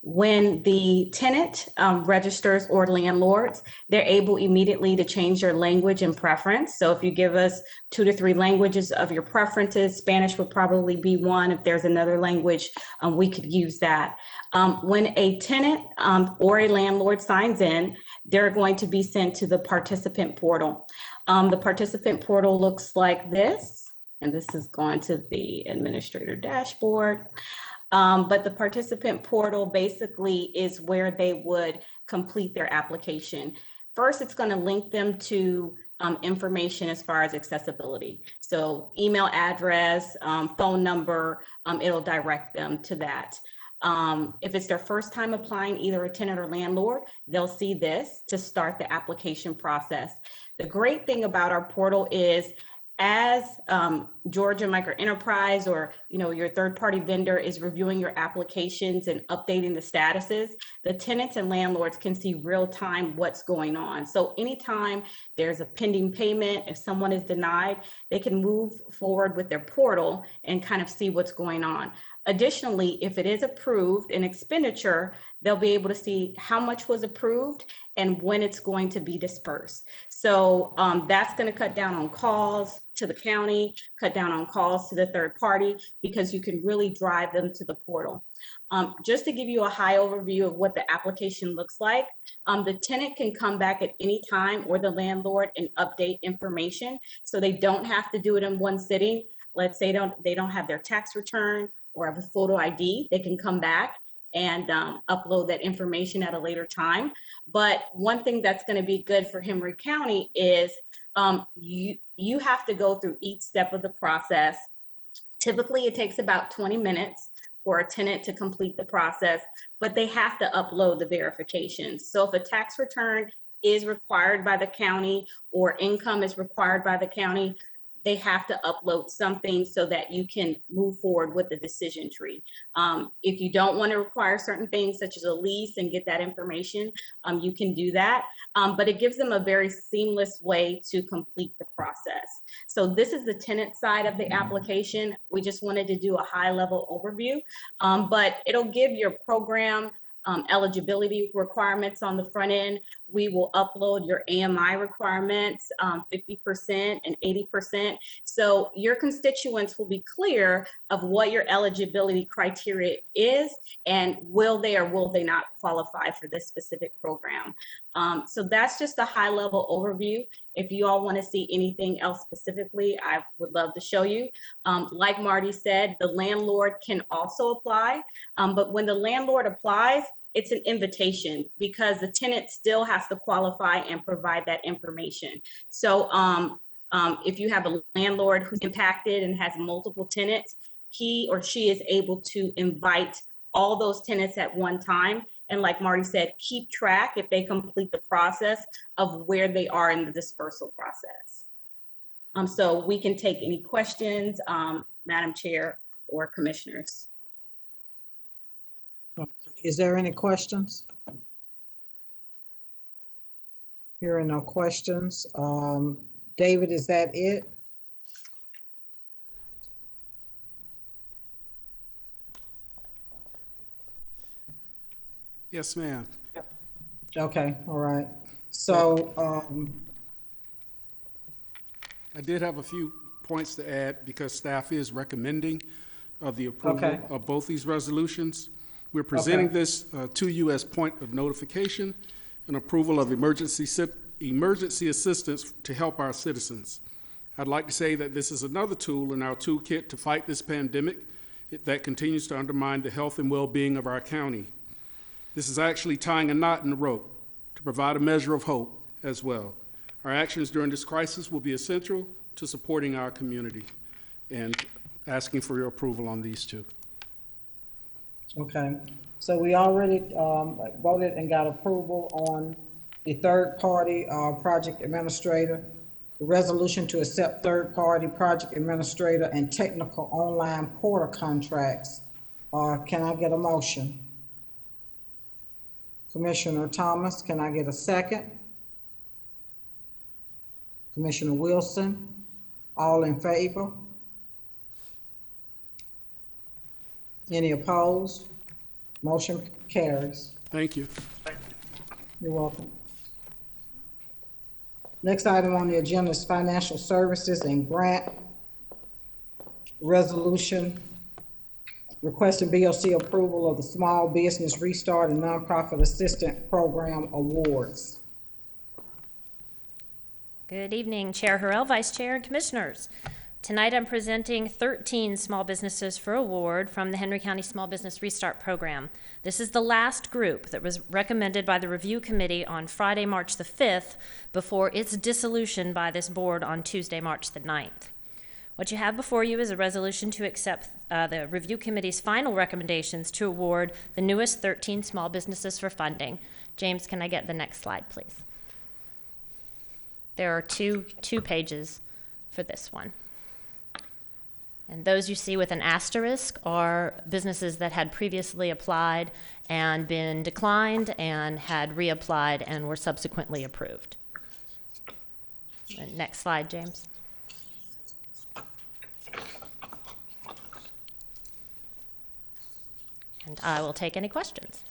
When the tenant registers or landlords, they're able immediately to change their language and preference. So if you give us 2 to 3 languages of your preferences, Spanish would probably be one. If there's another language, we could use that. When a tenant or a landlord signs in, they're going to be sent to the participant portal. The participant portal looks like this, and this is going to the administrator dashboard. But the participant portal basically is where they would complete their application. First, it's going to link them to information as far as accessibility. So email address, phone number, it'll direct them to that. If it's their first time applying, either a tenant or landlord, they'll see this to start the application process. The great thing about our portal is, as Georgia Micro Enterprise or your third-party vendor is reviewing your applications and updating the statuses, the tenants and landlords can see real-time what's going on. So anytime there's a pending payment, if someone is denied, they can move forward with their portal and kind of see what's going on. Additionally, if it is approved in expenditure, they'll be able to see how much was approved and when it's going to be dispersed. So that's going to cut down on calls to the county, cut down on calls to the third party, because you can really drive them to the portal. Just to give you a high overview of what the application looks like, the tenant can come back at any time, or the landlord, and update information. So they don't have to do it in one sitting. Let's say they don't have their tax return or have a photo ID, they can come back and upload that information at a later time. But one thing that's going to be good for Henry County is you have to go through each step of the process. Typically, it takes about 20 minutes for a tenant to complete the process, but they have to upload the verifications. So if a tax return is required by the county or income is required by the county, they have to upload something so that you can move forward with the decision tree. If you don't want to require certain things such as a lease and get that information, you can do that. But it gives them a very seamless way to complete the process. So this is the tenant side of the application. We just wanted to do a high level overview, but it'll give your program eligibility requirements on the front end. We will upload your AMI requirements, 50% and 80%. So your constituents will be clear of what your eligibility criteria is and will they or will they not qualify for this specific program. So that's just a high level overview. If you all want to see anything else specifically, I would love to show you. Like Marty said, the landlord can also apply, but when the landlord applies, it's an invitation because the tenant still has to qualify and provide that information. So if you have a landlord who's impacted and has multiple tenants, he or she is able to invite all those tenants at one time. And like Marty said, keep track if they complete the process of where they are in the dispersal process. So we can take any questions, Madam Chair or Commissioners. Is there any questions? Hearing no questions. David, is that it? Yes, ma'am. Okay, all right. So, I did have a few points to add because staff is recommending of the approval of both these resolutions. We're presenting this to you as point of notification and approval of emergency assistance to help our citizens. I'd like to say that this is another tool in our toolkit to fight this pandemic that continues to undermine the health and well-being of our county. This is actually tying a knot in the rope to provide a measure of hope as well. Our actions during this crisis will be essential to supporting our community and asking for your approval on these two. okay, so we already voted and got approval on the third-party project administrator, the resolution to accept third-party project administrator and technical online portal contracts. Can I get a motion? Commissioner Thomas, can I get a second? Commissioner Wilson, all in favor? Any opposed? Motion carries. Thank you. You're welcome. Next item on the agenda is financial services and grant resolution requesting BOC approval of the Small Business Restart and Nonprofit Assistant Program awards. Good evening, Chair Harrell, Vice Chair, and Commissioners. Tonight I'm presenting 13 small businesses for award from the Henry County Small Business Restart Program. This is the last group that was recommended by the review committee on Friday, March the 5th, before its dissolution by this board on Tuesday, March the 9th. What you have before you is a resolution to accept the review committee's final recommendations to award the newest 13 small businesses for funding. James, can I get the next slide, please? There are two pages for this one. And those you see with an asterisk are businesses that had previously applied and been declined and had reapplied and were subsequently approved. Next slide, James. And I will take any questions.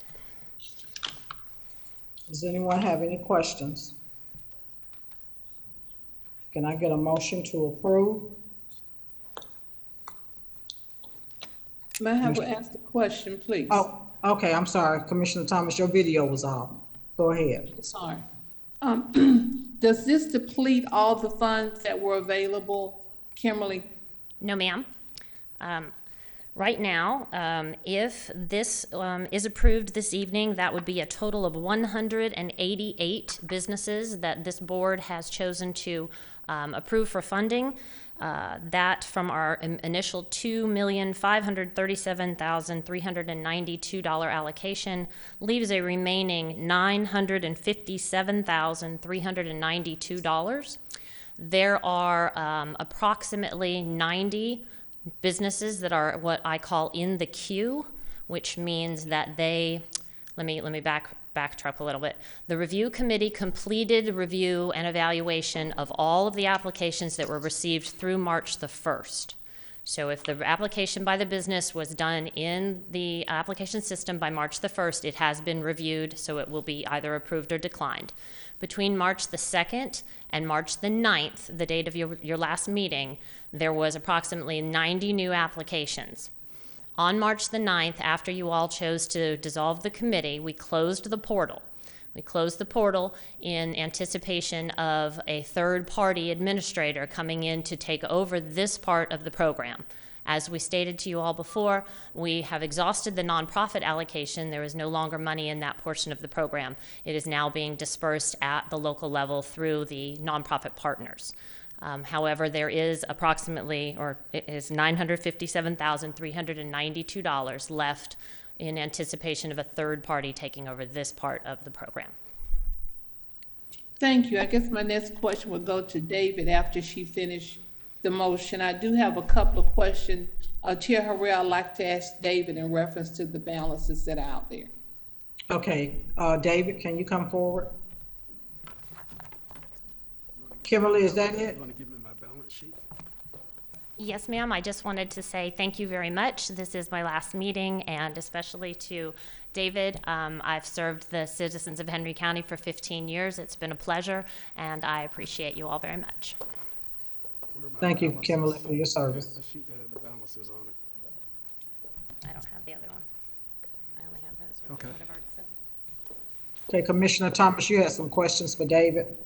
Does anyone have any questions? Can I get a motion to approve? May I have ask the question, please? Oh, okay, I'm sorry. Commissioner Thomas, your video was off. Go ahead. Sorry. Does this deplete all the funds that were available, Kimberly? No, ma'am. Right now, if this is approved this evening, that would be a total of 188 businesses that this board has chosen to approve for funding. That from our initial $2,537,392 allocation leaves a remaining $957,392. There are approximately 90 businesses that are what I call in the queue, which means that let me backtrack a little bit. The review committee completed review and evaluation of all of the applications that were received through March the 1st. So if the application by the business was done in the application system by March the 1st, it has been reviewed, so it will be either approved or declined. Between March the 2nd and March the 9th, the date of your last meeting, there was approximately 90 new applications. On March the 9th, after you all chose to dissolve the committee, we closed the portal. We closed the portal in anticipation of a third-party administrator coming in to take over this part of the program. As we stated to you all before, we have exhausted the nonprofit allocation. There is no longer money in that portion of the program. It is now being dispersed at the local level through the nonprofit partners. However, there is approximately, or it is $957,392 left in anticipation of a third party taking over this part of the program. Thank you. I guess my next question will go to David after she finished the motion. I do have a couple of questions. Chair Harrell, I'd like to ask David in reference to the balances that are out there. Okay, David, can you come forward? Kimberly, is that it? Yes, ma'am. I just wanted to say thank you very much. This is my last meeting, and especially to David. I've served the citizens of Henry County for 15 years. It's been a pleasure, and I appreciate you all very much. Thank you, Kimberly, for your service. I don't have the other one. I only have those. Okay. What I've already said. Okay, Commissioner Thomas, you had some questions for David.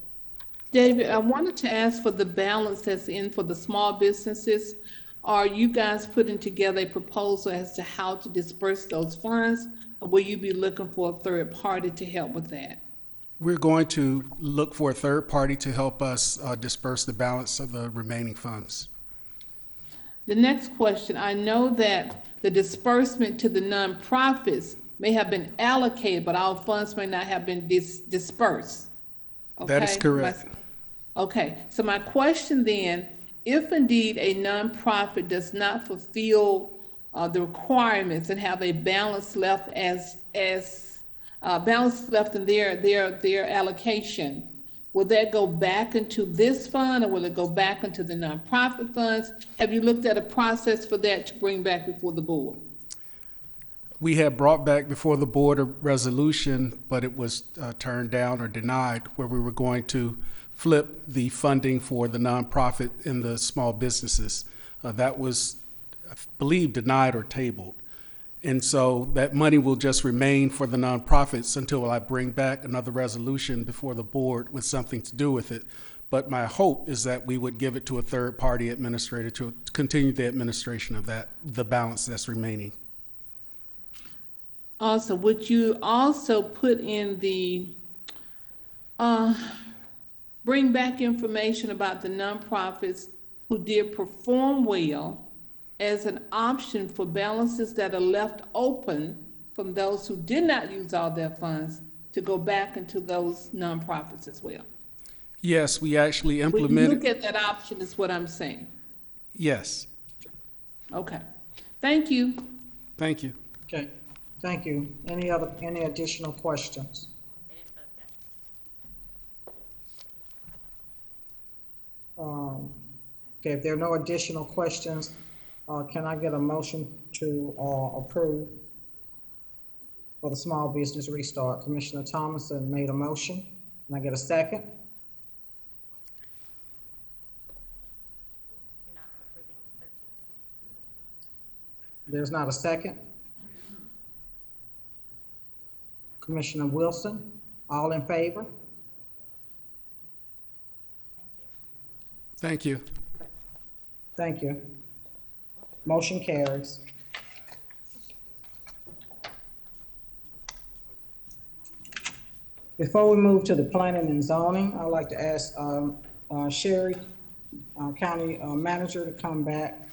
David, I wanted to ask for the balance that's in for the small businesses. Are you guys putting together a proposal as to how to disperse those funds? Or will you be looking for a third party to help with that? We're going to look for a third party to help us disperse the balance of the remaining funds. The next question, I know that the disbursement to the nonprofits may have been allocated, but our funds may not have been dispersed. That is Okay? correct. Okay, so my question then, if indeed a nonprofit does not fulfill the requirements and have a balance left balance left in their allocation, will that go back into this fund or will it go back into the nonprofit funds? Have you looked at a process for that to bring back before the board? We had brought back before the board a resolution, but it was turned down or denied, where we were going to flip the funding for the nonprofit and the small businesses. That was, I believe, denied or tabled. And so that money will just remain for the nonprofits until I bring back another resolution before the board with something to do with it. But my hope is that we would give it to a third-party administrator to continue the administration of that, the balance that's remaining. Also, would you also put in the, bring back information about the nonprofits who did perform well as an option for balances that are left open from those who did not use all their funds to go back into those nonprofits as well? Yes, we actually Would you implemented. look at that option is what I'm saying? Yes, Okay. Thank you. thank you. Okay, thank you. Any additional questions? Okay, if there are no additional questions, can I get a motion to approve for the small business restart? Commissioner Thomason made a motion. Can I get a second? There's not a second. Commissioner Wilson, all in favor? Thank you. Thank you. Motion carries. Before we move to the planning and zoning, I'd like to ask Sherry, County Manager, to come back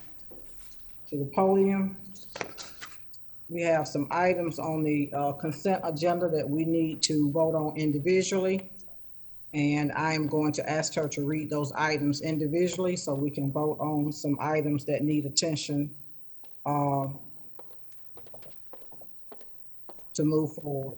to the podium. We have some items on the consent agenda that we need to vote on individually. And I am going to ask her to read those items individually so we can vote on some items that need attention to move forward.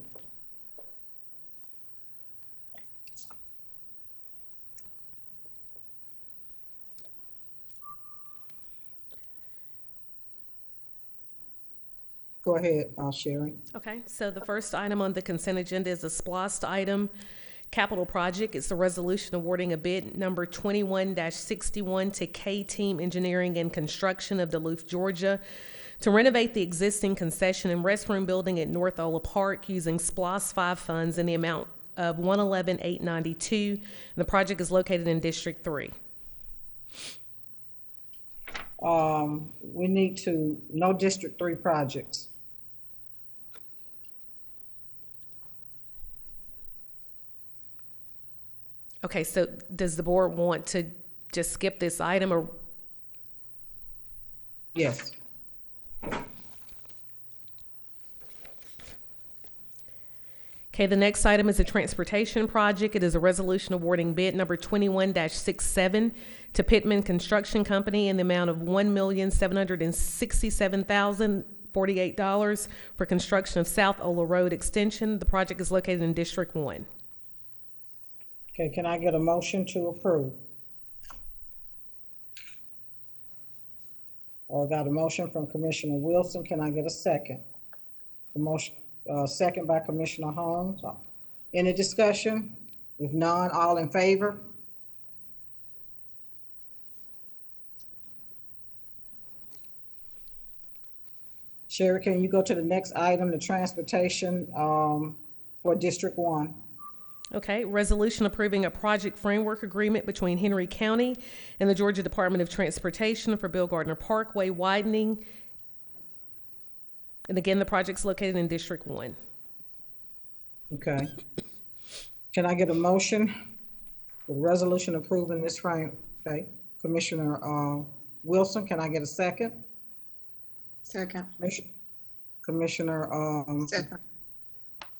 Go ahead, Sharon. Okay, so the first item on the consent agenda is a SPLOST item, capital project. It's a resolution awarding a bid number 21-61 to K-Team Engineering and Construction of Duluth, Georgia, to renovate the existing concession and restroom building at North Ola Park using SPLOST 5 funds in the amount of $111,892. And the project is located in District 3. We need to, no District 3 projects. Okay, so does the board want to just skip this item or? Yes. Okay, the next item is a transportation project. It is a resolution awarding bid number 21-67 to Pittman Construction Company in the amount of $1,767,048 for construction of South Ola Road Extension. The project is located in District 1. Okay, can I get a motion to approve? I got a motion from Commissioner Wilson. Can I get a second? The motion, second by Commissioner Holmes. Any discussion? If none, all in favor? Sherry, can you go to the next item, the transportation for District 1? Okay, resolution approving a project framework agreement between Henry County and the Georgia Department of Transportation for Bill Gardner Parkway widening. And again, the project's located in District 1. Okay. Can I get a motion for the resolution approving this frame? Okay, Commissioner Wilson, can I get a second? Second. Commissioner Second.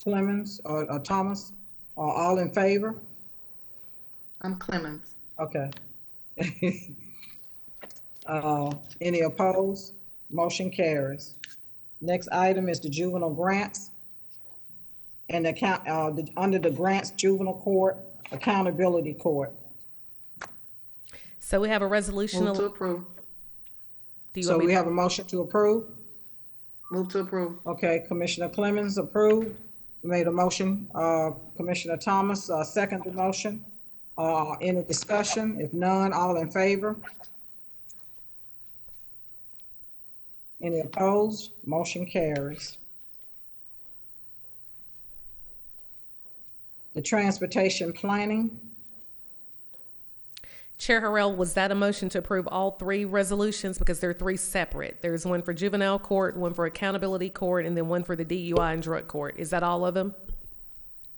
Clemens or Thomas? All in favor? I'm Clemens. Okay. Any opposed? Motion carries. Next item is the juvenile grants. And under the grants, juvenile court, accountability court. So we have a resolution. Move to approve. So we have a motion to approve? Move to approve. Okay, Commissioner Clemens approved. Made a motion. Commissioner Thomas, second the motion. Any discussion? If none, all in favor? Any opposed? Motion carries. The transportation planning. Chair Harrell, was that a motion to approve all three resolutions? Because they're three separate. There's one for juvenile court, one for accountability court, and then one for the DUI and drug court. Is that all of them?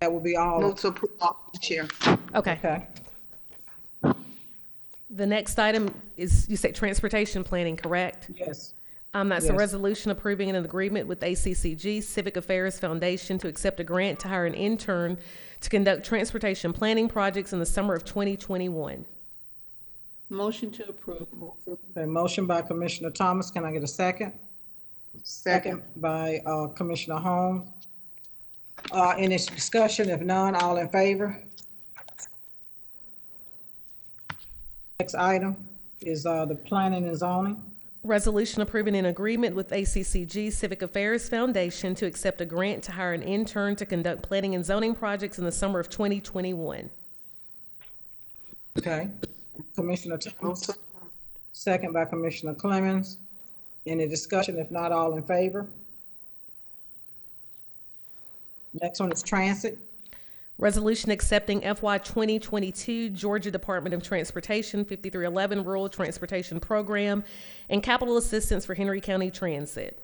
That will be all. Move to approve all, Chair. Okay. Okay. The next item is, you said transportation planning, correct? Yes. That's a Yes. resolution approving an agreement with ACCG Civic Affairs Foundation to accept a grant to hire an intern to conduct transportation planning projects in the summer of 2021. Motion to approve. A motion by Commissioner Thomas. Can I get a second? Second by Commissioner Holmes. Any discussion? If none, all in favor? Next item is the planning and zoning. Resolution approving an agreement with ACCG Civic Affairs Foundation to accept a grant to hire an intern to conduct planning and zoning projects in the summer of 2021. Okay. Commissioner Thomas, second by Commissioner Clemens. Any discussion? If not, all in favor? Next one is transit. Resolution accepting FY 2022 Georgia Department of Transportation 5311 Rural Transportation Program and capital assistance for Henry County Transit.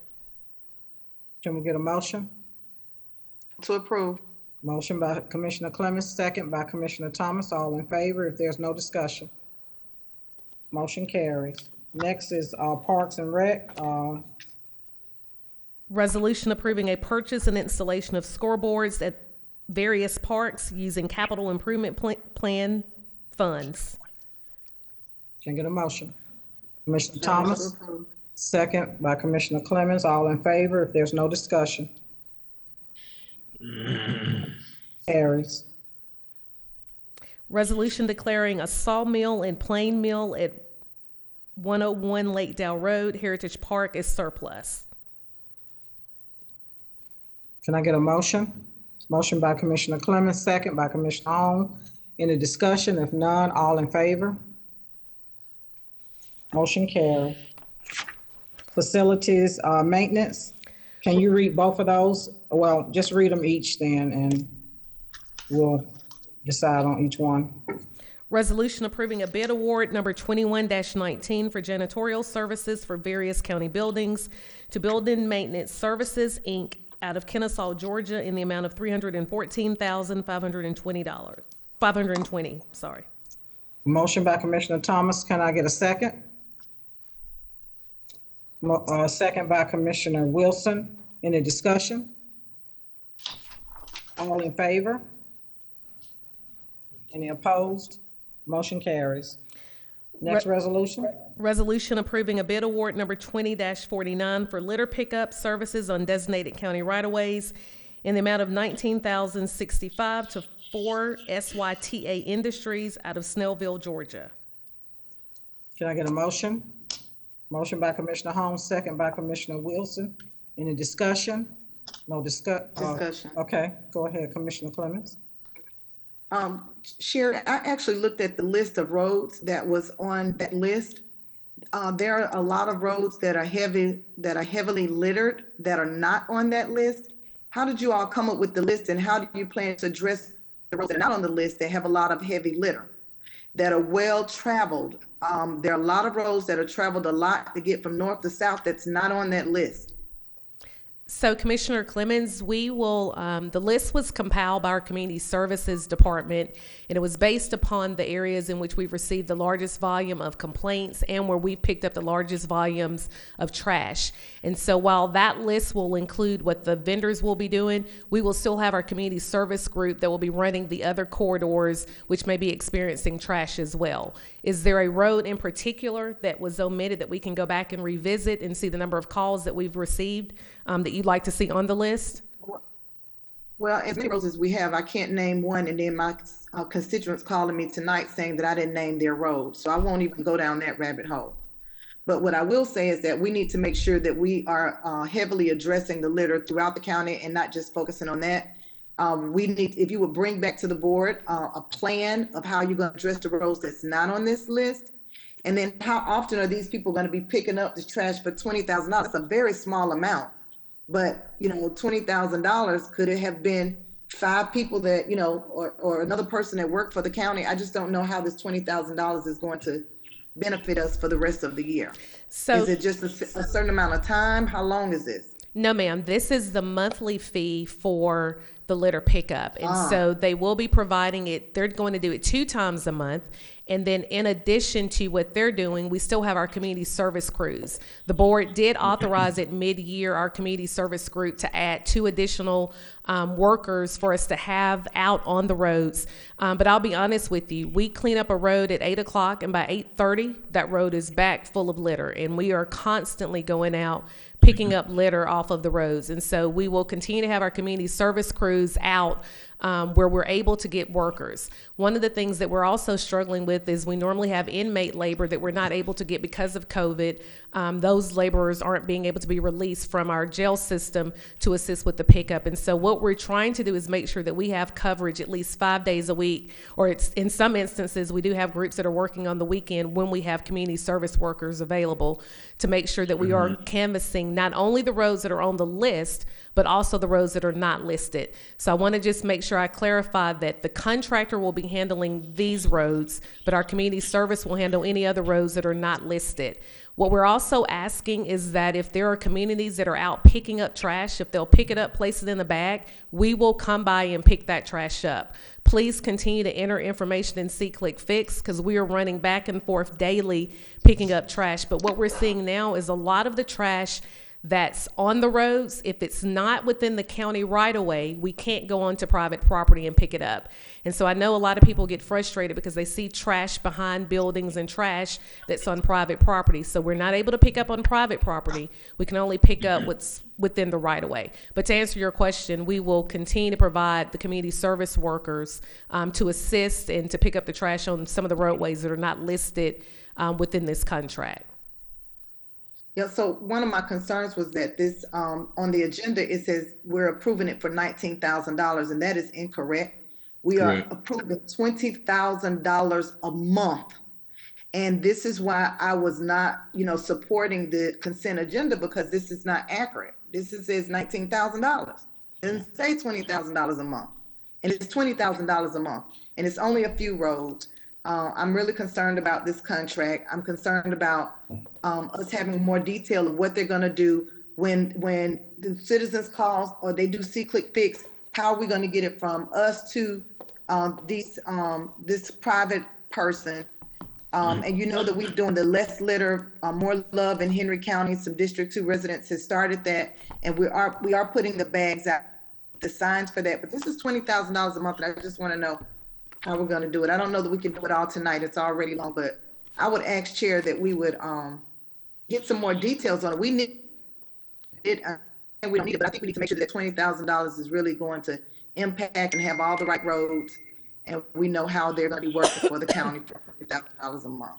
Can we get a motion? To approve. Motion by Commissioner Clemens, second by Commissioner Thomas. All in favor if there's no discussion? Motion carries. Next is Parks and Rec. Resolution approving a purchase and installation of scoreboards at various parks using capital improvement plan funds. Can I get a motion? Commissioner Thomas, second by Commissioner Clemens. All in favor? If there's no discussion. Carries. Resolution declaring a sawmill and plain mill at 101 Lakedale Road, Heritage Park as surplus. Can I get a motion? Motion by Commissioner Clemens, second by Commissioner Hong. Any discussion? If none, all in favor? Motion carried. Facilities, maintenance. Can you read both of those? Well, just read them each then, and we'll decide on each one. Resolution approving a bid award number 21-19 for janitorial services for various county buildings to Building Maintenance Services, Inc., out of Kennesaw, Georgia, in the amount of $314,520. Sorry. Motion by Commissioner Thomas. Can I get a second? Second by Commissioner Wilson. Any discussion? All in favor? Any opposed? Motion carries. Next resolution. Resolution approving a bid award number 20-49 for litter pickup services on designated county right-of-ways in the amount of $19,065 to 4 SYTA Industries out of Snellville, Georgia. Can I get a motion? Motion by Commissioner Holmes, second by Commissioner Wilson. Any discussion? No discussion. Okay, go ahead, Commissioner Clemens. Sherry, I actually looked at the list of roads that was on that list. There are a lot of roads that are heavily littered that are not on that list. How did you all come up with the list, and how do you plan to address the roads that are not on the list that have a lot of heavy litter, that are well traveled? There are a lot of roads that are traveled a lot to get from north to south that's not on that list. So Commissioner Clemens, we will, the list was compiled by our Community Services Department, and it was based upon the areas in which we've received the largest volume of complaints and where we've picked up the largest volumes of trash. And so while that list will include what the vendors will be doing, we will still have our community service group that will be running the other corridors which may be experiencing trash as well. Is there a road in particular that was omitted that we can go back and revisit and see the number of calls that we've received that you'd like to see on the list? Well, as many roads as we have, I can't name one, and then my constituents calling me tonight saying that I didn't name their road. So I won't even go down that rabbit hole. But what I will say is that we need to make sure that we are heavily addressing the litter throughout the county and not just focusing on that. We need, if you would bring back to the board a plan of how you're going to address the roads that's not on this list. And then how often are these people going to be picking up the trash for $20,000? It's a very small amount. But, you know, $20,000, could it have been 5 people that, you know, or another person that worked for the county? I just don't know how this $20,000 is going to benefit us for the rest of the year. So is it just a certain amount of time? How long is this? No, ma'am. This is the monthly fee for the litter pickup. And so they will be providing it. They're going to do it 2 times a month. And then in addition to what they're doing, we still have our community service crews. The board did authorize at mid-year our community service group to add 2 additional workers for us to have out on the roads. But I'll be honest with you, we clean up a road at 8 o'clock and by 8:30, that road is back full of litter. And we are constantly going out picking up litter off of the roads. And so we will continue to have our community service crews out where we're able to get workers. One of the things that we're also struggling with is we normally have inmate labor that we're not able to get because of COVID. Those laborers aren't being able to be released from our jail system to assist with the pickup. And so what we're trying to do is make sure that we have coverage at least 5 days a week, or it's in some instances, we do have groups that are working on the weekend when we have community service workers available to make sure that we are canvassing not only the roads that are on the list, but also the roads that are not listed. So I want to just make sure I clarify that the contractor will be handling these roads, but our community service will handle any other roads that are not listed. What we're also asking is that if there are communities that are out picking up trash, if they'll pick it up, place it in a bag, we will come by and pick that trash up. Please continue to enter information in SeeClickFix because we are running back and forth daily picking up trash. But what we're seeing now is a lot of the trash that's on the roads. If it's not within the county right of way, we can't go onto private property and pick it up. And so I know a lot of people get frustrated because they see trash behind buildings and trash that's on private property. So we're not able to pick up on private property. We can only pick up what's within the right of way. But to answer your question, we will continue to provide the community service workers to assist and to pick up the trash on some of the roadways that are not listed within this contract. Yeah, so one of my concerns was that this, on the agenda, it says we're approving it for $19,000, and that is incorrect. We are Correct. approving $20,000 a month. And this is why I was not, supporting the consent agenda, because this is not accurate. This says $19,000. It doesn't say $20,000 a month. And it's $20,000 a month. And it's only a few roads. I'm really concerned about this contract. I'm concerned about us having more detail of what they're going to do when the citizens call or they do see-click fix. How are we going to get it from us to this private person? And you know that we're doing the Less Litter, More Love in Henry County. Some District 2 residents has started that, and we are putting the bags out, the signs for that. But this is $20,000 a month, and I just want to know how we're going to do it. I don't know that we can do it all tonight. It's already long, but I would ask Chair that we would get some more details on it. We need it, and we don't need it, but I think we need to make sure that $20,000 is really going to impact and have all the right roads, and we know how they're going to be working for the county for $20,000 a month.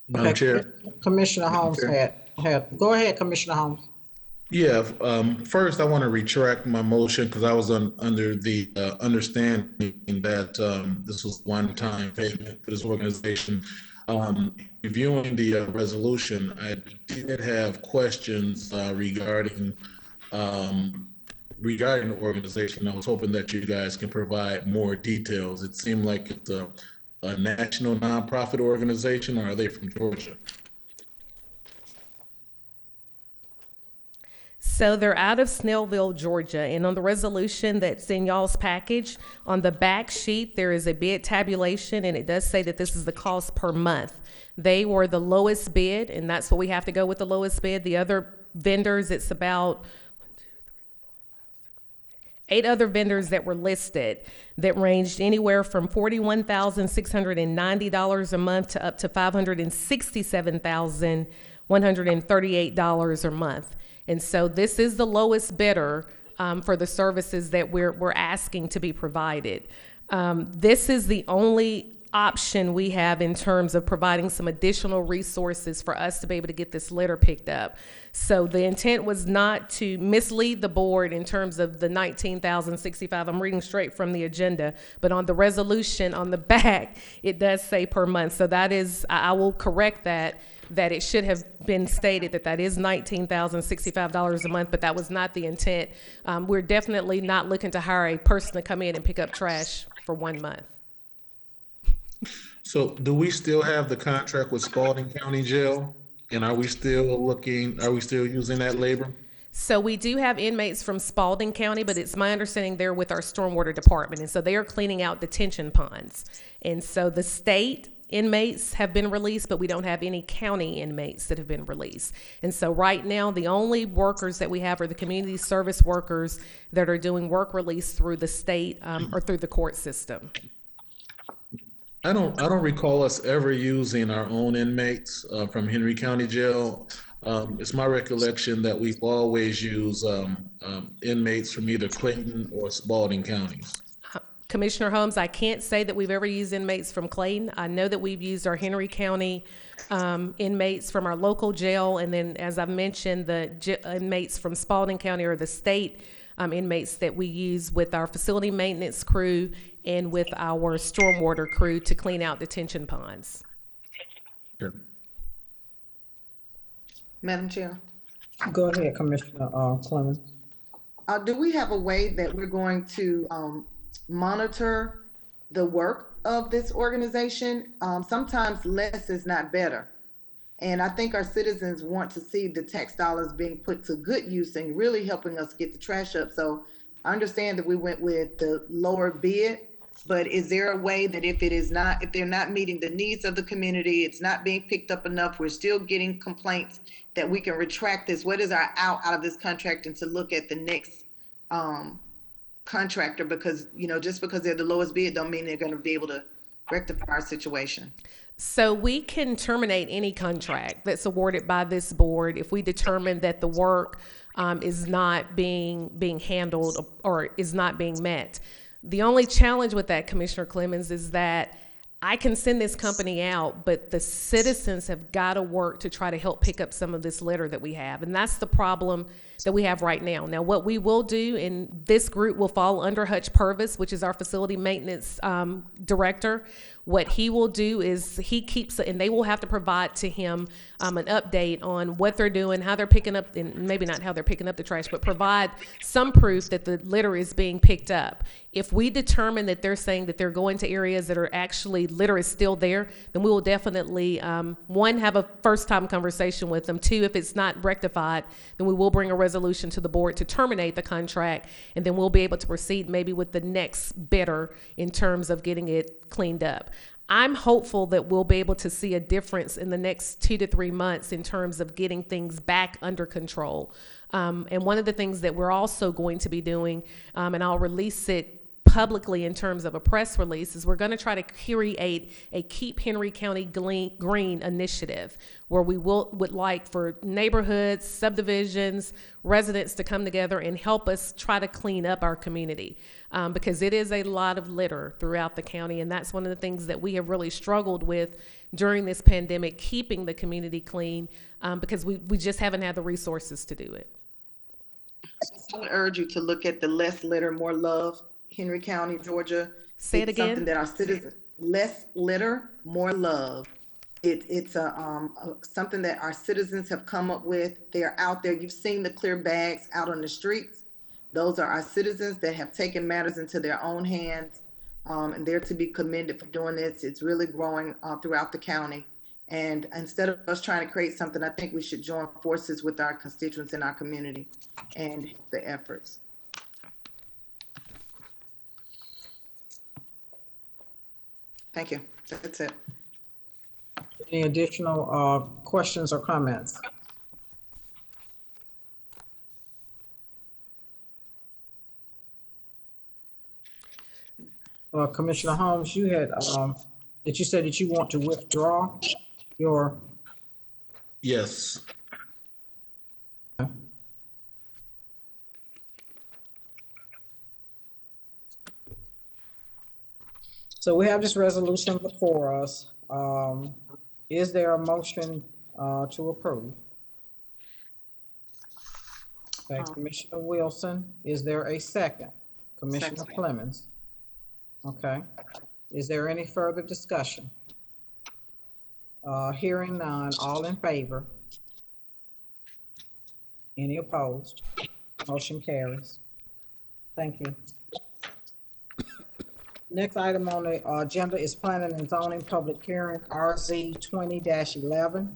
Madam Chair. Commissioner Holmes Chair. had, go ahead, Commissioner Holmes. Yeah, first I want to retract my motion because I was under the understanding that this was one-time payment for this organization. Reviewing the resolution, I did have questions regarding the organization. I was hoping that you guys can provide more details. It seemed like it's a national nonprofit organization, or are they from Georgia? So they're out of Snellville, Georgia, and on the resolution that's in y'all's package, on the back sheet, there is a bid tabulation, and it does say that this is the cost per month. They were the lowest bid, and that's what we have to go with, the lowest bid. The other vendors, it's about 8 other vendors that were listed that ranged anywhere from $41,690 a month to up to $567,138 a month. And so this is the lowest bidder for the services that we're asking to be provided. This is the only option we have in terms of providing some additional resources for us to be able to get this litter picked up. So the intent was not to mislead the board in terms of the $19,065. I'm reading straight from the agenda, but on the resolution on the back, it does say per month. So that is, I will correct that it should have been stated that is $19,065 a month, but that was not the intent. We're definitely not looking to hire a person to come in and pick up trash for 1 month. So do we still have the contract with Spalding County Jail? And are we still using that labor? So we do have inmates from Spalding County, but it's my understanding they're with our stormwater department. And so they are cleaning out detention ponds. And so the state inmates have been released, but we don't have any county inmates that have been released. And so right now, the only workers that we have are the community service workers that are doing work release through the state or through the court system. I don't recall us ever using our own inmates from Henry County Jail. It's my recollection that we've always used inmates from either Clayton or Spalding counties. Commissioner Holmes, I can't say that we've ever used inmates from Clayton. I know that we've used our Henry County inmates from our local jail, and then, as I mentioned, the inmates from Spalding County or the state inmates that we use with our facility maintenance crew and with our stormwater crew to clean out detention ponds. Sure. Madam Chair. Go ahead, Commissioner Clemens. Do we have a way that we're going to monitor the work of this organization? Sometimes less is not better. And I think our citizens want to see the tax dollars being put to good use and really helping us get the trash up. So I understand that we went with the lower bid, But is there a way that if they're not meeting the needs of the community, it's not being picked up enough, we're still getting complaints, that we can retract this? What is our out of this contract, and to look at the next contractor? Because, just because they're the lowest bid don't mean they're going to be able to rectify our situation. So we can terminate any contract that's awarded by this board if we determine that the work is not being handled or is not being met. The only challenge with that, Commissioner Clemens, is that I can send this company out, but the citizens have got to work to try to help pick up some of this litter that we have. And that's the problem that we have right now. Now, what we will do, and this group will fall under Hutch Purvis, which is our facility maintenance director. What he will do is he keeps, and they will have to provide to him an update on what they're doing, how they're picking up, and maybe not how they're picking up the trash, but provide some proof that the litter is being picked up. If we determine that they're saying that they're going to areas that are actually litter is still there, then we will definitely, one, have a first time conversation with them. Two, if it's not rectified, then we will bring a resolution to the board to terminate the contract, and then we'll be able to proceed maybe with the next bidder in terms of getting it cleaned up. I'm hopeful that we'll be able to see a difference in the next 2 to 3 months in terms of getting things back under control. And one of the things that we're also going to be doing, and I'll release it publicly in terms of a press release, is we're going to try to create a Keep Henry County Green initiative, where we would like for neighborhoods, subdivisions, residents to come together and help us try to clean up our community, because it is a lot of litter throughout the county, and that's one of the things that we have really struggled with during this pandemic, keeping the community clean, because we just haven't had the resources to do it. I would urge you to look at the Less Litter, More Love, Henry County, Georgia. Say it again. Something that our citizens, less litter, more love. It's something that our citizens have come up with. They are out there. You've seen the clear bags out on the streets. Those are our citizens that have taken matters into their own hands, and they're to be commended for doing this. It's really growing throughout the county. And instead of us trying to create something, I think we should join forces with our constituents in our community and the efforts. Thank you. That's it. Any additional questions or comments? Commissioner Holmes, you had, did you say that you want to withdraw your? Yes. So we have this resolution before us. Is there a motion to approve? Thanks, Commissioner Wilson. Is there a second? Commissioner Second. Clemens. Okay. Is there any further discussion? Hearing none, all in favor? Any opposed? Motion carries. Thank you. Next item on the agenda is planning and zoning public hearing, RZ 20-11.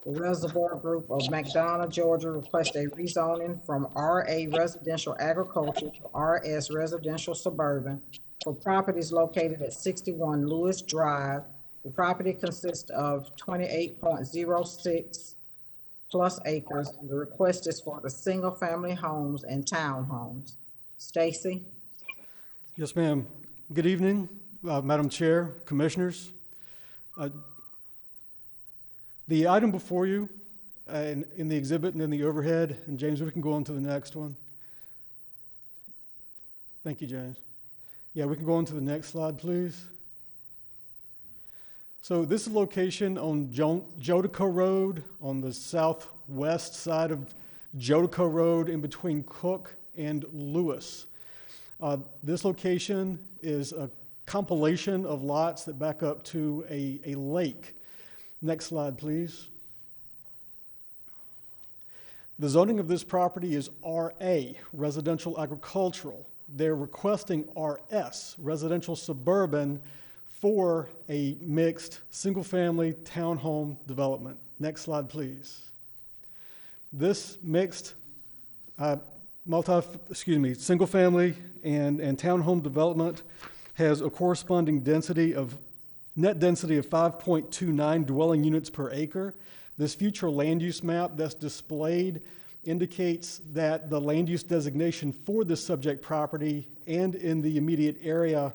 The Reservoir Group of McDonough, Georgia requests a rezoning from RA Residential Agriculture to RS Residential Suburban for properties located at 61 Lewis Drive. The property consists of 28.06 plus acres, and the request is for the single-family homes and townhomes. Stacy? Yes, ma'am. Good evening, Madam Chair, Commissioners. The item before you in the exhibit and in the overhead, and James, we can go on to the next one. Thank you, James. Yeah, we can go on to the next slide, please. So this is location on Jodica Road on the southwest side of Jodica Road in between Cook and Lewis. This location is a compilation of lots that back up to a lake. Next slide, please. The zoning of this property is RA, Residential Agricultural. They're requesting RS, Residential Suburban, for a mixed single-family townhome development. Next slide, please. This mixed single-family and townhome development has a corresponding net density of 5.29 dwelling units per acre. This future land use map that's displayed indicates that the land use designation for this subject property and in the immediate area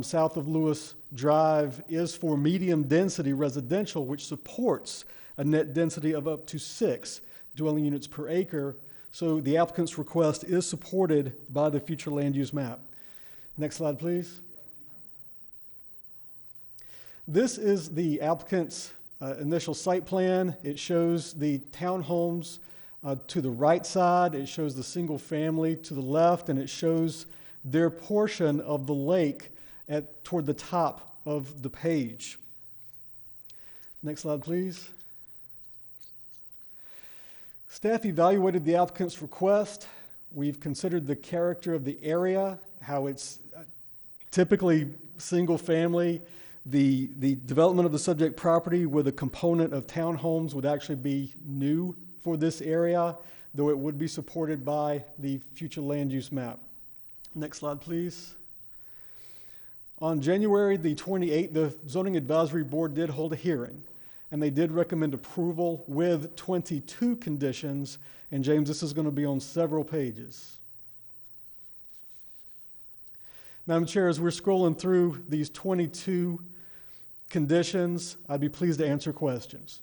south of Lewis Drive is for medium density residential, which supports a net density of up to 6 dwelling units per acre. So the applicant's request is supported by the future land use map. Next slide, please. This is the applicant's initial site plan. It shows the townhomes to the right side. It shows the single family to the left, and it shows their portion of the lake toward the top of the page. Next slide, please. Staff evaluated the applicant's request. We've considered the character of the area, how it's typically single family. The development of the subject property with a component of townhomes would actually be new for this area, though it would be supported by the future land use map. Next slide, please. On January the 28th, the Zoning Advisory Board did hold a hearing, and they did recommend approval with 22 conditions. And James, this is going to be on several pages. Madam Chair, as we're scrolling through these 22 conditions, I'd be pleased to answer questions.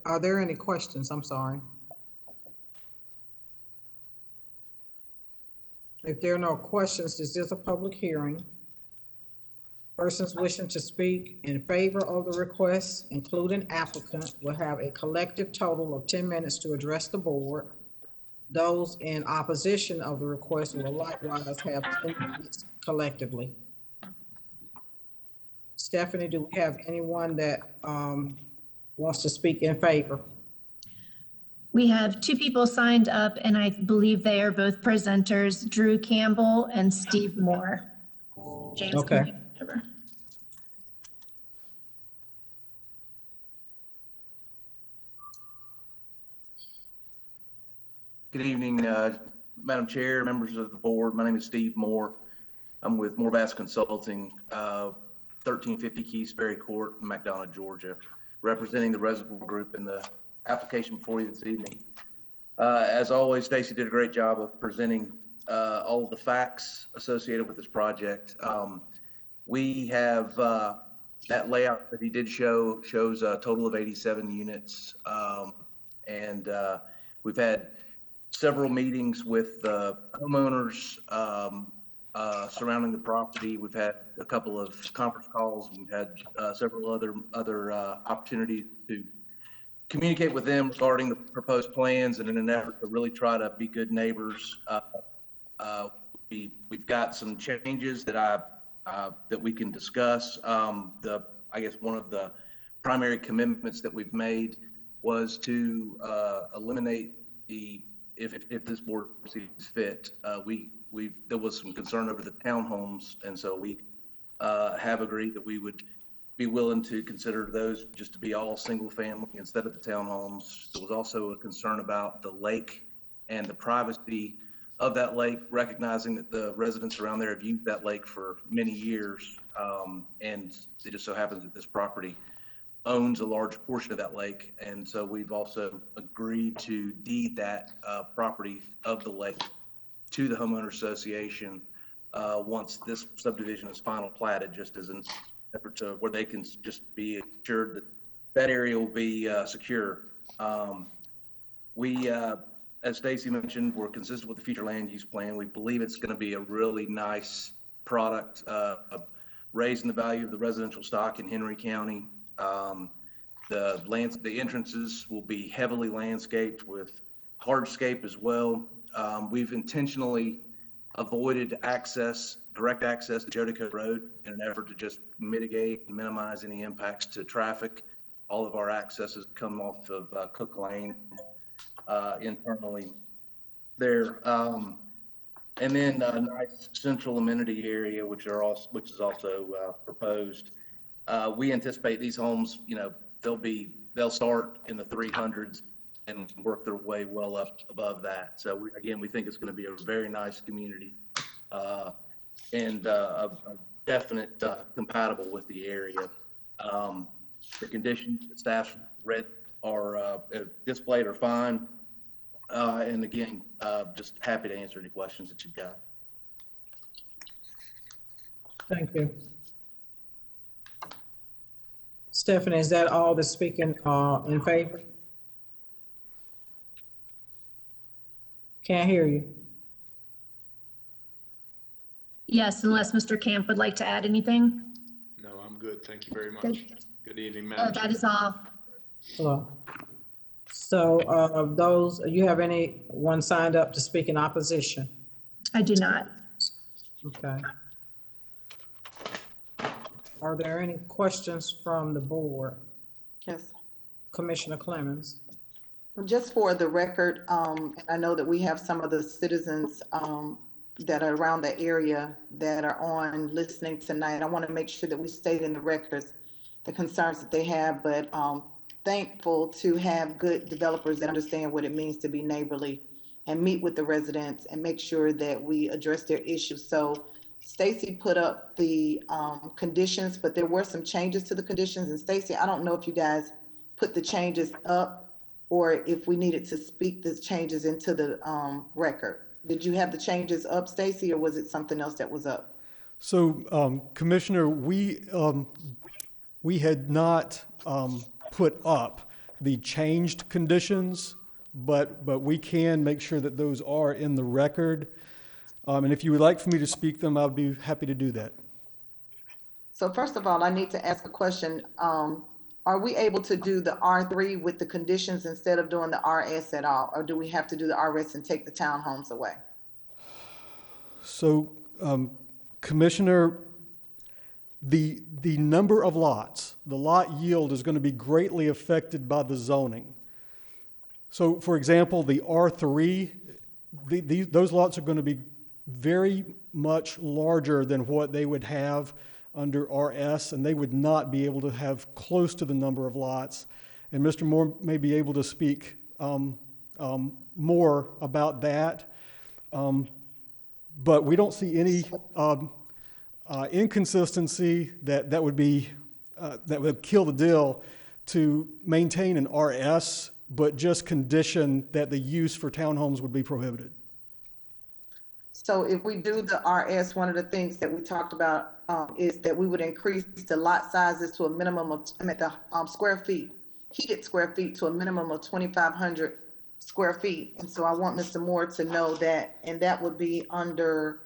Are there any questions? I'm sorry. If there are no questions, this is a public hearing. Persons wishing to speak in favor of the request, including applicant, will have a collective total of 10 minutes to address the board. Those in opposition of the request will likewise have 10 minutes collectively. Stephanie, do we have anyone that wants to speak in favor? We have 2 people signed up, and I believe they are both presenters, Drew Campbell and Steve Moore. James. Okay. Good evening, Madam Chair, members of the board. My name is Steve Moore. I'm with Moore Bass Consulting, 1350 Keys Ferry Court in McDonough, Georgia, representing the Reservoir Group in the application before you this evening. As always, Stacy did a great job of presenting all of the facts associated with this project. We have that layout that he did shows a total of 87 units. And we've had several meetings with homeowners surrounding the property. We've had a couple of conference calls. We've had several other opportunities to communicate with them regarding the proposed plans, and in an effort to really try to be good neighbors. We've got some changes that that we can discuss. I guess one of the primary commitments that we've made was to eliminate if this board sees fit. There was some concern over the townhomes, and so we have agreed that we would be willing to consider those just to be all single family instead of the townhomes. There was also a concern about the lake and the privacy of that lake, recognizing that the residents around there have used that lake for many years. And it just so happens that this property owns a large portion of that lake. And so we've also agreed to deed that property of the lake to the homeowner association once this subdivision is final platted, just as an effort to where they can just be assured that that area will be secure. As Stacy mentioned, we're consistent with the future land use plan. We believe it's going to be a really nice product, raising the value of the residential stock in Henry County. The entrances will be heavily landscaped with hardscape as well. We've intentionally avoided access, direct access to Jodica Road in an effort to just mitigate and minimize any impacts to traffic. All of our accesses come off of Cook Lane internally there. And then a nice central amenity area, which is also proposed. We anticipate these homes, they'll start in the 300s and work their way well up above that. So we think it's going to be a very nice community and a definite compatible with the area. The conditions that staff read are displayed are fine. And again, just happy to answer any questions that you've got. Thank you. Stephanie, is that all the speaking in favor? Can't hear you. Yes, unless Mr. Camp would like to add anything. No, I'm good. Thank you very much. Good. Good evening, Oh, Madam that Chair. is all. Hello. So those, you have anyone signed up to speak in opposition? I do not. Okay. Are there any questions from the board? Yes. Commissioner Clemens? Just for the record, and I know that we have some of the citizens that are around the area that are on listening tonight. I want to make sure that we state in the records the concerns that they have, but thankful to have good developers that understand what it means to be neighborly and meet with the residents and make sure that we address their issues. So Stacy put up the conditions, but there were some changes to the conditions. And Stacy, I don't know if you guys put the changes up or if we needed to speak the changes into the record. Did you have the changes up, Stacy, or was it something else that was up? So, Commissioner, we had not put up the changed conditions, but we can make sure that those are in the record. And if you would like for me to speak them, I'd be happy to do that. So first of all, I need to ask a question. Are we able to do the R3 with the conditions instead of doing the RS at all? Or do we have to do the RS and take the townhomes away? So, Commissioner, the number of lots, the lot yield is going to be greatly affected by the zoning. So, for example, the R3, those lots are going to be very much larger than what they would have under RS, and they would not be able to have close to the number of lots. And Mr. Moore may be able to speak more about that. But we don't see any inconsistency that would kill the deal to maintain an RS, but just condition that the use for townhomes would be prohibited. So if we do the RS, one of the things that we talked about is that we would increase the lot sizes to a minimum of, square feet, heated square feet to a minimum of 2,500 square feet. And so I want Mr. Moore to know that, and that would be under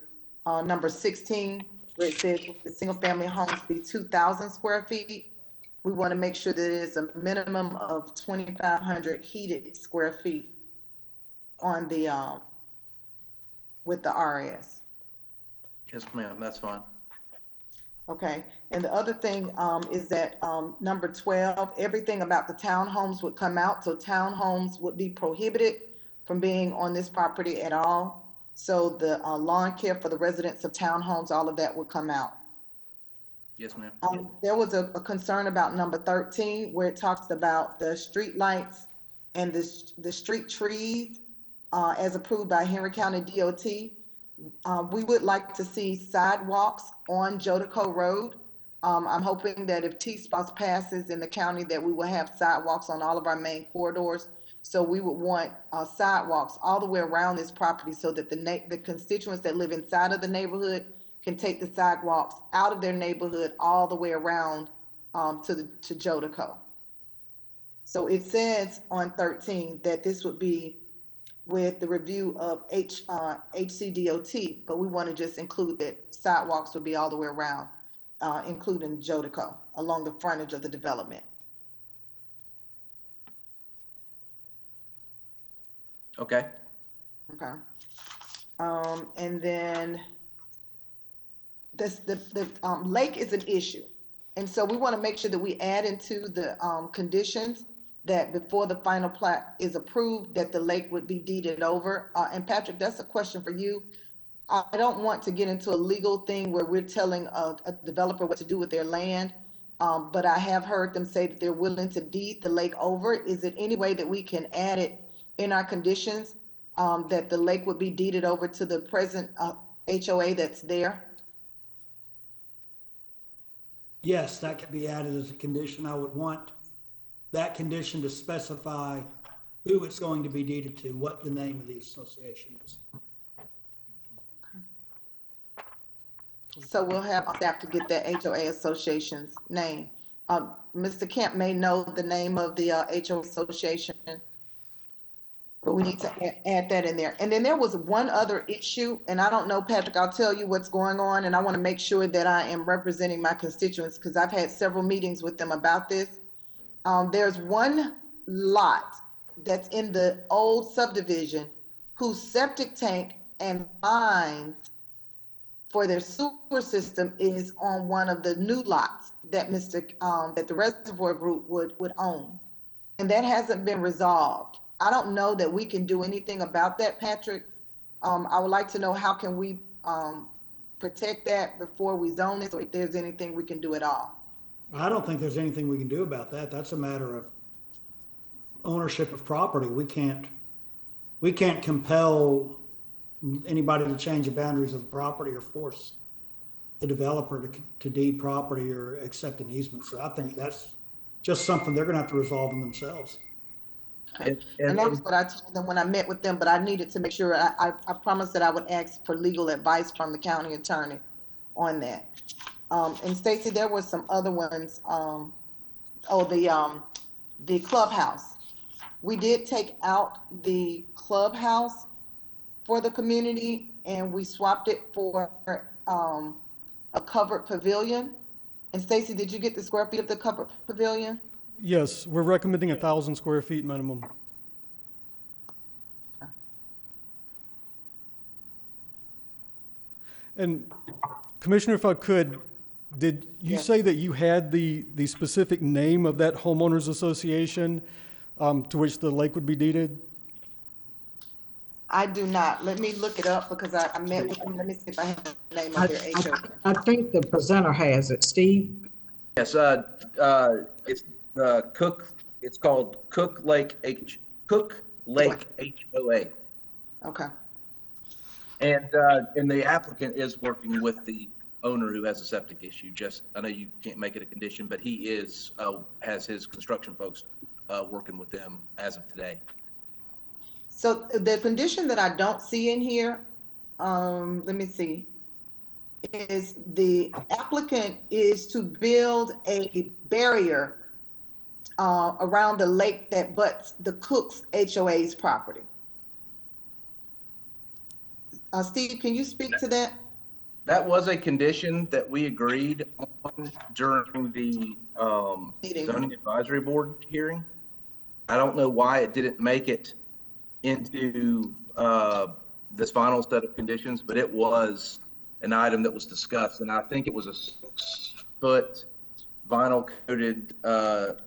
number 16, where it says the single family homes be 2,000 square feet. We want to make sure that it is a minimum of 2,500 heated square feet on the, with the RS. Yes, ma'am, that's fine. Okay, and the other thing is that number 12, everything about the townhomes would come out. So townhomes would be prohibited from being on this property at all. So the lawn care for the residents of townhomes, all of that would come out. Yes, ma'am. There was a concern about number 13, where it talks about the street lights and the street trees as approved by Henry County DOT. We would like to see sidewalks on Jodico Road. I'm hoping that if T-SPOS passes in the county, that we will have sidewalks on all of our main corridors. So we would want sidewalks all the way around this property so that the constituents that live inside of the neighborhood can take the sidewalks out of their neighborhood all the way around to Jodico. So it says on 13 that this would be with the review of HCDOT, but we want to just include that sidewalks will be all the way around, including Jodico, along the frontage of the development. Okay. Okay. And then the lake is an issue. And so we want to make sure that we add into the conditions that before the final plat is approved, that the lake would be deeded over. And Patrick, that's a question for you. I don't want to get into a legal thing where we're telling a developer what to do with their land. But I have heard them say that they're willing to deed the lake over. Is it any way that we can add it in our conditions that the lake would be deeded over to the present HOA that's there? Yes, that could be added as a condition. I would want that condition to specify who it's going to be deeded to, what the name of the association is. So we'll have staff to get that HOA association's name. Mr. Kemp may know the name of the HOA association, but we need to add that in there. And then there was one other issue, and I don't know, Patrick, I'll tell you what's going on, and I want to make sure that I am representing my constituents because I've had several meetings with them about this. There's one lot that's in the old subdivision whose septic tank and lines for their sewer system is on one of the new lots that that the Reservoir Group would own. And that hasn't been resolved. I don't know that we can do anything about that, Patrick. I would like to know how can we protect that before we zone it, or if there's anything we can do at all. I don't think there's anything we can do about that. That's a matter of ownership of property. We can't compel anybody to change the boundaries of the property or force the developer to deed property or accept an easement. So I think that's just something they're gonna have to resolve in themselves. And that was what I told them when I met with them, but I needed to make sure, I promised that I would ask for legal advice from the county attorney on that. And Stacy, there were some other ones, the clubhouse. We did take out the clubhouse for the community and we swapped it for a covered pavilion. And Stacy, did you get the square feet of the covered pavilion? Yes, we're recommending 1,000 square feet minimum. And Commissioner, if I could, did you say that you had the specific name of that homeowners association to which the lake would be deeded? I do not. Let me look it up because I met with them. Let me see if I have the name of their HOA. I think the presenter has it. Steve? Yes, it's Cook. It's called Cook Lake HOA. Okay. And the applicant is working with the owner who has a septic issue. Just, I know you can't make it a condition, but he is has his construction folks working with them as of today. So the condition that I don't see in here, let me see, is the applicant is to build a barrier around the lake that butts the Cook's HOA's property. Steve, can you speak to that? That was a condition that we agreed on during the zoning advisory board hearing. I don't know why it didn't make it into this final set of conditions, but it was an item that was discussed, and I think it was a 6-foot vinyl coated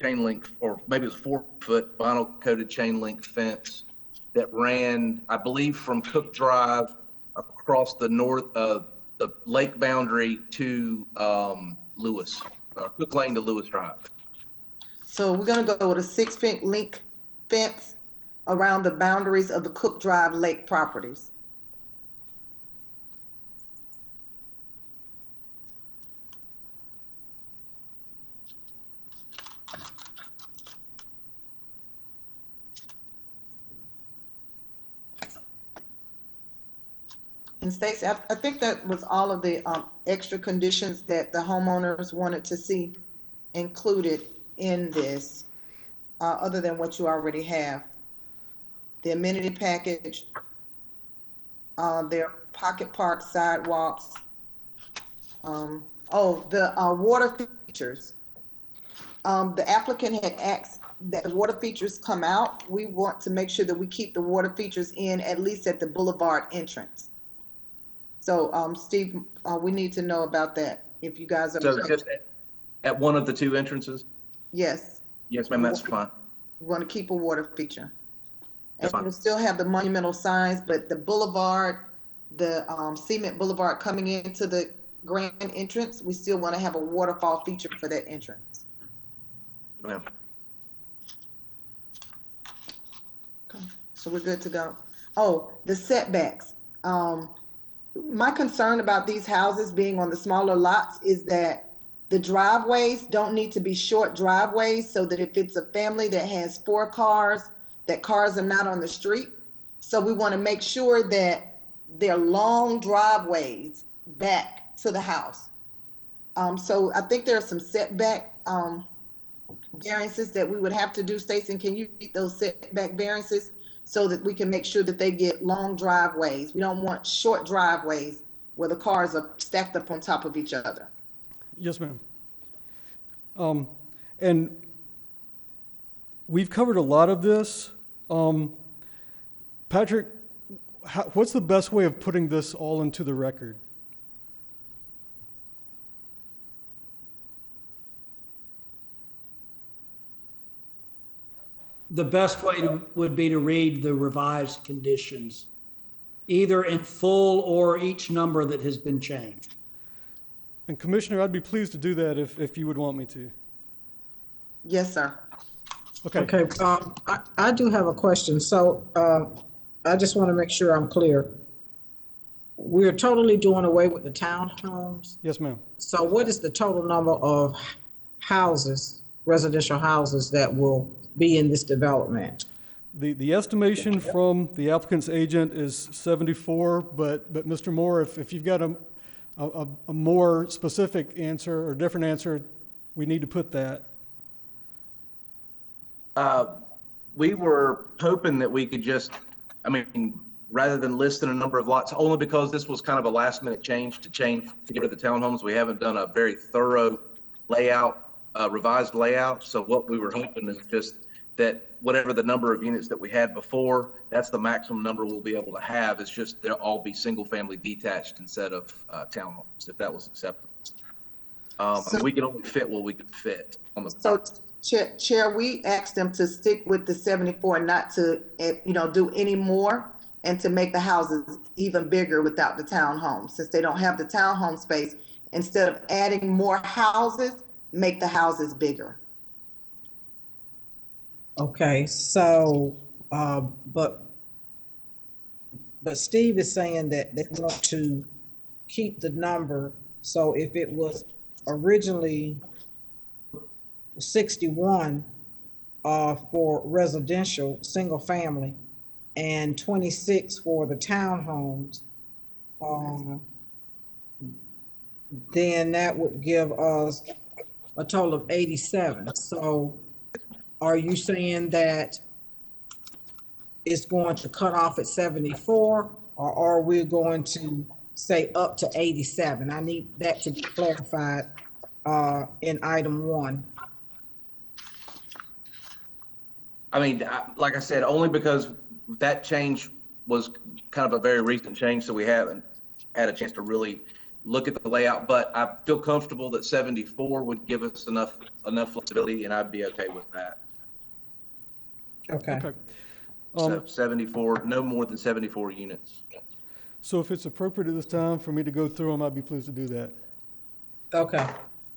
chain link, or maybe it was 4-foot vinyl coated chain link fence that ran, I believe, from Cook Drive across the the lake boundary to Lewis, Cook Lane to Lewis Drive. So we're gonna go with a 6-foot link fence around the boundaries of the Cook Drive Lake properties. And Stacey, I think that was all of the extra conditions that the homeowners wanted to see included in this, other than what you already have. The amenity package, their pocket park sidewalks. The water features. The applicant had asked that the water features come out. We want to make sure that we keep the water features in, at least at the boulevard entrance. So, Steve, we need to know about that, if you guys are. So just at one of the two entrances? Yes, Yes, ma'am, that's fine. we want to keep a water feature. And That's fine. we'll still have the monumental signs, but the boulevard, the cement boulevard coming into the grand entrance, we still want to have a waterfall feature for that entrance. Ma'am. So we're good to go. Oh, the setbacks. My concern about these houses being on the smaller lots is that the driveways don't need to be short driveways, so that if it's a family that has 4 cars, that cars are not on the street. So we want to make sure that they're long driveways back to the house. So I think there are some setback variances that we would have to do. Stacey, can you read those setback variances so that we can make sure that they get long driveways? We don't want short driveways where the cars are stacked up on top of each other. Yes, ma'am. And we've covered a lot of this. Patrick, what's the best way of putting this all into the record? The best way would be to read the revised conditions, either in full or each number that has been changed. And Commissioner, I'd be pleased to do that if you would want me to. Yes, sir. Okay. Okay, I do have a question. So I just want to make sure I'm clear. We're totally doing away with the townhomes. Yes, ma'am. So what is the total number of houses, residential houses that will be in this development? The estimation from the applicant's agent is 74, but Mr. Moore, if you've got a more specific answer or different answer, we need to put that. We were hoping that we could just, rather than listing a number of lots, only because this was kind of a last minute change to get rid of the townhomes. We haven't done a very thorough layout, revised layout. So what we were hoping is just that whatever the number of units that we had before, that's the maximum number we'll be able to have. It's just they'll all be single family detached instead of townhomes, if that was acceptable. We can only fit what we can fit on the. So Chair, we asked them to stick with the 74, not to, do any more, and to make the houses even bigger without the townhomes, since they don't have the townhome space. Instead of adding more houses, make the houses bigger. Okay, so, but Steve is saying that they want to keep the number. So if it was originally 61 for residential, single family, and 26 for the townhomes, then that would give us a total of 87. So are you saying that it's going to cut off at 74, or are we going to say up to 87? I need that to be clarified in item 1. Like I said, only because that change was kind of a very recent change, so we haven't had a chance to really look at the layout, but I feel comfortable that 74 would give us enough flexibility, and I'd be okay with that. Okay. So 74, no more than 74 units. So if it's appropriate at this time for me to go through them, I'd be pleased to do that. Okay.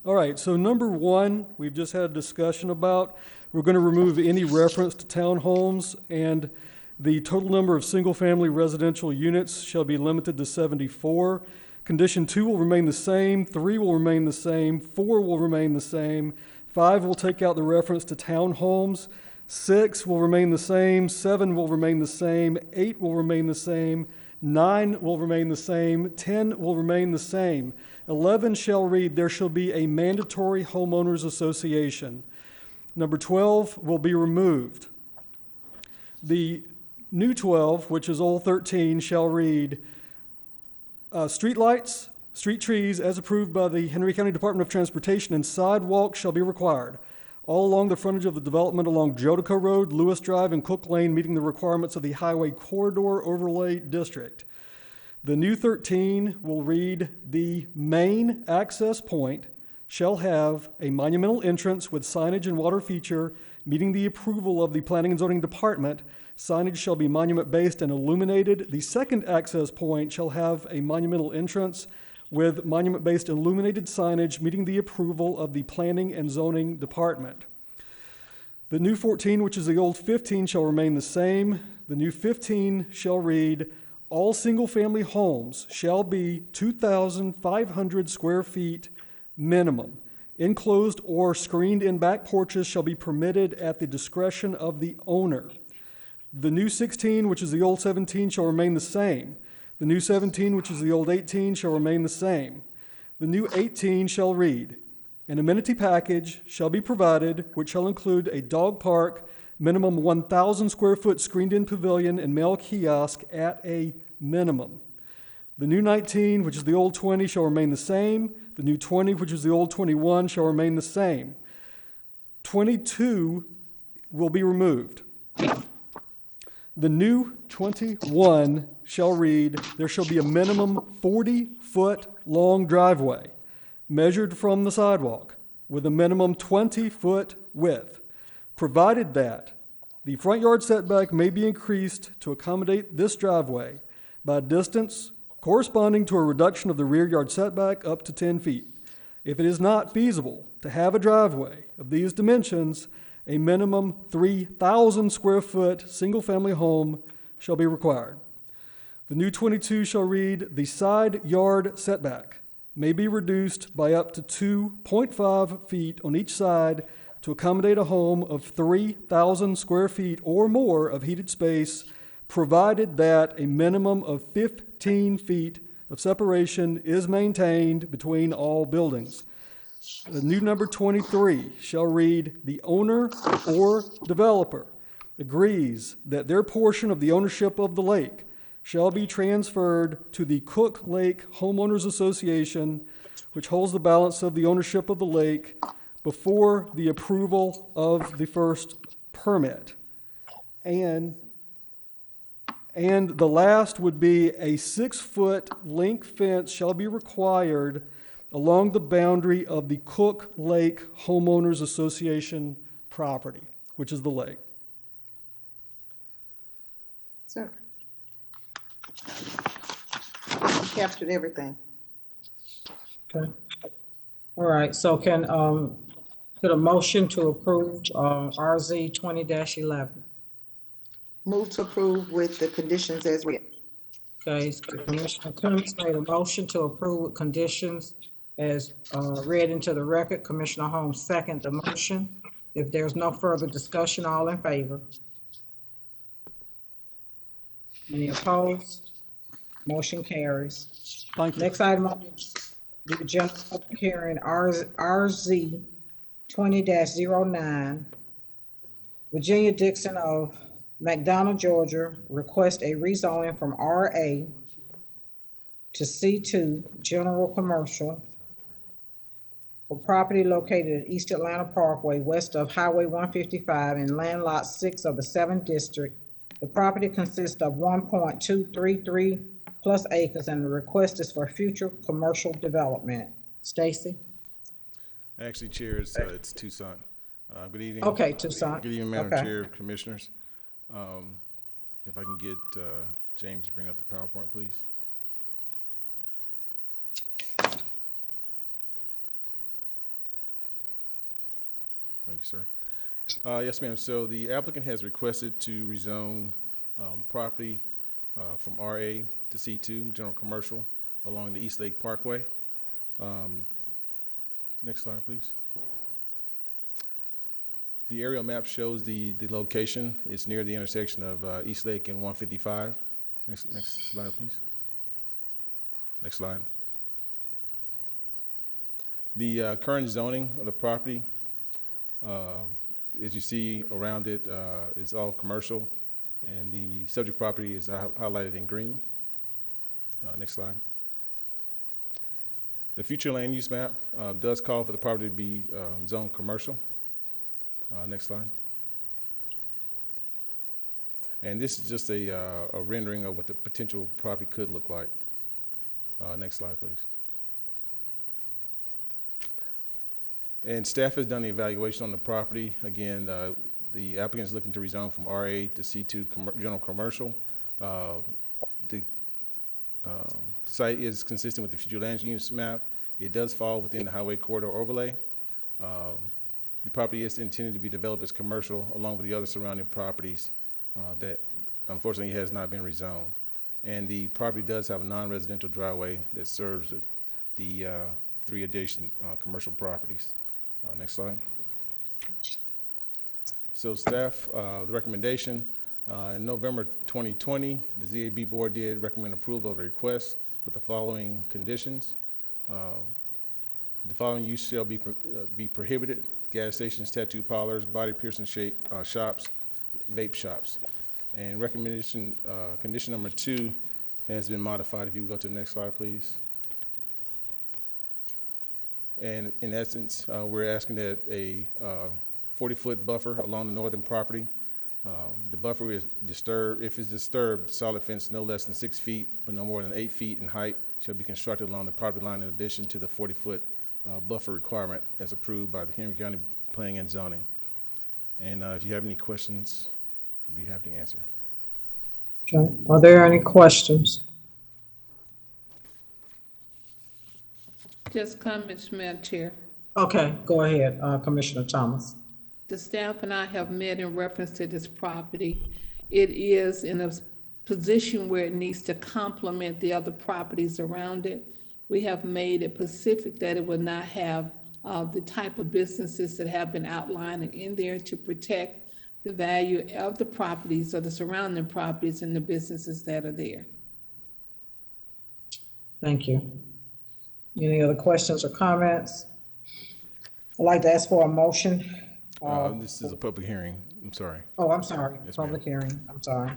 All right, so number 1, we've just had a discussion about. We're going to remove any reference to townhomes, and the total number of single-family residential units shall be limited to 74. Condition 2 will remain the same, 3 will remain the same, 4 will remain the same, 5 will take out the reference to townhomes, 6 will remain the same, 7 will remain the same, 8 will remain the same, 9 will remain the same, 10 will remain the same. 11 shall read, there shall be a mandatory homeowners association. Number 12 will be removed. The new 12, which is old 13, shall read, street lights, street trees as approved by the Henry County Department of Transportation, and sidewalks shall be required all along the frontage of the development along Jodica Road, Lewis Drive, and Cook Lane, meeting the requirements of the Highway Corridor Overlay District. The new 13 will read, "The main access point shall have a monumental entrance with signage and water feature meeting the approval of the Planning and Zoning Department. Signage shall be monument-based and illuminated. The second access point shall have a monumental entrance with monument-based illuminated signage meeting the approval of the Planning and Zoning Department." The new 14, which is the old 15, shall remain the same. The new 15 shall read, "All single-family homes shall be 2,500 square feet minimum. Enclosed or screened-in back porches shall be permitted at the discretion of the owner." The new 16, which is the old 17, shall remain the same. The new 17, which is the old 18, shall remain the same. The new 18 shall read, "An amenity package shall be provided, which shall include a dog park, minimum 1,000 square foot screened-in pavilion and mail kiosk at a minimum." The new 19, which is the old 20, shall remain the same. The new 20, which is the old 21, shall remain the same. 22 will be removed. The new 21 shall read, "There shall be a minimum 40-foot long driveway measured from the sidewalk with a minimum 20-foot width, provided that the front yard setback may be increased to accommodate this driveway by distance corresponding to a reduction of the rear yard setback up to 10 feet. If it is not feasible to have a driveway of these dimensions, a minimum 3,000 square foot single-family home shall be required." The new 22 shall read, "The side yard setback may be reduced by up to 2.5 feet on each side to accommodate a home of 3,000 square feet or more of heated space, provided that a minimum of 15 feet of separation is maintained between all buildings." The new number 23 shall read, "The owner or developer agrees that their portion of the ownership of the lake shall be transferred to the Cook Lake Homeowners Association, which holds the balance of the ownership of the lake before the approval of the first permit." And the last would be, "A 6-foot link fence shall be required along the boundary of the Cook Lake Homeowners Association property," which is the lake. Sir. You captured everything. Okay. All right, so could a motion to approve RZ 20-11? Move to approve with the conditions as read. Okay, Commissioner Clements made a motion to approve with conditions as read into the record. Commissioner Holmes second the motion. If there's no further discussion, all in favor? Any opposed? Motion carries. Thank you. Next item on the agenda, public hearing, RZ 20-09. Virginia Dixon of McDonough, Georgia, request a rezoning from RA to C2 General Commercial for property located at East Atlanta Parkway, west of Highway 155 in land lot 6 of the 7th District. The property consists of 1.233 plus acres, and the request is for future commercial development. Stacy? Actually, Chair, it's Tucson. Good evening. Okay, Tucson. Good evening, Madam Okay. Chair, Commissioners. If I can get James to bring up the PowerPoint, please. Thank you, sir. Yes, ma'am. So the applicant has requested to rezone property from RA to C2, General Commercial, along the East Lake Parkway. Next slide, please. The aerial map shows the location. It's near the intersection of East Lake and 155. Next slide, please. Next slide. The current zoning of the property, as you see around it, is all commercial, and the subject property is highlighted in green. Next slide. The future land use map does call for the property to be zoned commercial. Next slide. And this is just a rendering of what the potential property could look like. Next slide, please. And staff has done the evaluation on the property. Again, the applicant is looking to rezone from RA to C2 general commercial. The site is consistent with the future land use map. It does fall within the highway corridor overlay. The property is intended to be developed as commercial along with the other surrounding properties that unfortunately has not been rezoned. And the property does have a non-residential driveway that serves the 3 adjacent commercial properties. Next slide. So staff, the recommendation, in November 2020, the ZAB board did recommend approval of the request with the following conditions. The following use shall be prohibited: gas stations, tattoo parlors, body piercing shops, vape shops. And recommendation, condition number 2 has been modified. If you would go to the next slide, please. And in essence, we're asking that a 40-foot buffer along the northern property. The buffer is disturbed. If it's disturbed, solid fence no less than 6 feet, but no more than 8 feet in height shall be constructed along the property line in addition to the 40-foot buffer requirement as approved by the Henry County Planning and Zoning. And if you have any questions, I'd be happy to answer. Okay, are there any questions? Just comments, Madam Chair. Okay, go ahead, Commissioner Thomas. The staff and I have met in reference to this property. It is in a position where it needs to complement the other properties around it. We have made it specific that it will not have the type of businesses that have been outlined in there to protect the value of the properties or the surrounding properties and the businesses that are there. Thank you. Any other questions or comments? I'd like to ask for a motion. This is a public hearing. I'm sorry. Oh, I'm sorry. Yes, Public hearing. I'm sorry.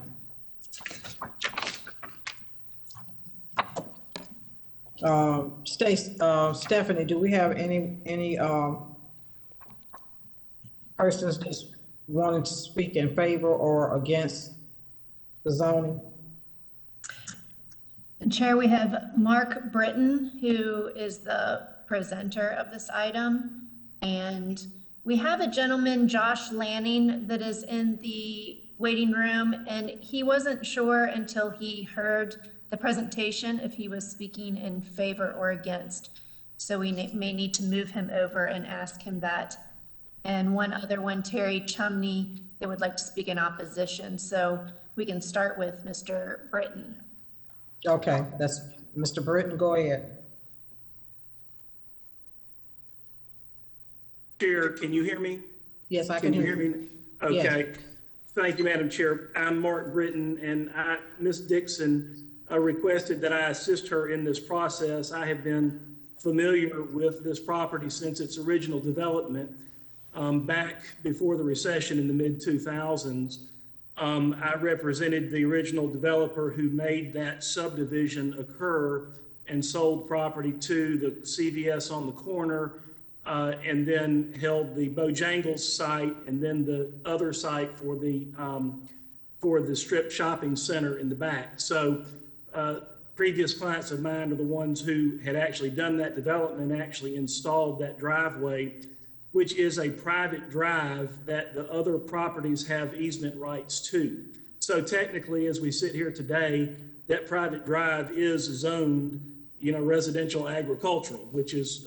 Stephanie, do we have any persons just wanting to speak in favor or against the zoning? Chair, we have Mark Britton, who is the presenter of this item. And we have a gentleman, Josh Lanning, that is in the waiting room, and he wasn't sure until he heard the presentation if he was speaking in favor or against. So we may need to move him over and ask him that. And one other one, Terry Chumney, that would like to speak in opposition. So we can start with Mr. Britton. Okay, that's Mr. Britton. Go ahead. Chair, can you hear me? Yes, I can hear me. Okay. Yes. Thank you, Madam Chair. I'm Mark Britton, and Ms. Dixon requested that I assist her in this process. I have been familiar with this property since its original development back before the recession in the mid-2000s. I represented the original developer who made that subdivision occur and sold property to the CVS on the corner, and then held the Bojangles site and then the other site for the strip shopping center in the back. So previous clients of mine are the ones who had actually done that development, actually installed that driveway, which is a private drive that the other properties have easement rights to. So technically, as we sit here today, that private drive is zoned, residential agricultural, which is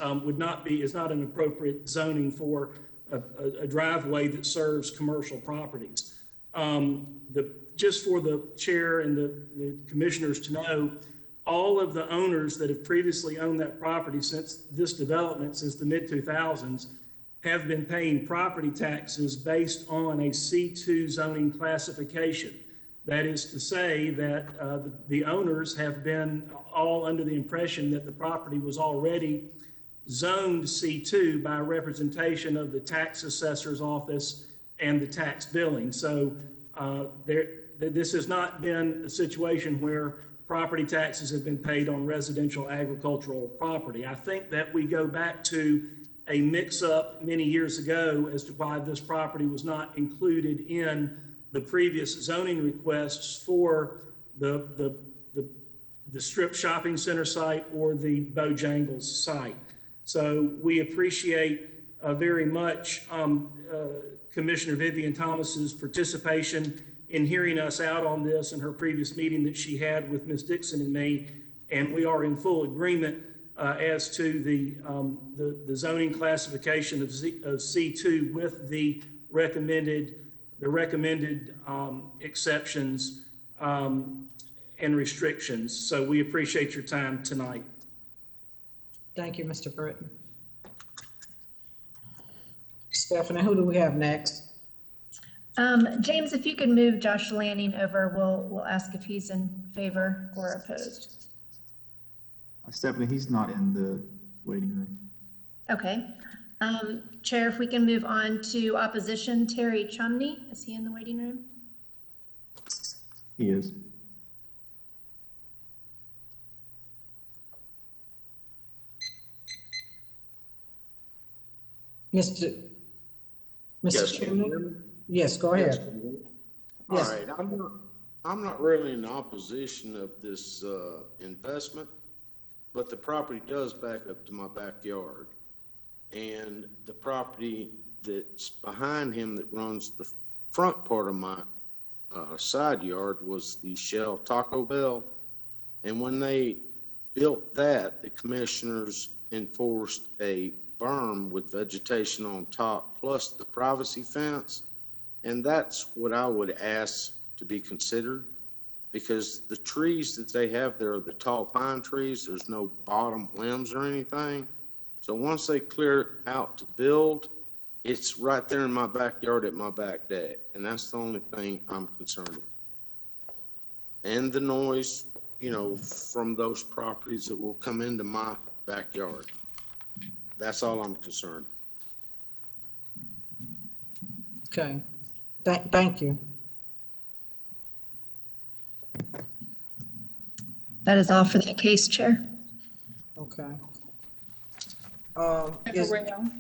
not an appropriate zoning for a driveway that serves commercial properties. Just for the chair and the commissioners to know, all of the owners that have previously owned that property since this development, since the mid-2000s, have been paying property taxes based on a C2 zoning classification. That is to say that the owners have been all under the impression that the property was already zoned C2 by representation of the tax assessor's office and the tax billing. So this has not been a situation where property taxes have been paid on residential agricultural property. I think that we go back to a mix-up many years ago as to why this property was not included in the previous zoning requests for the the Strip Shopping Center site or the Bojangles site. So we appreciate very much Commissioner Vivian Thomas's participation in hearing us out on this in her previous meeting that she had with Ms. Dixon and me. And we are in full agreement as to the zoning classification of C2 with the recommended exceptions and restrictions. So we appreciate your time tonight. Thank you, Mr. Britton. Stephanie, who do we have next? James, if you could move Josh Lanning over, we'll ask if he's in favor or opposed. Stephanie, he's not in the waiting room. Okay. Chair, if we can move on to opposition, Terry Chumney, is he in the waiting room? He is. Mr. Chumney? Yes, go ahead. All Yes. right, I'm not really in opposition of this investment, but the property does back up to my backyard. And the property that's behind him that runs the front part of my side yard was the Shell Taco Bell. And when they built that, the commissioners enforced a berm with vegetation on top plus the privacy fence. And that's what I would ask to be considered, because the trees that they have there are the tall pine trees. There's no bottom limbs or anything. So once they clear out to build, it's right there in my backyard at my back deck. And that's the only thing I'm concerned with. And the noise, you know, from those properties that will come into my backyard. That's all I'm concerned. Okay, thank you. That is all for that case, Chair. Okay. Terrell,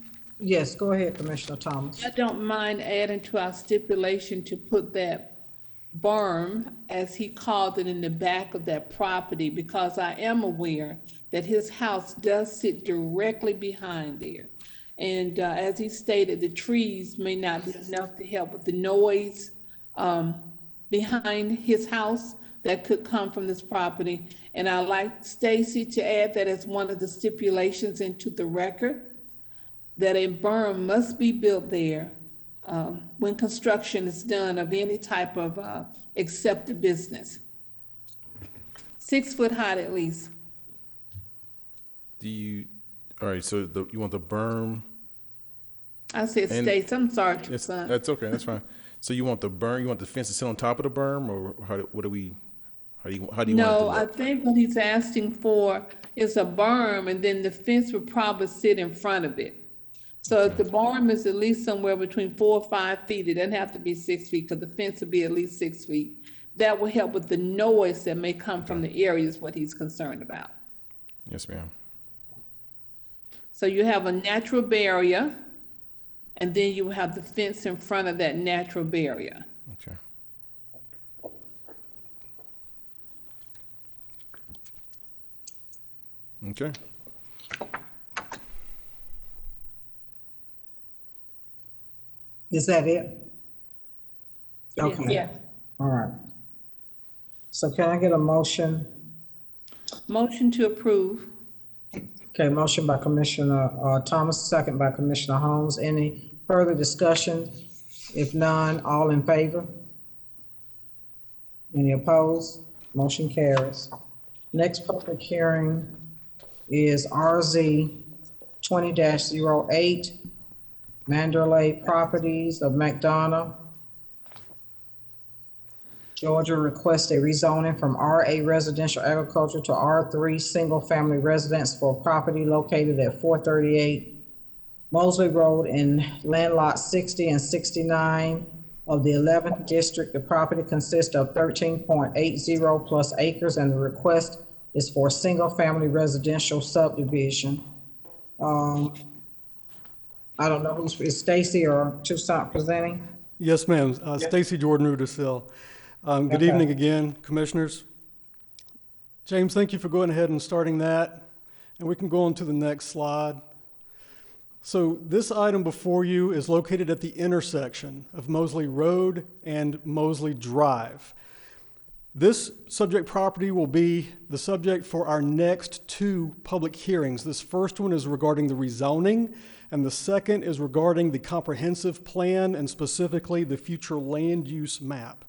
Yes, go ahead, Commissioner Thomas. I don't mind adding to our stipulation to put that berm, as he called it, in the back of that property, because I am aware that his house does sit directly behind there. And as he stated, the trees may not be enough to help with the noise behind his house that could come from this property. And I'd like Stacy to add that as one of the stipulations into the record, that a berm must be built there when construction is done of any type of accepted business. 6 foot high at least. All right, so you want the berm? I said Stacy, I'm sorry. Son. That's okay, that's fine. So you want the berm, you want the fence to sit on top of the berm, or how do you want it to No, look? I think what he's asking for is a berm, and then the fence would probably sit in front of it. So if the berm is at least somewhere between 4 or 5 feet, it doesn't have to be 6 feet, because the fence would be at least 6 feet. That will help with the noise that may come from the area is what he's concerned about. Yes, ma'am. So you have a natural barrier, and then you have the fence in front of that natural barrier. Okay. Okay. Is that it? Okay. Yeah. All right. So can I get a motion? Motion to approve. Okay, motion by Commissioner Thomas, second by Commissioner Holmes. Any further discussion? If none, all in favor? Any opposed? Motion carries. Next public hearing is RZ 20-08, Mandalay Properties of McDonough, Georgia, requests a rezoning from RA Residential Agriculture to R3 Single Family Residence for property located at 438 Mosley Road in land lot 60 and 69 of the 11th District. The property consists of 13.80 plus acres, and the request is for a single family residential subdivision. I don't know who's, is Stacy or Toussaint presenting? Yes, ma'am. Stacy Jordan Rudisill. Good evening again, Commissioners. James, thank you for going ahead and starting that. And we can go on to the next slide. So this item before you is located at the intersection of Mosley Road and Mosley Drive. This subject property will be the subject for our next two public hearings. This first one is regarding the rezoning, and the second is regarding the comprehensive plan and specifically the future land use map.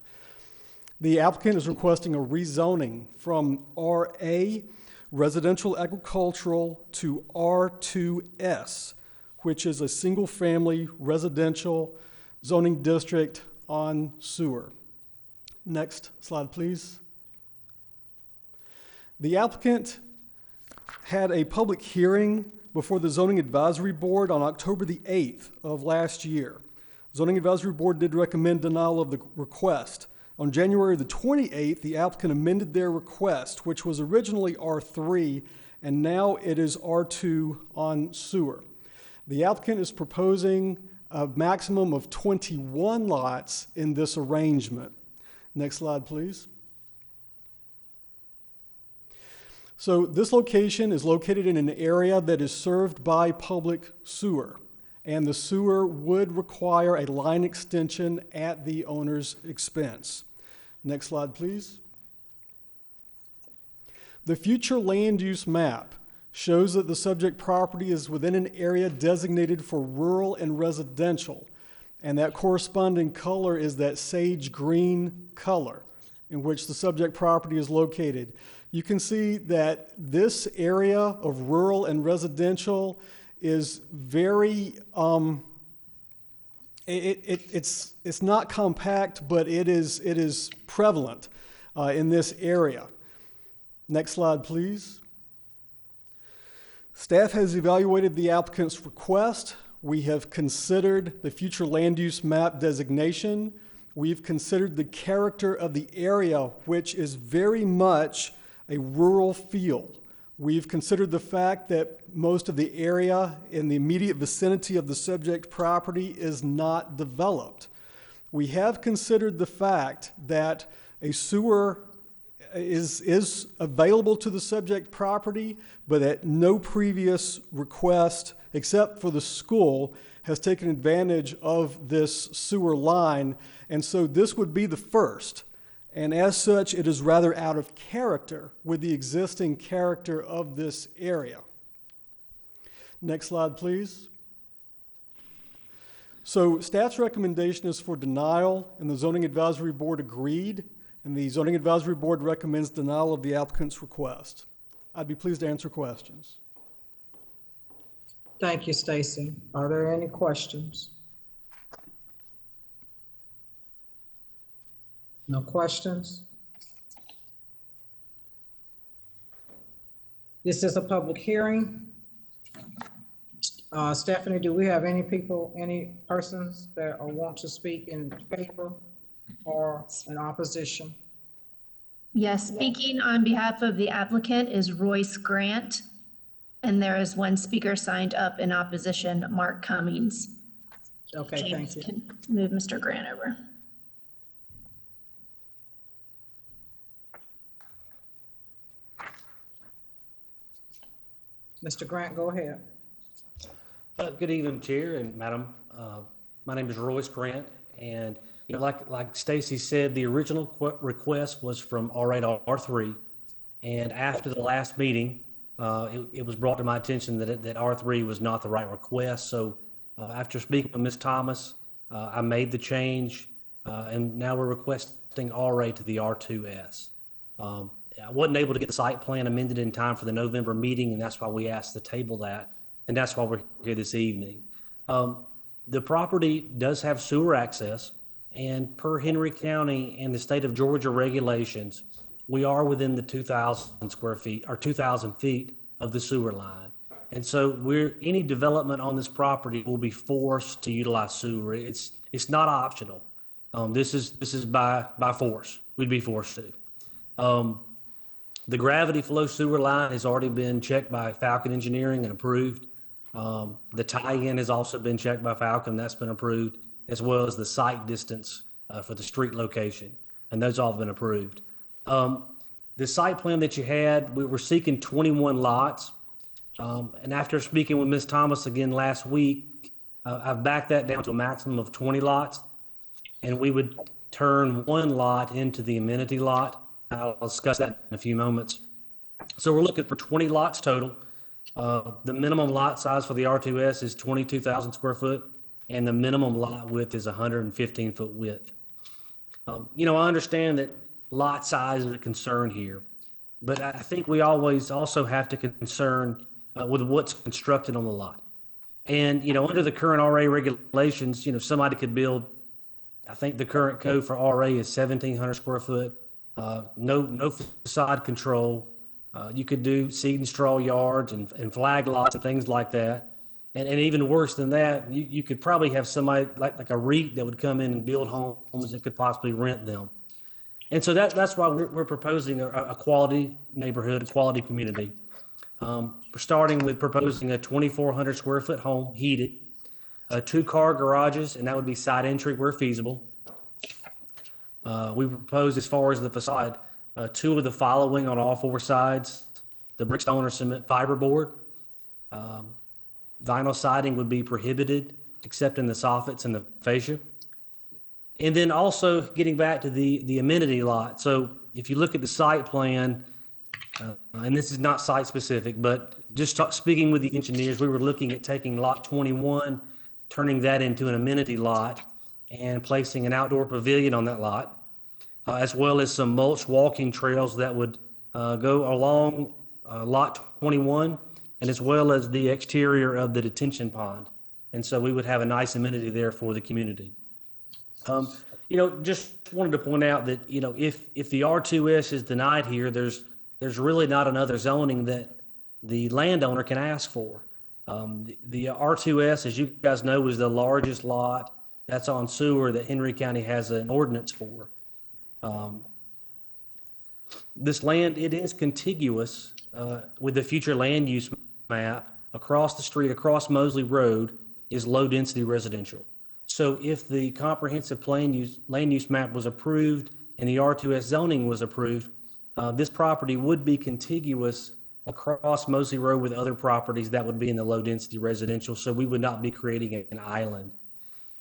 The applicant is requesting a rezoning from RA, residential agricultural, to R2S, which is a single-family residential zoning district on sewer. Next slide, please. The applicant had a public hearing before the Zoning Advisory Board on October the 8th of last year. Zoning Advisory Board did recommend denial of the request. On January the 28th, the applicant amended their request, which was originally R3, and now it is R2 on sewer. The applicant is proposing a maximum of 21 lots in this arrangement. Next slide, please. So this location is located in an area that is served by public sewer, and the sewer would require a line extension at the owner's expense. Next slide, please. The future land use map shows that the subject property is within an area designated for rural and residential, and that corresponding color is that sage green color in which the subject property is located. You can see that this area of rural and residential is very, it's not compact, but it is prevalent in this area. Next slide, please. Staff has evaluated the applicant's request. We have considered the future land use map designation. We've considered the character of the area, which is very much a rural feel. We've considered the fact that most of the area in the immediate vicinity of the subject property is not developed. We have considered the fact that a sewer is available to the subject property, but that no previous request, except for the school, has taken advantage of this sewer line, and so this would be the first. And as such, it is rather out of character with the existing character of this area. Next slide, please. So staff's recommendation is for denial, and the Zoning Advisory Board agreed, and the Zoning Advisory Board recommends denial of the applicant's request. I'd be pleased to answer questions. Thank you, Stacy. Are there any questions? No questions? This is a public hearing. Stephanie, do we have any people, any persons that want to speak in favor or in opposition? Yes, speaking on behalf of the applicant is Royce Grant, and there is one speaker signed up in opposition, Mark Cummings. Okay, James thank you. can move Mr. Grant over. Mr. Grant, go ahead. Good evening, Chair and Madam. My name is Royce Grant, and like Stacy said, the original request was from R8 to R3, and after the last meeting, it was brought to my attention that R3 was not the right request. So after speaking with Ms. Thomas, I made the change, and now we're requesting R8 to the R2S. I wasn't able to get the site plan amended in time for the November meeting, and that's why we asked to table that, and that's why we're here this evening. The property does have sewer access, and per Henry County and the state of Georgia regulations, we are within the 2,000 square feet or 2,000 feet of the sewer line. And so any development on this property will be forced to utilize sewer. It's not optional. This is by force. We'd be forced to. The gravity flow sewer line has already been checked by Falcon Engineering and approved. The tie-in has also been checked by Falcon. That's been approved, as well as the site distance for the street location. And those all have been approved. the site plan that you had, we were seeking 21 lots. And after speaking with Ms. Thomas again last week, I've backed that down to a maximum of 20 lots. And we would turn one lot into the amenity lot. I'll discuss that in a few moments. So we're looking for 20 lots total. The minimum lot size for the R2S is 22,000 square foot, and the minimum lot width is 115 foot width. I understand that lot size is a concern here, but I think we always also have to concern with what's constructed on the lot. And, under the current RA regulations, somebody could build, I think the current code for RA is 1,700 square foot, no facade control. You could do seed and straw yards and flag lots and things like that. And even worse than that, you could probably have somebody like a REIT that would come in and build homes that could possibly rent them. And so that's why we're proposing a quality neighborhood, a quality community. We're starting with proposing a 2,400 square foot home, heated, 2-car garages, and that would be side entry where feasible. We propose, as far as the facade, 2 of the following on all 4 sides: the brickstone or cement fiberboard. Vinyl siding would be prohibited, except in the soffits and the fascia. And then also getting back to the amenity lot. So if you look at the site plan, and this is not site specific, but just speaking with the engineers, we were looking at taking lot 21, turning that into an amenity lot and placing an outdoor pavilion on that lot, as well as some mulch walking trails that would go along lot 21, and as well as the exterior of the detention pond. And so we would have a nice amenity there for the community. Just wanted to point out that, if the R2S is denied here, there's really not another zoning that the landowner can ask for. The R2S, as you guys know, is the largest lot that's on sewer that Henry County has an ordinance for. This land, it is contiguous with the future land use map. Across the street, across Mosley Road, is low-density residential. So if the comprehensive land use map was approved and the R2S zoning was approved, this property would be contiguous across Mosley Road with other properties that would be in the low-density residential, so we would not be creating an island.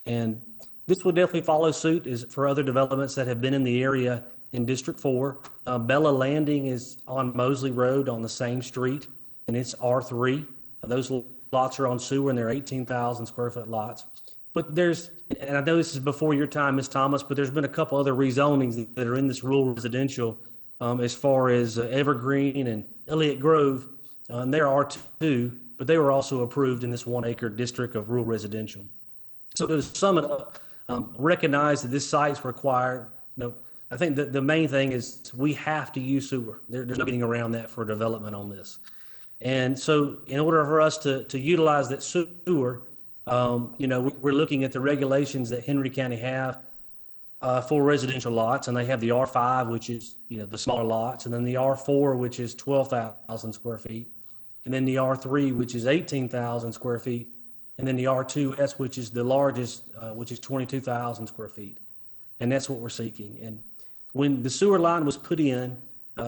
And this would definitely follow suit for other developments that have been in the area in District 4. Bella Landing is on Mosley Road on the same street, and it's R3. Those lots are on sewer, and they're 18,000 square foot lots. But and I know this is before your time, Ms. Thomas, but there's been a couple other rezonings that are in this rural residential, as far as Evergreen and Elliott Grove. And they're R2, but they were also approved in this 1-acre district of rural residential. So to sum it up, recognize that this site's required. I think that the main thing is we have to use sewer. There's no getting around that for development on this. And so in order for us to utilize that sewer, we're looking at the regulations that Henry County have for residential lots, and they have the R5, which is, the smaller lots, and then the R4, which is 12,000 square feet, and then the R3, which is 18,000 square feet, and then the R2S, which is the largest, which is 22,000 square feet. And that's what we're seeking. And when the sewer line was put in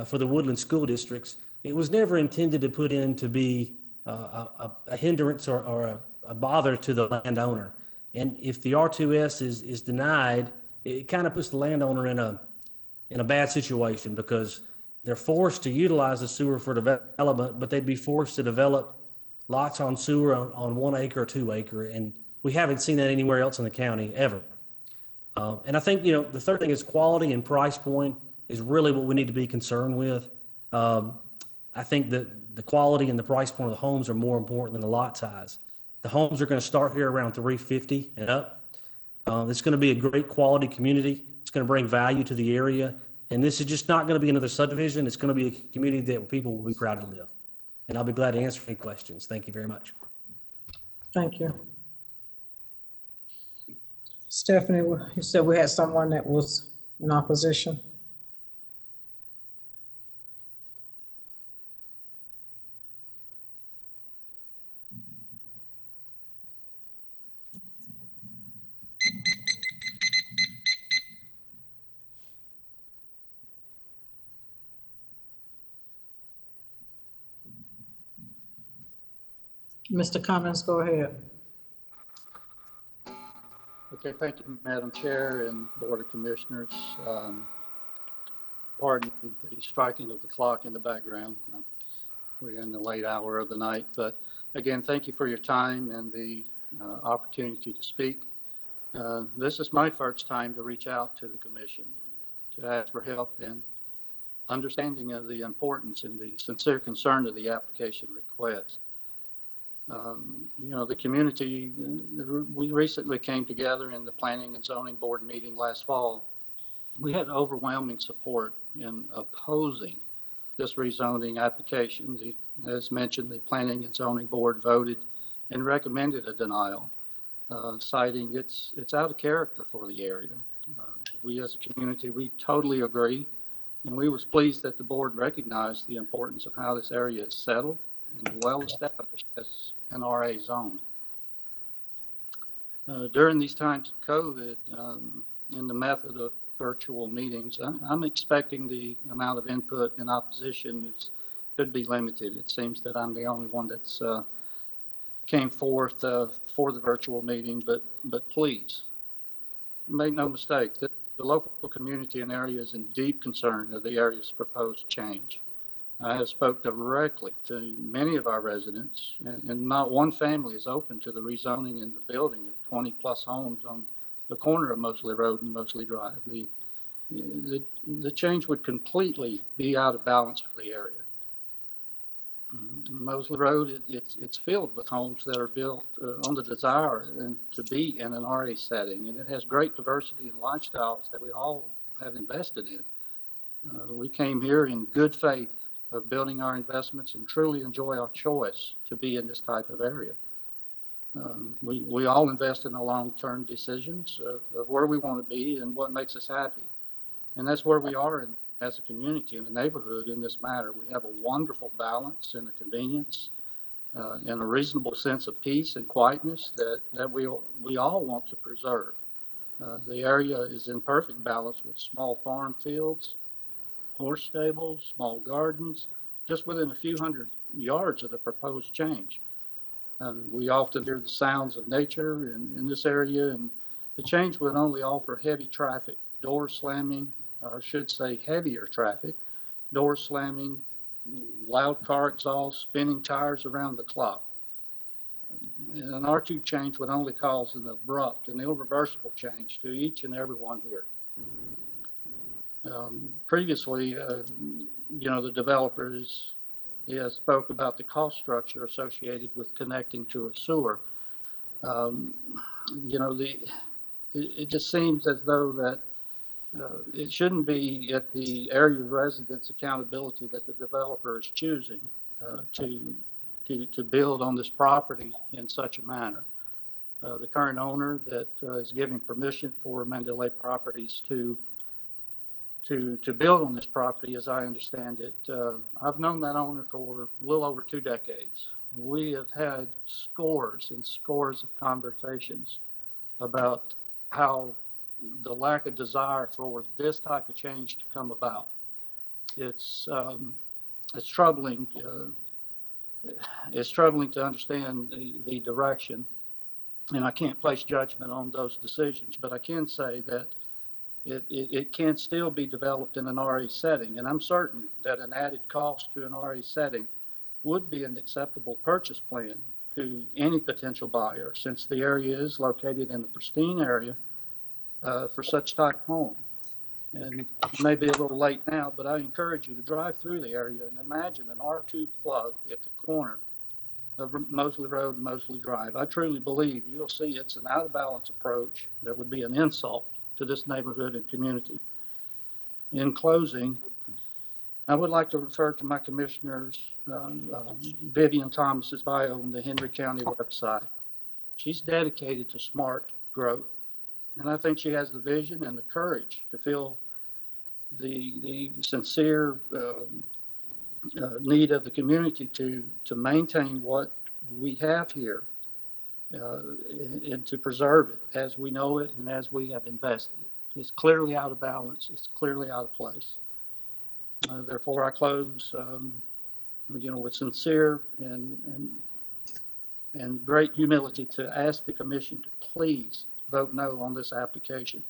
for the Woodland school districts, it was never intended to put in to be a hindrance or a bother to the landowner. And if the R2S is denied, it kind of puts the landowner in a bad situation, because they're forced to utilize the sewer for development, but they'd be forced to develop lots on sewer on 1 acre or 2 acre. And we haven't seen that anywhere else in the county ever. And I think, the third thing is quality and price point is really what we need to be concerned with. I think that the quality and the price point of the homes are more important than the lot size. The homes are going to start here around $350 and up. It's going to be a great quality community. It's going to bring value to the area. And this is just not going to be another subdivision. It's going to be a community that people will be proud to live. And I'll be glad to answer any questions. Thank you very much. Thank you. Stephanie, you said we had someone that was in opposition. Mr. Cummings, go ahead. Okay, thank you, Madam Chair and Board of Commissioners. Pardon the striking of the clock in the background. We're in the late hour of the night, but again, thank you for your time and the opportunity to speak. This is my first time to reach out to the Commission to ask for help and understanding of the importance and the sincere concern of the application request. You know, the community, we recently came together in the Planning and Zoning Board meeting last fall. We had overwhelming support in opposing this rezoning application. As mentioned, the Planning and Zoning Board voted and recommended a denial, citing it's out of character for the area. We as a community, we totally agree, and we was pleased that the board recognized the importance of how this area is settled and well established as an RA zone. During these times of COVID, in the method of virtual meetings, I'm expecting the amount of input and opposition could be limited. It seems that I'm the only one that's came forth for the virtual meeting, but please make no mistake that the local community and area is in deep concern of the area's proposed change. I have spoke directly to many of our residents, and not one family is open to the rezoning and the building of 20 plus homes on the corner of Mosley Road and Mosley Drive. The change would completely be out of balance for the area. Mosley Road, it's filled with homes that are built on the desire and to be in an RA setting, and it has great diversity and lifestyles that we all have invested in. We came here in good faith of building our investments and truly enjoy our choice to be in this type of area. We all invest in the long-term decisions of where we want to be and what makes us happy. And that's where we are as a community in the neighborhood in this matter. We have a wonderful balance and a convenience and a reasonable sense of peace and quietness that we all want to preserve. The area is in perfect balance with small farm fields, horse stables, small gardens, just within a few hundred yards of the proposed change. We often hear the sounds of nature in this area, and the change would only offer heavy traffic, door slamming, or I should say heavier traffic, door slamming, loud car exhaust, spinning tires around the clock. And an R2 change would only cause an abrupt and irreversible change to each and every one here. Previously, you know, the developers spoke about the cost structure associated with connecting to a sewer. You know, it just seems as though that it shouldn't be at the area residents' accountability that the developer is choosing to build on this property in such a manner. The current owner that is giving permission for Mandalay Properties to build on this property, as I understand it, I've known that owner for a little over 2 decades. We have had scores and scores of conversations about how the lack of desire for this type of change to come about. It's troubling. It's troubling to understand the direction, and I can't place judgment on those decisions, but I can say that it can still be developed in an RA setting, and I'm certain that an added cost to an RA setting would be an acceptable purchase plan to any potential buyer, since the area is located in a pristine area for such type home. And it may be a little late now, but I encourage you to drive through the area and imagine an R2 plug at the corner of Mosley Road and Mosley Drive. I truly believe you'll see it's an out of balance approach that would be an insult to this neighborhood and community. In closing, I would like to refer to my commissioner's Vivian Thomas's bio on the Henry County website. She's dedicated to smart growth, and I think she has the vision and the courage to feel the sincere need of the community to maintain what we have here and to preserve it as we know it and as we have invested. It's clearly out of balance. It's clearly out of place. Therefore, I close, with sincere and and great humility to ask the commission to please vote no on this application.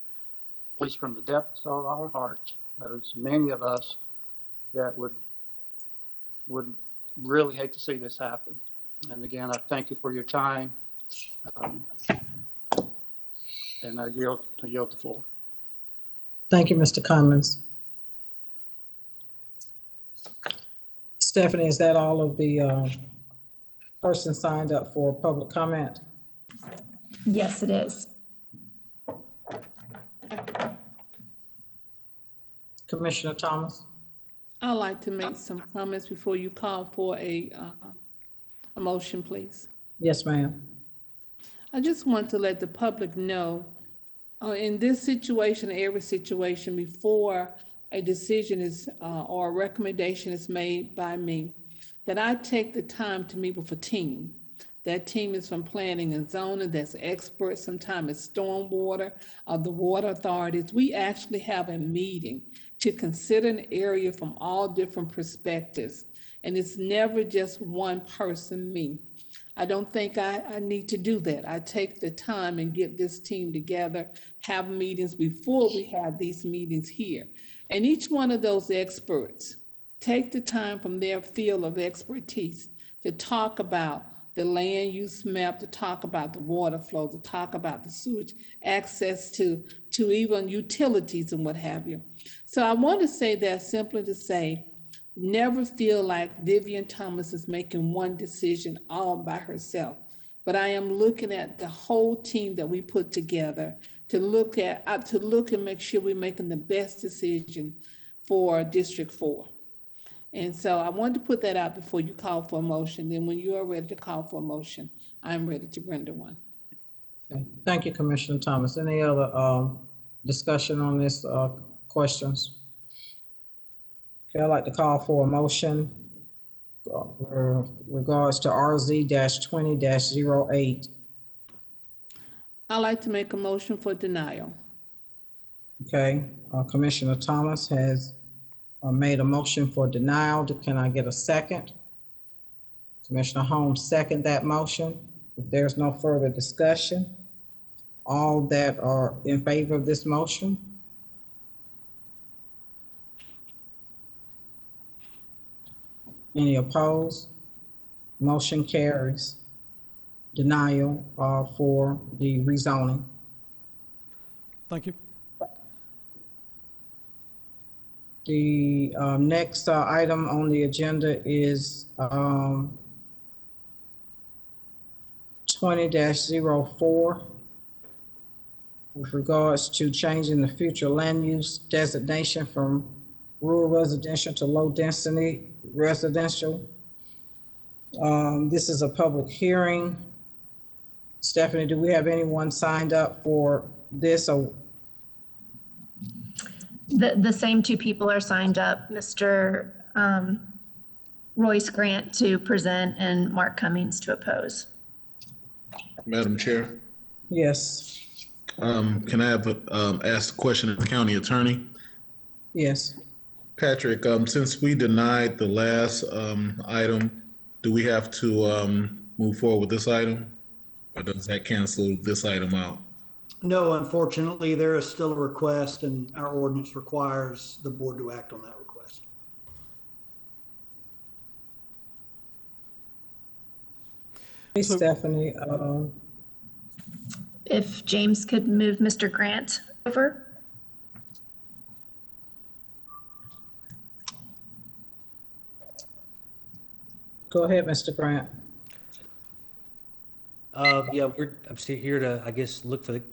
Please, from the depths of our hearts, there's many of us that would really hate to see this happen. And again, I thank you for your time. And I yield the floor. Thank you, Mr. Cummins. Stephanie, is that all of the persons signed up for public comment? Yes, it is. Commissioner Thomas? I'd like to make some comments before you call for a motion, please. Yes, ma'am. I just want to let the public know, in this situation, every situation, before a decision is or a recommendation is made by me, that I take the time to meet with a team. That team is from planning and zoning, that's experts, sometimes it's stormwater, the water authorities. We actually have a meeting to consider an area from all different perspectives. And it's never just one person, me. I don't think I need to do that. I take the time and get this team together, have meetings before we have these meetings here. And each one of those experts take the time from their field of expertise to talk about the land use map, to talk about the water flow, to talk about the sewage, access to even utilities and what have you. So I want to say that simply to say, never feel like Vivian Thomas is making one decision all by herself. But I am looking at the whole team that we put together to look and make sure we're making the best decision for District 4. And so I wanted to put that out before you call for a motion. Then when you are ready to call for a motion, I'm ready to render one. Okay. Thank you, Commissioner Thomas. Any other discussion on this questions? Okay, I'd like to call for a motion regards to RZ-20-08. I'd like to make a motion for denial. Okay, Commissioner Thomas has made a motion for denial. Can I get a second? Commissioner Holmes, second that motion. If there's no further discussion, all that are in favor of this motion? Any opposed? Motion carries. Denial for the rezoning. Thank you. The next item on the agenda is 20-04 with regards to changing the future land use designation from rural residential to low density residential. This is a public hearing. Stephanie, do we have anyone signed up for this? Or The same two people are signed up, Mr. Royce Grant to present and Mark Cummings to oppose. Madam Chair, yes. Can I have ask the question of the county attorney? Yes. Patrick, since we denied the last item, do we have to move forward with this item? Or does that cancel this item out? No, unfortunately, there is still a request and our ordinance requires the board to act on that request. Hey, Stephanie. If James could move Mr. Grant over. Go ahead, Mr. Grant. Yeah, I'm still here to, I guess, look for the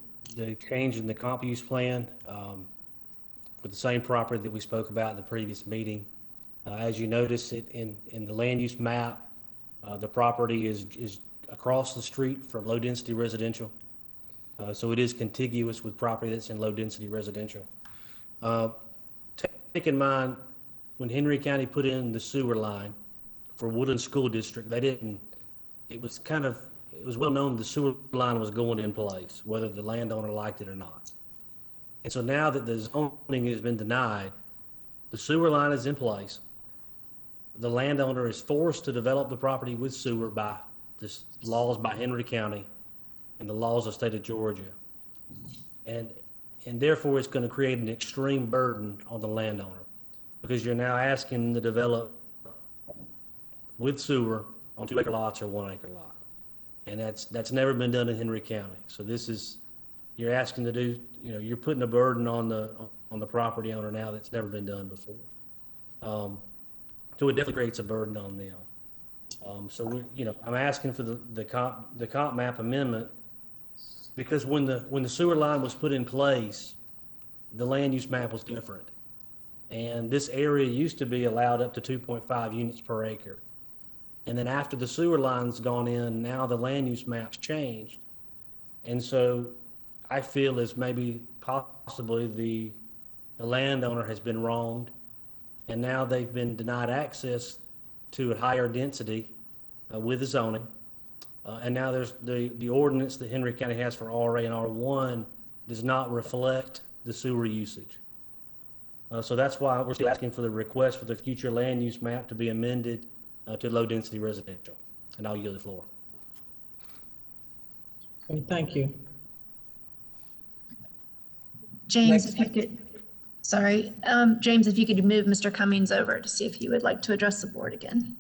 change in the comp use plan for the same property that we spoke about in the previous meeting. As you notice it in the land use map, the property is across the street from low density residential. So it is contiguous with property that's in low density residential. Take in mind, when Henry County put in the sewer line for Woodland School District, it was well known the sewer line was going in place, whether the landowner liked it or not. And so now that the zoning has been denied, the sewer line is in place. The landowner is forced to develop the property with sewer by this laws by Henry County and the laws of the state of Georgia. And therefore, it's going to create an extreme burden on the landowner because you're now asking them to develop with sewer on 2 acre lots or 1 acre lot. And that's never been done in Henry County. So this is, you're asking to do, you're putting a burden on the property owner now that's never been done before. So it definitely creates a burden on them. So I'm asking for the comp map amendment because when the sewer line was put in place, the land use map was different. And this area used to be allowed up to 2.5 units per acre. And then after the sewer line's gone in, now the land use map's changed. And so I feel as maybe possibly the landowner has been wronged, and now they've been denied access to a higher density with the zoning. And now there's the ordinance that Henry County has for RA and R1 does not reflect the sewer usage. So that's why we're still asking for the request for the future land use map to be amended to low density residential. And I'll yield the floor. Okay, thank you. James, if you could, sorry, James, if you could move Mr. Cummings over to see if he would like to address the board again.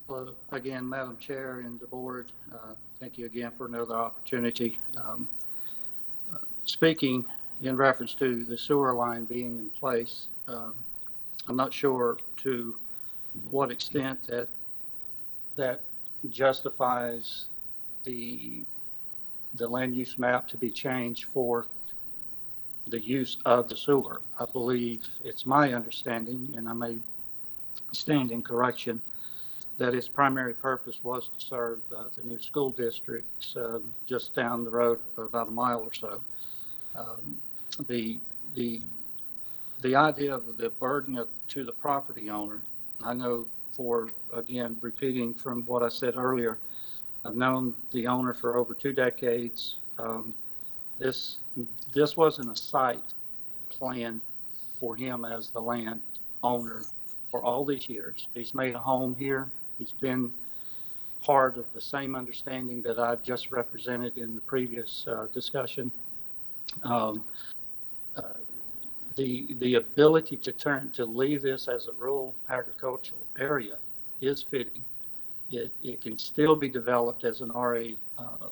Well, again, Madam Chair and the board, thank you again for another opportunity. Speaking in reference to the sewer line being in place, I'm not sure to what extent that justifies the land use map to be changed for the use of the sewer. I believe it's my understanding, and I may stand in correction, that its primary purpose was to serve the new school districts just down the road about a mile or so. The idea of the burden to the property owner, I know for, again, repeating from what I said earlier, I've known the owner for over 2 decades. This wasn't a site planned for him as the land owner for all these years. He's made a home here. He's been part of the same understanding that I just represented in the previous discussion. The ability to leave this as a rural agricultural area is fitting. It can still be developed as an RA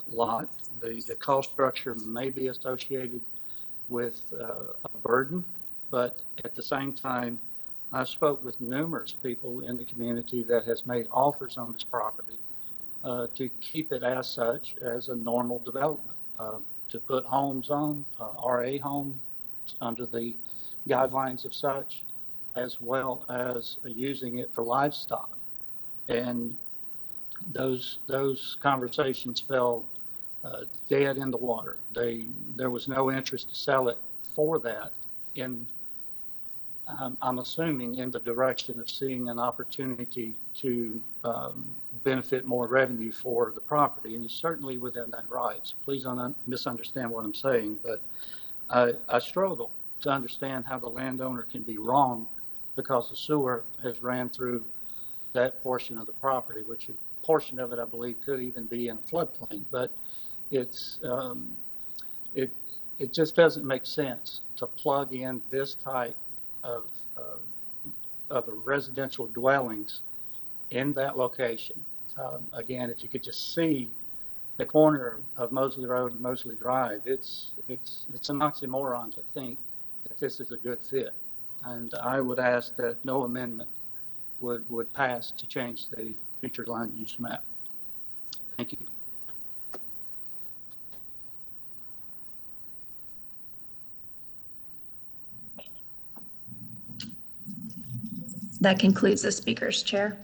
lot. The cost structure may be associated with a burden, but at the same time, I spoke with numerous people in the community that has made offers on this property to keep it as such as a normal development, to put homes on, RA homes under the guidelines of such, as well as using it for livestock. And those conversations fell dead in the water. There was no interest to sell it for that I'm assuming in the direction of seeing an opportunity to benefit more revenue for the property, and he's certainly within that right. So please don't misunderstand what I'm saying, but I struggle to understand how the landowner can be wrong because the sewer has ran through that portion of the property, which a portion of it, I believe, could even be in a floodplain. But it's it just doesn't make sense to plug in this type of residential dwellings in that location. Again, if you could just see the corner of Mosley Road and Mosley Drive, it's an oxymoron to think that this is a good fit. And I would ask that no amendment would pass to change the future land use map. Thank you. That concludes the speaker's chair.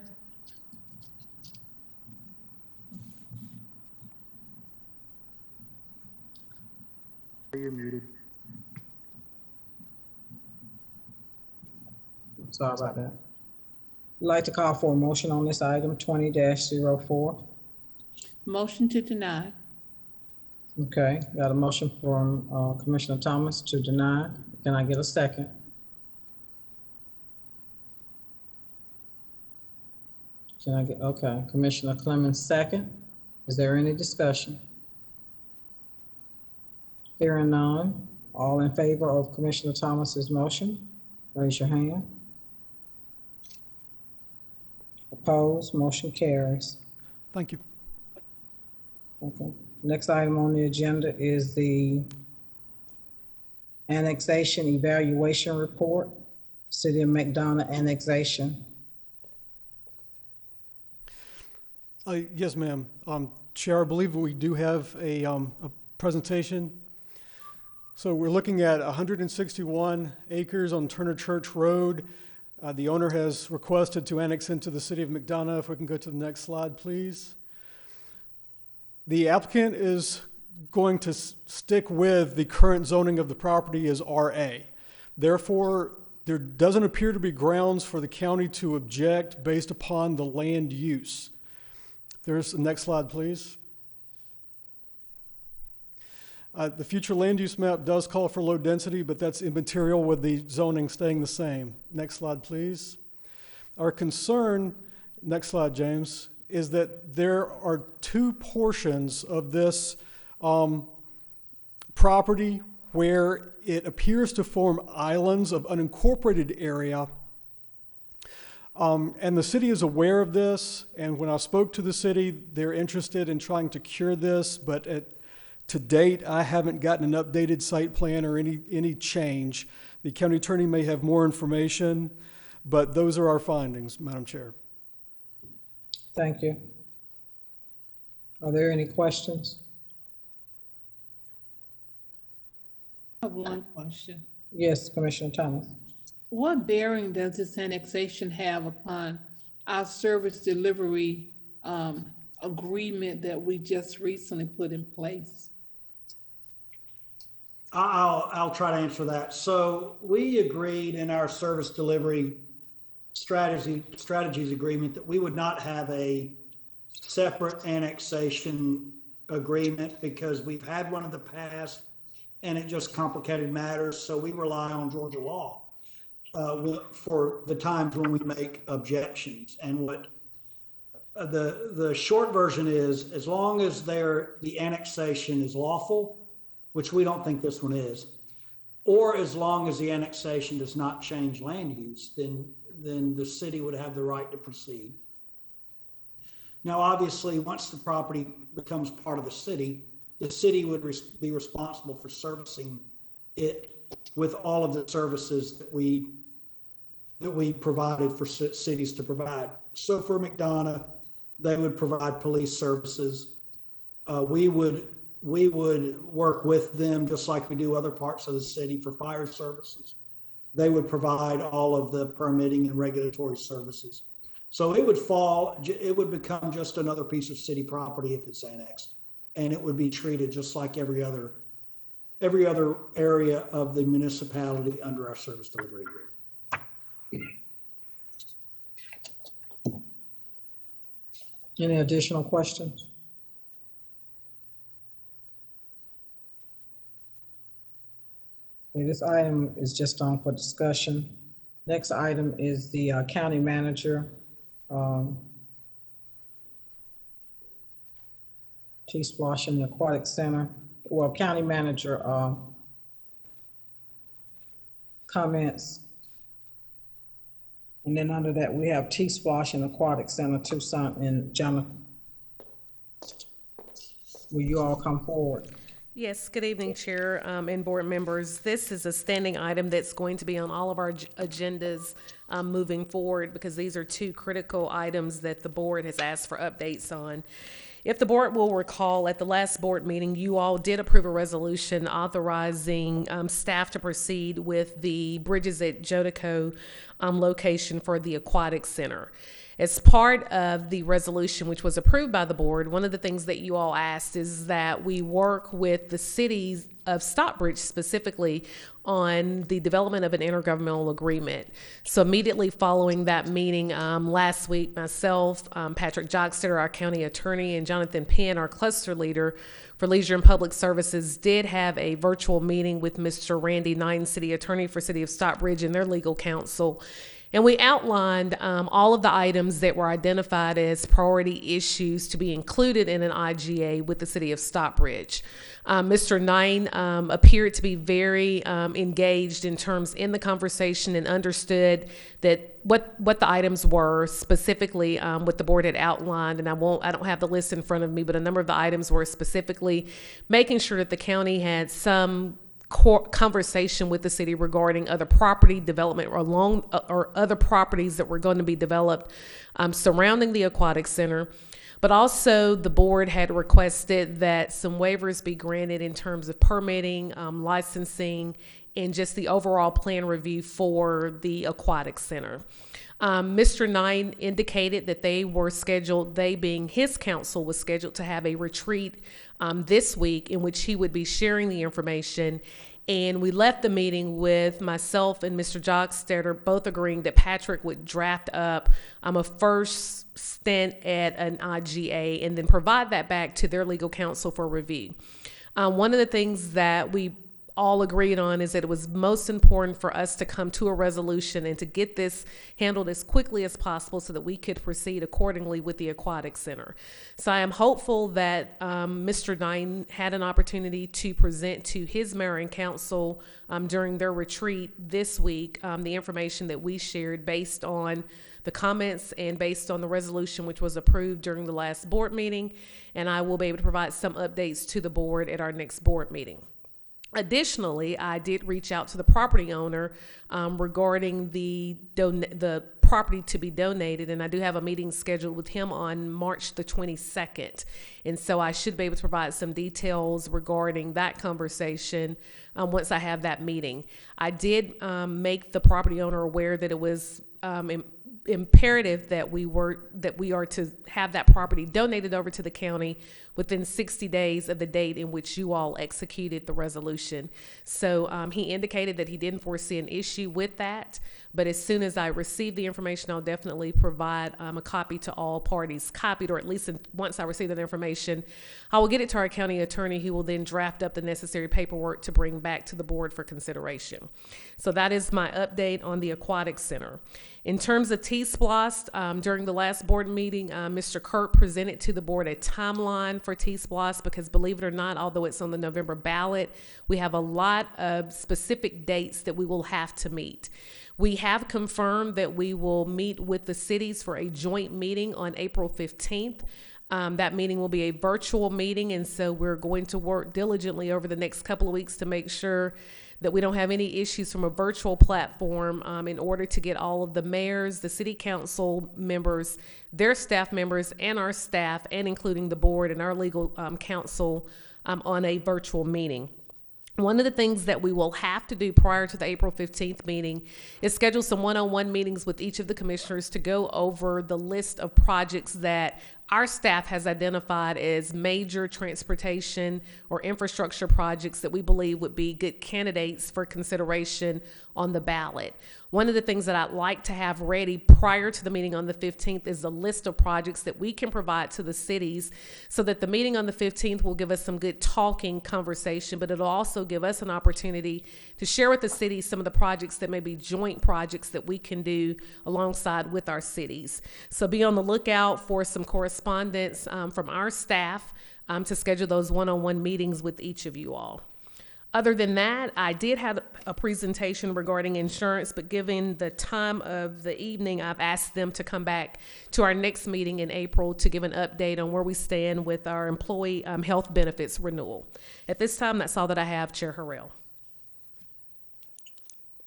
You're muted. Sorry about that. I'd like to call for a motion on this item 20-04. Motion to deny. Okay, got a motion from Commissioner Thomas to deny. Can I get a second? Can I get, okay, Commissioner Clemens, second. Is there any discussion? Hearing none. All in favor of Commissioner Thomas's motion, raise your hand. Opposed, motion carries. Thank you. Okay. Next item on the agenda is the annexation evaluation report, City of McDonough annexation. Yes, ma'am. Chair, I believe we do have a presentation. So we're looking at 161 acres on Turner Church Road. The owner has requested to annex into the City of McDonough. If we can go to the next slide, please. The applicant is going to stick with the current zoning of the property as RA. Therefore, there doesn't appear to be grounds for the county to object based upon the land use. There's the next slide, please. The future land use map does call for low density, but that's immaterial with the zoning staying the same. Next slide, please. Our concern, next slide, James, is that there are two portions of this property where it appears to form islands of unincorporated area. And the city is aware of this, and when I spoke to the city, they're interested in trying to cure this, but to date, I haven't gotten an updated site plan or any change. The county attorney may have more information, but those are our findings, Madam Chair. Thank you. Are there any questions? I have one question. Yes, Commissioner Thomas. What bearing does this annexation have upon our service delivery agreement that we just recently put in place? I'll try to answer that. So we agreed in our service delivery strategies agreement that we would not have a separate annexation agreement because we've had one in the past and it just complicated matters. So we rely on Georgia law for the times when we make objections. And what the short version is, as long as the annexation is lawful, which we don't think this one is, or as long as the annexation does not change land use, then the city would have the right to proceed. Now, obviously, once the property becomes part of the city would be responsible for servicing it with all of the services that we provided for cities to provide. So for McDonough, they would provide police services. We would work with them just like we do other parts of the city for fire services. They would provide all of the permitting and regulatory services. So it would become just another piece of city property if it's annexed, and it would be treated just like every other area of the municipality under our service delivery agreement. Any additional questions? Okay, this item is just on for discussion. Next item is the county manager. T-Splosh in the Aquatic Center. Well, county manager comments. And then under that, we have T-Splosh and Aquatic Center, Tucson and Jonathan. Will you all come forward? Yes, good evening, Chair and board members. This is a standing item that's going to be on all of our agendas moving forward because these are two critical items that the board has asked for updates on. If the board will recall, at the last board meeting, you all did approve a resolution authorizing staff to proceed with the Bridges at Jodeco location for the Aquatic Center. As part of the resolution, which was approved by the board, one of the things that you all asked is that we work with the cities of Stockbridge specifically on the development of an intergovernmental agreement. So immediately following that meeting last week, myself, Patrick Jockstetter, our county attorney, and Jonathan Penn, our cluster leader, for Leisure and Public Services did have a virtual meeting with Mr. Randy Knight, City Attorney for City of Stockbridge, and their legal counsel. And we outlined all of the items that were identified as priority issues to be included in an IGA with the City of Stockbridge. Mr. Knight appeared to be very engaged in the conversation and understood that what the items were specifically, what the board had outlined. And I don't have the list in front of me, but a number of the items were specifically making sure that the county had some conversation with the city regarding other property development or other properties that were going to be developed surrounding the aquatic center. But also the board had requested that some waivers be granted in terms of permitting, licensing, and just the overall plan review for the aquatic center. Mr. Knight indicated that they being his counsel, was scheduled to have a retreat this week in which he would be sharing the information. And we left the meeting with myself and Mr. Jockstetter both agreeing that Patrick would draft up a first stint at an IGA and then provide that back to their legal counsel for review. One of the things that we all agreed on is that it was most important for us to come to a resolution and to get this handled as quickly as possible so that we could proceed accordingly with the aquatic center. So I am hopeful that Mr. Knight had an opportunity to present to his mayor and council during their retreat this week the information that we shared based on the comments and based on the resolution which was approved during the last board meeting, and I will be able to provide some updates to the board at our next board meeting. Additionally, I did reach out to the property owner regarding the property to be donated, and I do have a meeting scheduled with him on March the 22nd. And so I should be able to provide some details regarding that conversation once I have that meeting. I did make the property owner aware that it was imperative that we are to have that property donated over to the county within 60 days of the date in which you all executed the resolution. So he indicated that he didn't foresee an issue with that, but as soon as I receive the information, I'll definitely provide a copy to all parties copied, or at least once I receive that information, I will get it to our county attorney, who will then draft up the necessary paperwork to bring back to the board for consideration. So that is my update on the aquatic center. In terms of T-Splost, during the last board meeting, Mr. Kurt presented to the board a timeline for T-Splost because, believe it or not, although it's on the November ballot, we have a lot of specific dates that we will have to meet. We have confirmed that we will meet with the cities for a joint meeting on April 15th. That meeting will be a virtual meeting, and so we're going to work diligently over the next couple of weeks to make sure that we don't have any issues from a virtual platform in order to get all of the mayors, the city council members, their staff members, and our staff, and including the board and our legal counsel on a virtual meeting. One of the things that we will have to do prior to the April 15th meeting is schedule some one-on-one meetings with each of the commissioners to go over the list of projects that our staff has identified as major transportation or infrastructure projects that we believe would be good candidates for consideration on the ballot. One of the things that I'd like to have ready prior to the meeting on the 15th is a list of projects that we can provide to the cities, so that the meeting on the 15th will give us some good talking conversation, but it'll also give us an opportunity to share with the cities some of the projects that may be joint projects that we can do alongside with our cities. So be on the lookout for some correspondence from our staff to schedule those one-on-one meetings with each of you all. Other than that, I did have a presentation regarding insurance, but given the time of the evening, I've asked them to come back to our next meeting in April to give an update on where we stand with our employee health benefits renewal. At this time, that's all that I have, Chair Harrell.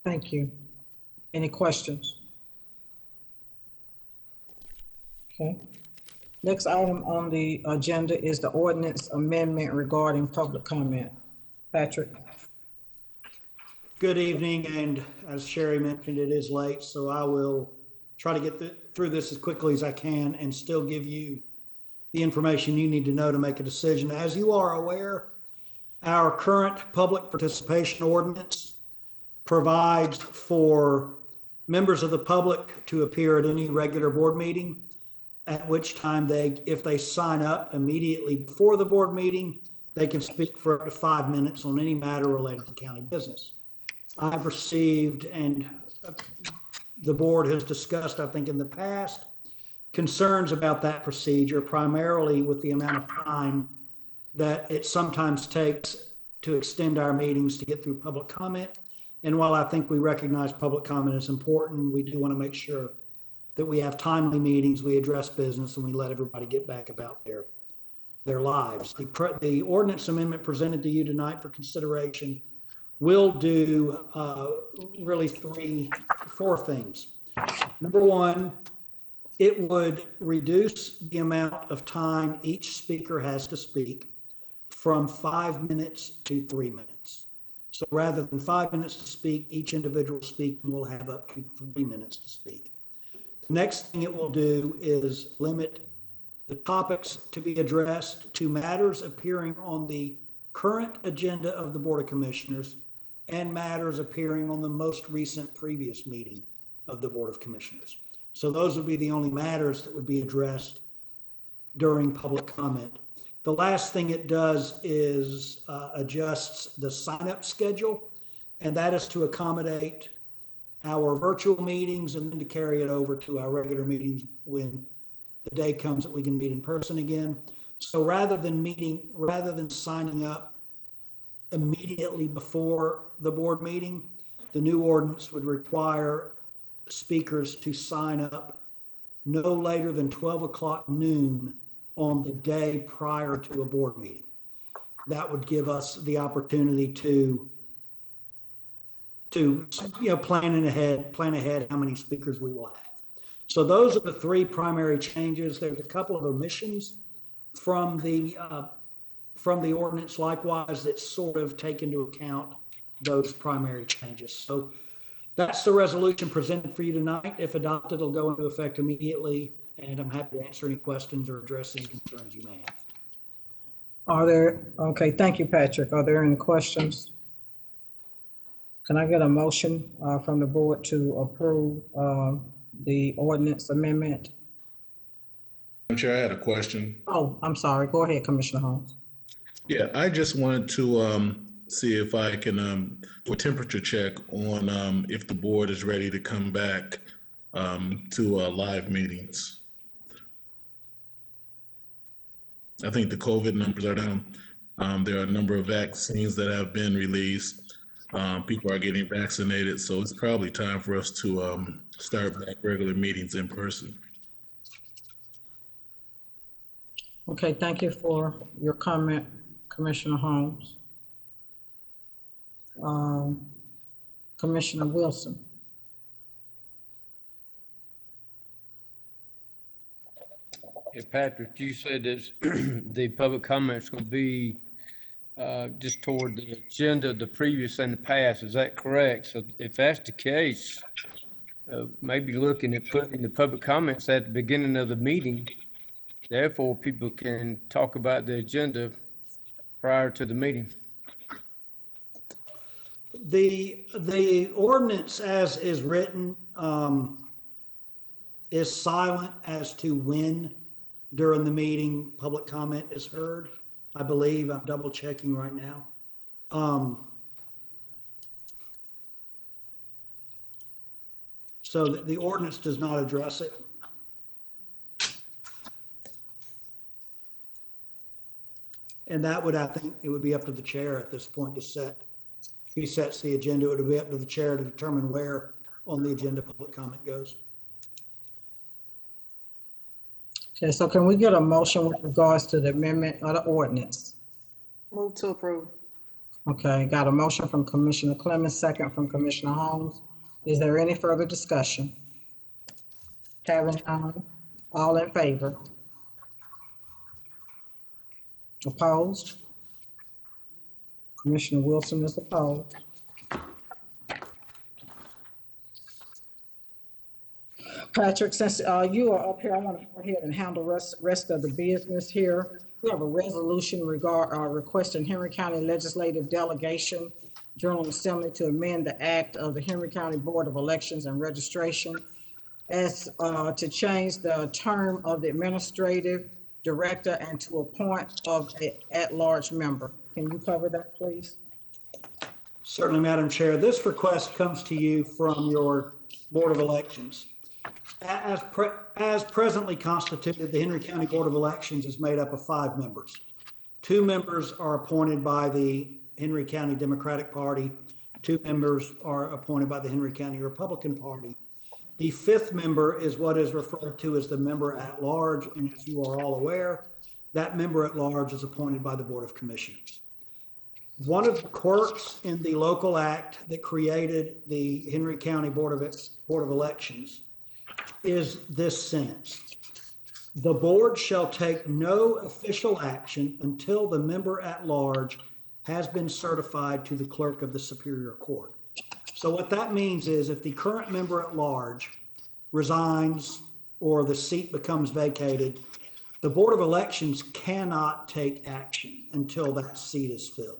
Thank you. Any questions? Okay. Next item on the agenda is the ordinance amendment regarding public comment. Patrick. Good evening, and as Sherry mentioned, it is late, so I will try to get through this as quickly as I can and still give you the information you need to know to make a decision. As you are aware, our current public participation ordinance provides for members of the public to appear at any regular board meeting, at which time if they sign up immediately before the board meeting, they can speak for up to 5 minutes on any matter related to county business. I've received, and the board has discussed, I think in the past, concerns about that procedure, primarily with the amount of time that it sometimes takes to extend our meetings to get through public comment. And while I think we recognize public comment is important, we do want to make sure that we have timely meetings, we address business, and we let everybody get back about their lives. The ordinance amendment presented to you tonight for consideration will do really four things. Number one, it would reduce the amount of time each speaker has to speak from 5 minutes to 3 minutes. So rather than 5 minutes to speak, each individual speaking will have up to 3 minutes to speak. The next thing it will do is limit the topics to be addressed to matters appearing on the current agenda of the Board of Commissioners and matters appearing on the most recent previous meeting of the Board of Commissioners. So those would be the only matters that would be addressed during public comment. The last thing it does is adjusts the sign-up schedule, and that is to accommodate our virtual meetings and then to carry it over to our regular meetings when the day comes that we can meet in person again. So rather than signing up immediately before the board meeting, the new ordinance would require speakers to sign up no later than 12 o'clock noon on the day prior to a board meeting. That would give us the opportunity to plan ahead how many speakers we will have. So those are the three primary changes. There's a couple of omissions from the ordinance likewise that sort of take into account those primary changes. So that's the resolution presented for you tonight. If adopted, it'll go into effect immediately, and I'm happy to answer any questions or address any concerns you may have. Okay, thank you, Patrick. Are there any questions? Can I get a motion from the board to approve the ordinance amendment? I'm sure I had a question. Oh, I'm sorry. Go ahead, Commissioner Holmes. Yeah, I just wanted to see if I can do a temperature check on if the board is ready to come back to live meetings. I think the COVID numbers are down. There are a number of vaccines that have been released. People are getting vaccinated, so it's probably time for us to start back regular meetings in person. Okay, thank you for your comment, Commissioner Holmes. Commissioner Wilson. Hey, Patrick, you said that the public comments going to be just toward the agenda of the previous and the past. Is that correct? So if that's the case, maybe looking at putting the public comments at the beginning of the meeting, therefore people can talk about the agenda prior to the meeting. The ordinance as is written is silent as to when during the meeting public comment is heard. I believe, I'm double checking right now. So the ordinance does not address it. And that would, I think, it would be up to the chair at this point to set. If he sets the agenda, it would be up to the chair to determine where on the agenda public comment goes. Okay, so can we get a motion with regards to the amendment of the ordinance? Move to approve. Okay, got a motion from Commissioner Clemens, second from Commissioner Holmes. Is there any further discussion? Having none, all in favor? Opposed? Commissioner Wilson is opposed. Patrick, since you are up here, I want to go ahead and handle rest of the business here. We have a resolution requesting Henry County Legislative Delegation General Assembly to amend the act of the Henry County Board of Elections and Registration as to change the term of the administrative director and to appoint of a at-large member. Can you cover that, please? Certainly, Madam Chair. This request comes to you from your Board of Elections. As presently constituted, the Henry County Board of Elections is made up of 5 members. 2 members are appointed by the Henry County Democratic Party. 2 members are appointed by the Henry County Republican Party. The 5th member is what is referred to as the member at large, and as you are all aware, that member at large is appointed by the Board of Commissioners. One of the quirks in the local act that created the Henry County Board of Elections is this sentence: the board shall take no official action until the member at large has been certified to the clerk of the Superior Court. So what that means is if the current member at large resigns or the seat becomes vacated, the Board of Elections cannot take action until that seat is filled.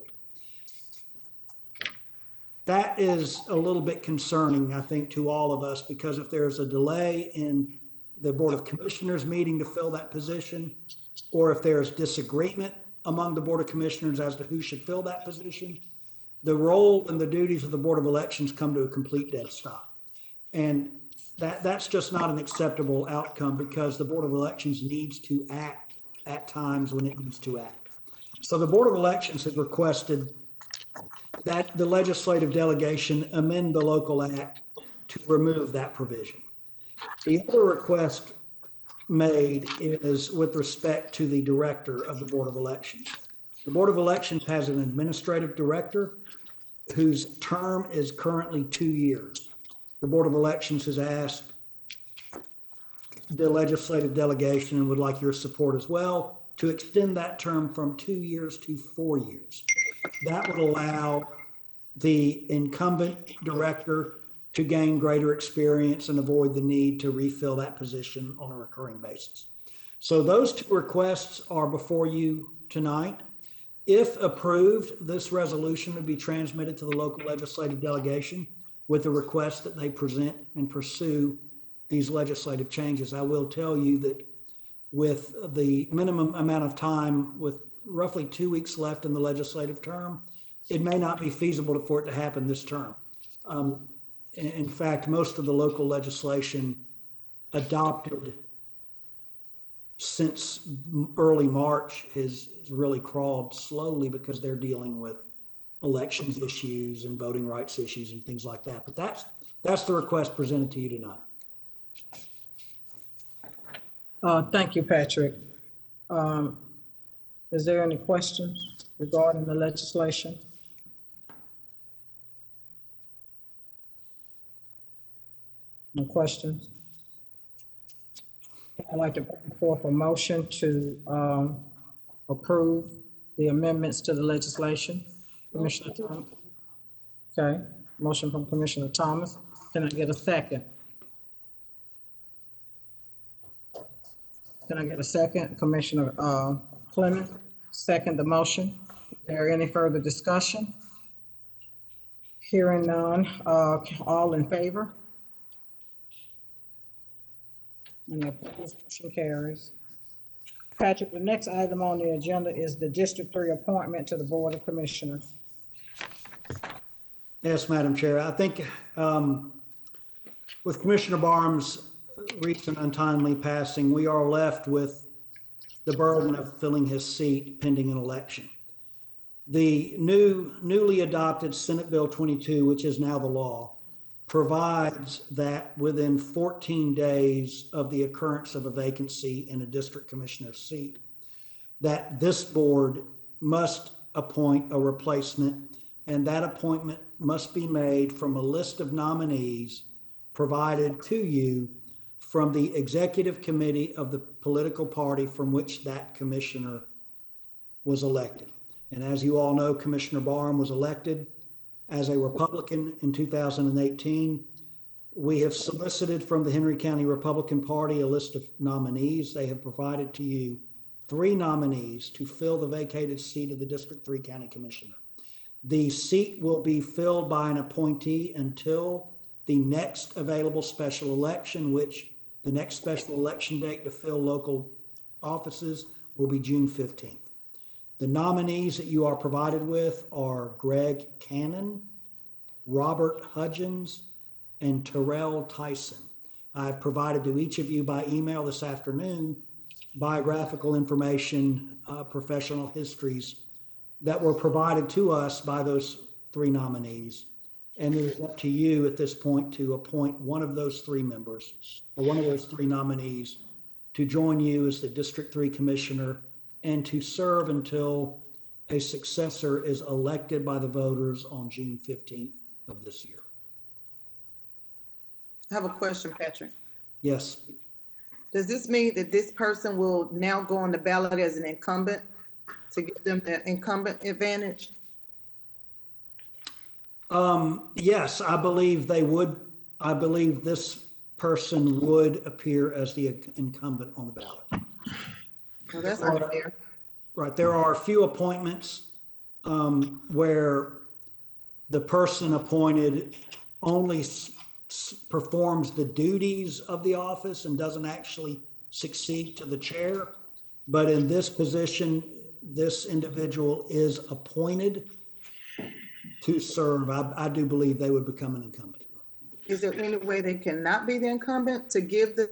That is a little bit concerning, I think, to all of us, because if there's a delay in the Board of Commissioners meeting to fill that position, or if there's disagreement among the Board of Commissioners as to who should fill that position, the role and the duties of the Board of Elections come to a complete dead stop. And that's just not an acceptable outcome, because the Board of Elections needs to act at times when it needs to act. So the Board of Elections has requested that the legislative delegation amend the local act to remove that provision. The other request made is with respect to the director of the Board of Elections. The Board of Elections has an administrative director whose term is currently 2 years. The Board of Elections has asked the legislative delegation, and would like your support as well, to extend that term from 2 years to 4 years. That would allow the incumbent director to gain greater experience and avoid the need to refill that position on a recurring basis. So those 2 requests are before you tonight. If approved, this resolution would be transmitted to the local legislative delegation with the request that they present and pursue these legislative changes. I will tell you that with the minimum amount of time, with roughly 2 weeks left in the legislative term, it may not be feasible for it to happen this term. In fact, most of the local legislation adopted since early March has really crawled slowly because they're dealing with elections issues and voting rights issues and things like that. But that's the request presented to you tonight. Thank you, Patrick. Is there any questions regarding the legislation? No questions? I'd like to bring forth a motion to approve the amendments to the legislation. Commissioner Thomas. Okay, motion from Commissioner Thomas. Can I get a second? Can I get a second? Commissioner Clement, second the motion. Is there any further discussion? Hearing none, all in favor? And the opposed, motion carries. Patrick, the next item on the agenda is the District 3 appointment to the Board of Commissioners. Yes, Madam Chair. I think with Commissioner Barham's recent untimely passing, we are left with the burden of filling his seat pending an election. The newly adopted Senate Bill 22, which is now the law, provides that within 14 days of the occurrence of a vacancy in a district commissioner seat, that this board must appoint a replacement, and that appointment must be made from a list of nominees provided to you from the executive committee of the political party from which that commissioner was elected. And as you all know, Commissioner Barham was elected as a Republican in 2018. We have solicited from the Henry County Republican Party a list of nominees. They have provided to you 3 nominees to fill the vacated seat of the District 3 County Commissioner. The seat will be filled by an appointee until the next available special election, which the next special election date to fill local offices will be June 15th. The nominees that you are provided with are Greg Cannon, Robert Hudgens, and Terrell Tyson. I've provided to each of you by email this afternoon biographical information, professional histories that were provided to us by those three nominees. And it is up to you at this point to appoint one of those three members or one of those three nominees to join you as the District 3 Commissioner and to serve until a successor is elected by the voters on June 15th of this year. I have a question, Patrick. Yes. Does this mean that this person will now go on the ballot as an incumbent to give them the incumbent advantage? Yes, I believe they would. I believe this person would appear as the incumbent on the ballot. Well, that's unfair. Right. There are a few appointments where the person appointed only performs the duties of the office and doesn't actually succeed to the chair. But in this position, this individual is appointed to serve. I do believe they would become an incumbent. Is there any way they cannot be the incumbent to give the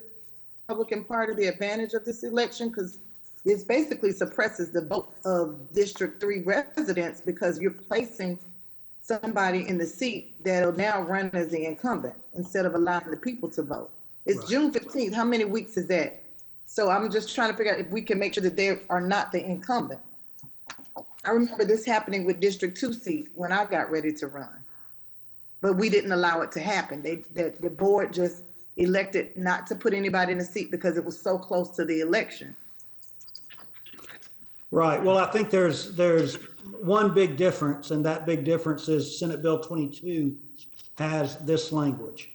Republican Party the advantage of this election? Because it basically suppresses the vote of District 3 residents because you're placing somebody in the seat that'll now run as the incumbent instead of allowing the people to vote. It's right. June 15th. How many weeks is that? So I'm just trying to figure out if we can make sure that they are not the incumbent. I remember this happening with District 2 seat when I got ready to run, but we didn't allow it to happen. The board just elected not to put anybody in the seat because it was so close to the election. Right. Well, I think there's one big difference, and that big difference is Senate Bill 22 has this language.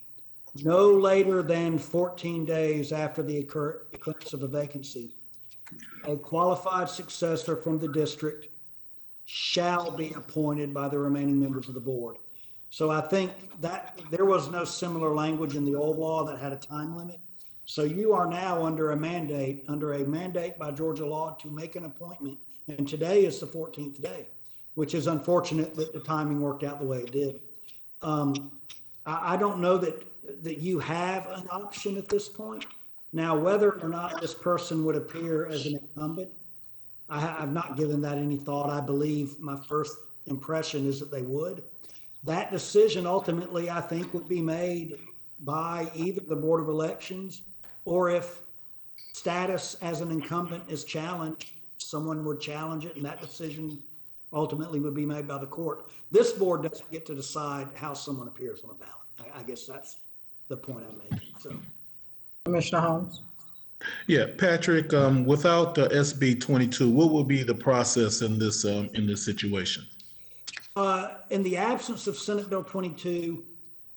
No later than 14 days after the occurrence of a vacancy, a qualified successor from the district shall be appointed by the remaining members of the board. So I think that there was no similar language in the old law that had a time limit. So you are now under a mandate by Georgia law to make an appointment. And today is the 14th day, which is unfortunate that the timing worked out the way it did. I don't know that you have an option at this point. Now, whether or not this person would appear as an incumbent, I've not given that any thought. I believe my first impression is that they would. That decision ultimately, I think, would be made by either the Board of Elections, or if status as an incumbent is challenged, someone would challenge it, and that decision ultimately would be made by the court. This board doesn't get to decide how someone appears on a ballot. I guess that's the point I'm making. So, Commissioner Holmes. Yeah, Patrick, without the SB 22, what will be the process in this situation? In the absence of Senate Bill 22,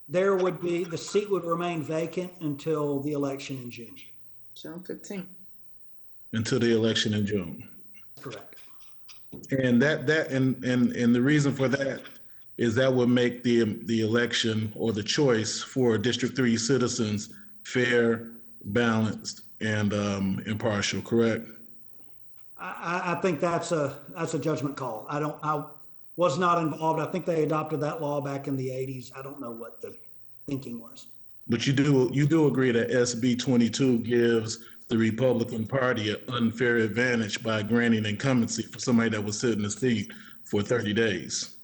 the seat would remain vacant until the election in June. June 15th. Until the election in June. Correct. And and the reason for that is that would make the election or the choice for District 3 citizens fair, balanced, and impartial, correct? I think that's a judgment call. I was not involved. I think they adopted that law back in the 80s. I don't know what the thinking was. But you do agree that SB 22 gives the Republican Party an unfair advantage by granting incumbency for somebody that was sitting in the seat for 30 days.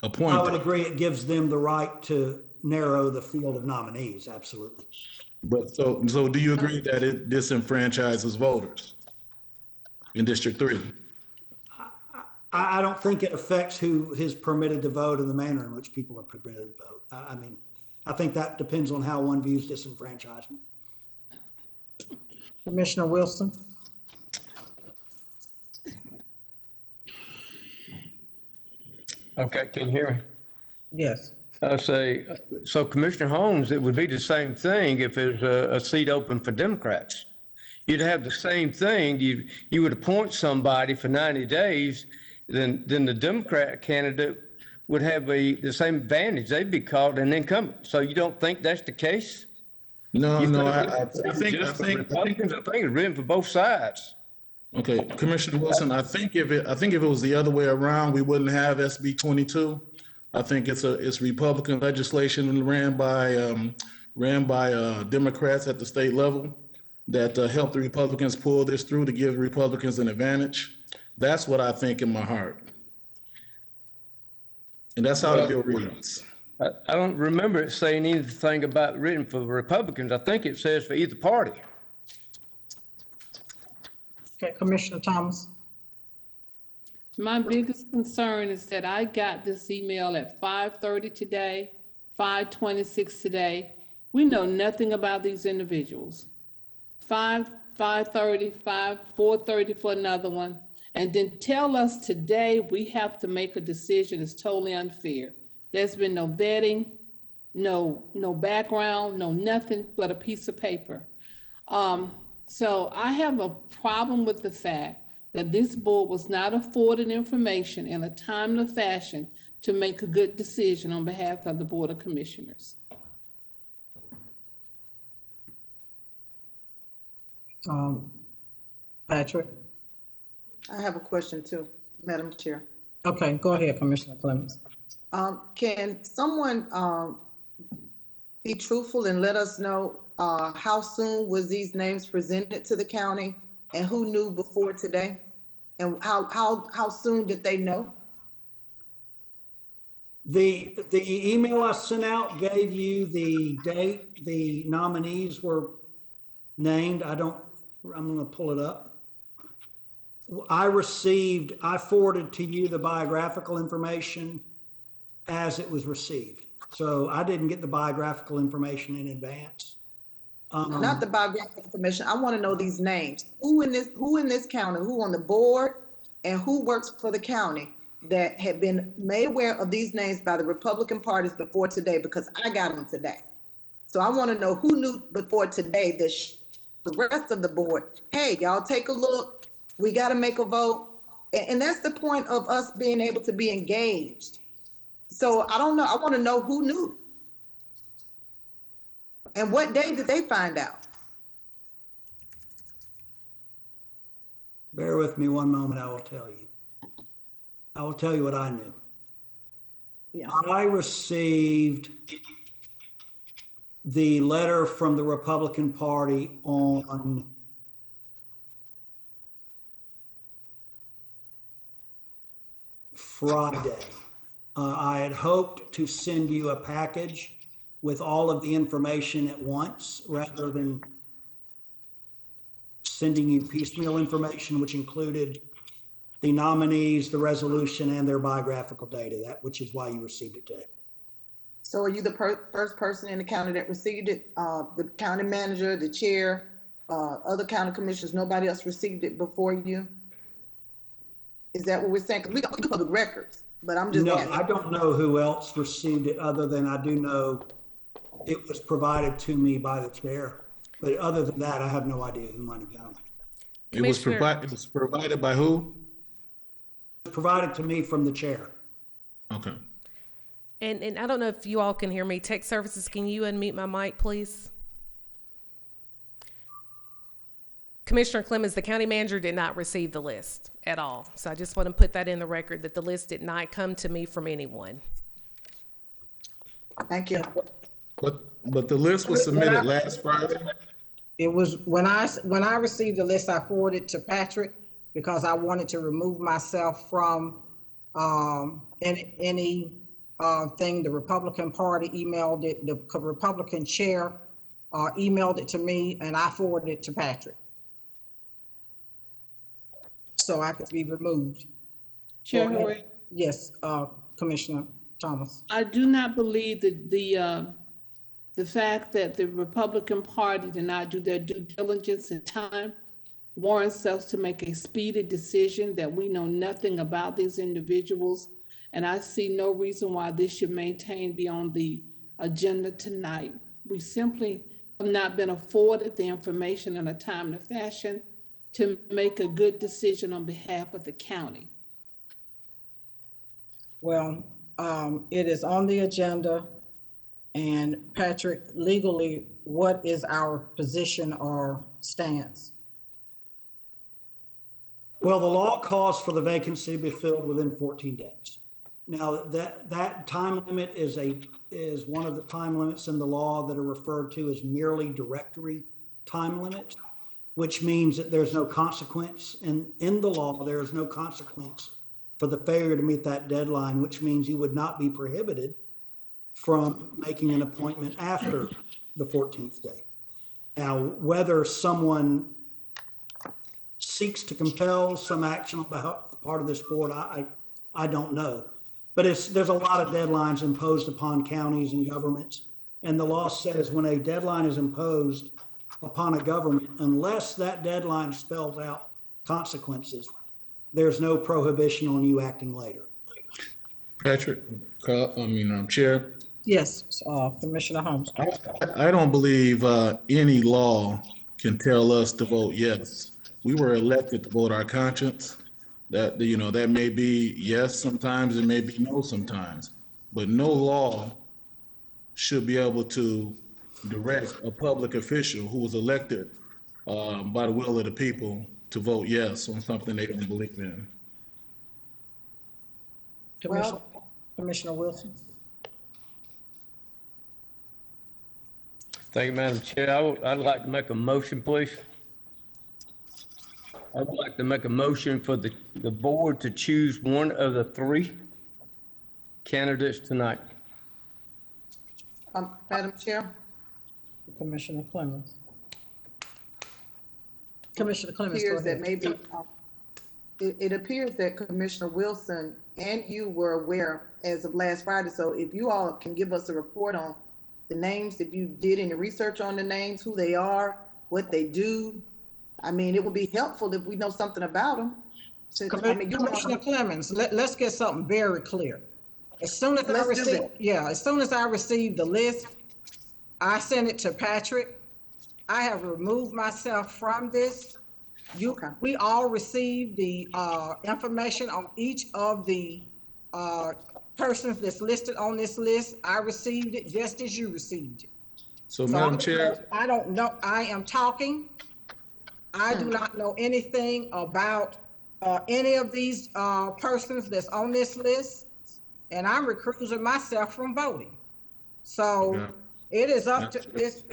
Appointed. I would agree. It gives them the right to narrow the field of nominees. Absolutely. But so do you agree that it disenfranchises voters in District 3? I don't think it affects who is permitted to vote and the manner in which people are permitted to vote. I mean, I think that depends on how one views disenfranchisement. Commissioner Wilson. Okay, can you hear me? Yes. So Commissioner Holmes, it would be the same thing if there's a seat open for Democrats. You'd have the same thing. You would appoint somebody for 90 days, then the Democrat candidate would have the same advantage. They'd be called an incumbent. So you don't think that's the case? No, You no, think I it's think, just for Republicans? I think it's written for both sides. okay, Commissioner Wilson, I think if it was the other way around, we wouldn't have SB 22. I think it's Republican legislation ran by Democrats at the state level that helped the Republicans pull this through to give Republicans an advantage. That's what I think in my heart. And that's how the bill reads. I don't remember it saying anything about written for Republicans. I think it says for either party. Okay, Commissioner Thomas. My biggest concern is that I got this email at 5:30 today, 5:26 today. We know nothing about these individuals. 5:30, 4:30 for another one. And then tell us today we have to make a decision is totally unfair. There's been no vetting, no background, no nothing but a piece of paper. So I have a problem with the fact that this board was not afforded information in a timely fashion to make a good decision on behalf of the Board of Commissioners. Patrick? I have a question too, Madam Chair. Okay, go ahead, Commissioner Clemens. Can someone be truthful and let us know how soon was these names presented to the county and who knew before today? And how soon did they know? The email I sent out gave you the date the nominees were named. I'm gonna pull it up. I forwarded to you the biographical information as it was received. So I didn't get the biographical information in advance. Not the biographical information. I want to know these names. Who in this county, who on the board, and who works for the county that had been made aware of these names by the Republican parties before today, because I got them today. So I want to know who knew before today that the rest of the board, hey, y'all take a look. We got to make a vote. And that's the point of us being able to be engaged. So I don't know. I want to know who knew. And what day did they find out? Bear with me one moment, I will tell you. I will tell you what I knew. Yeah. I received the letter from the Republican Party on Friday. I had hoped to send you a package with all of the information at once rather than sending you piecemeal information, which included the nominees, the resolution, and their biographical data, which is why you received it today. So are you the first person in the county that received it? The county manager, the chair, other county commissioners, nobody else received it before you? Is that what we're saying? Because we do public records, but I'm just asking. I don't know who else received it other than I do know it was provided to me by the chair. But other than that, I have no idea who might have gotten it. It was provided by who? It was provided to me from the chair. Okay. And I don't know if you all can hear me. Tech Services, can you unmute my mic, please? Commissioner Clemens, the county manager did not receive the list at all. So I just want to put that in the record that the list did not come to me from anyone. Thank you. But the list was submitted last Friday. It was, when I received the list, I forwarded to Patrick because I wanted to remove myself from any thing. The Republican Party emailed it, the Republican chair emailed it to me, and I forwarded it to Patrick, so I could be removed. Chair Hoy? Yes, Commissioner Thomas. I do not believe that the fact that the Republican Party did not do their due diligence in time warrants us to make a speedy decision that we know nothing about these individuals. And I see no reason why this should be on the agenda tonight. We simply have not been afforded the information in a timely fashion to make a good decision on behalf of the county. Well, it is on the agenda, And Patrick, legally, what is our position or stance? Well, the law calls for the vacancy to be filled within 14 days. Now, that time limit is one of the time limits in the law that are referred to as merely directory time limit, which means that there's no consequence. And in the law, there is no consequence for the failure to meet that deadline, which means you would not be prohibited from making an appointment after the 14th day. Now, whether someone seeks to compel some action on part of this board, I don't know. But there's a lot of deadlines imposed upon counties and governments. And the law says when a deadline is imposed upon a government, unless that deadline spells out consequences, there's no prohibition on you acting later. Patrick, Chair. Yes, Commissioner Holmes. I don't believe any law can tell us to vote yes. We were elected to vote our conscience. That may be yes sometimes, it may be no sometimes, but no law should be able to direct a public official who was elected by the will of the people to vote yes on something they don't believe in. Commissioner Wilson. Thank you, Madam Chair. I'd like to make a motion, please. I'd like to make a motion for the board to choose one of the three candidates tonight. Madam Chair? Commissioner Clemens. Commissioner Clemens, go Appears that ahead. maybe, it appears that Commissioner Wilson and you were aware as of last Friday. So if you all can give us a report on the names, if you did any research on the names, who they are, what they do. I mean, it would be helpful if we know something about them. Commissioner Clemens, let's get something very clear. As soon as I received the list, I sent it to Patrick. I have removed myself from this. We all received the information on each of the persons that's listed on this list. I received it just as you received it. So Madam Chair. I don't know, I am talking. I do not know anything about any of these persons that's on this list, and I'm recusing myself from voting. So it is up to this.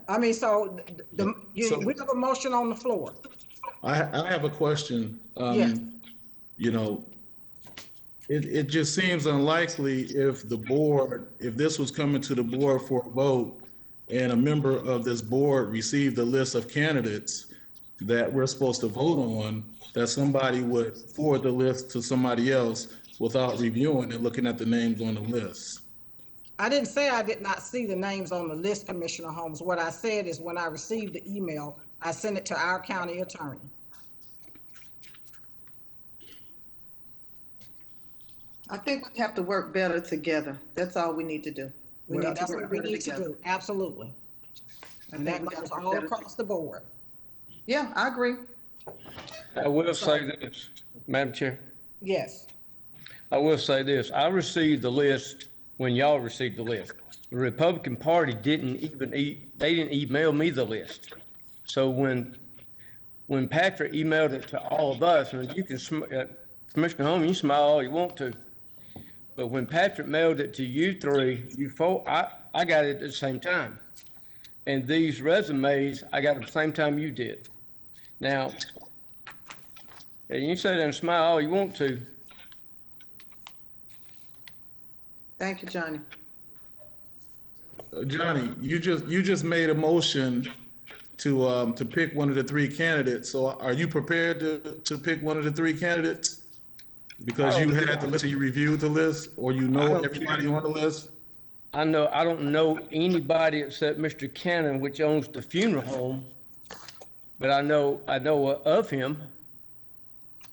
I mean, so we have a motion on the floor. I have a question. Yes. It just seems unlikely if this was coming to the board for a vote and a member of this board received a list of candidates that we're supposed to vote on, that somebody would forward the list to somebody else without reviewing and looking at the names on the list. I didn't say I did not see the names on the list, Commissioner Holmes. What I said is when I received the email, I sent it to our county attorney. I think we have to work better together. That's all we need to do. That's what we need to do, absolutely. And that goes all across the board. Yeah, I agree. I will say this, Madam Chair. Yes. I will say this. I received the list when y'all received the list. The Republican Party didn't email me the list. So when Patrick emailed it to all of us, and you can, Commissioner Holmes, you smile all you want to, but when Patrick mailed it to you three, you four, I got it at the same time. And these resumes, I got at the same time you did. Now, and you sit there and smile all you want to. Thank you, Johnny. Johnny, you just made a motion to pick one of the three candidates. So are you prepared to pick one of the three candidates? Because you had the list, you reviewed the list, or you know everybody on the list? I don't know anybody except Mr. Cannon, which owns the funeral home, but I know of him.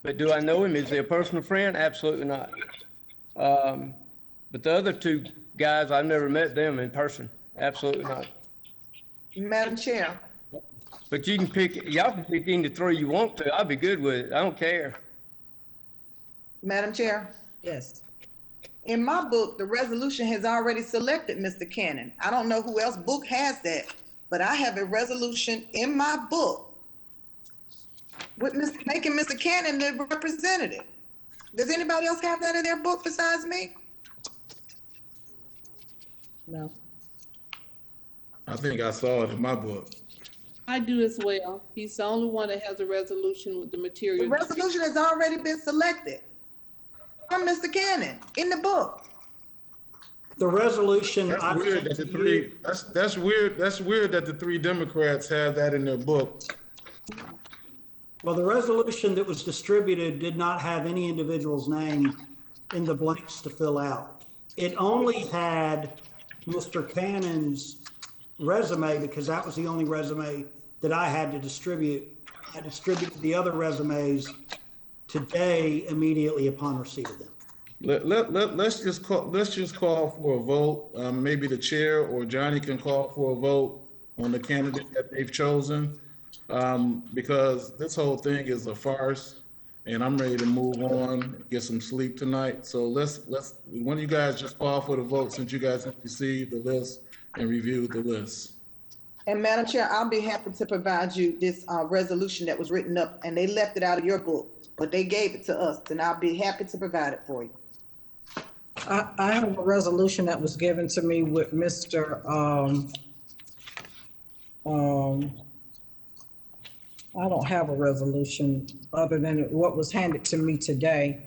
But do I know him? Is he a personal friend? Absolutely not. But the other two guys, I've never met them in person. Absolutely not. Madam Chair. But y'all can pick any three you want to. I'll be good with it. I don't care. Madam Chair. Yes. In my book, the resolution has already selected Mr. Cannon. I don't know who else book has that, but I have a resolution in my book with making Mr. Cannon the representative. Does anybody else have that in their book besides me? No. I think I saw it in my book. I do as well. He's the only one that has a resolution with the material. The resolution has already been selected from Mr. Cannon in the book. The resolution. That's weird that the three. That's weird. That's weird that the three Democrats have that in their book. Well, the resolution that was distributed did not have any individual's name in the blanks to fill out. It only had Mr. Cannon's resume because that was the only resume that I had to distribute. I distributed the other resumes today immediately upon receipt of them. Let's just call for a vote. Maybe the chair or Johnny can call for a vote on the candidate that they've chosen. Because this whole thing is a farce and I'm ready to move on, get some sleep tonight. So let's one of you guys just call for the vote since you guys have received the list and reviewed the list. And Madam Chair, I'll be happy to provide you this resolution that was written up, and they left it out of your book, but they gave it to us, and I'll be happy to provide it for you. I have a resolution that was given to me with Mr. I don't have a resolution other than what was handed to me today.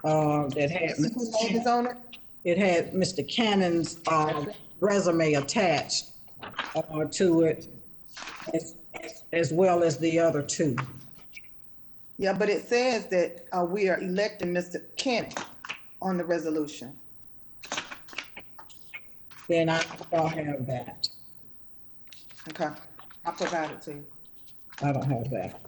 That had Whose name is on it? It had Mr. Cannon's resume attached to it, as well as the other two. Yeah, but it says that we are electing Mr. Cannon on the resolution. Then I don't have that. Okay, I'll provide it to you. I don't have that.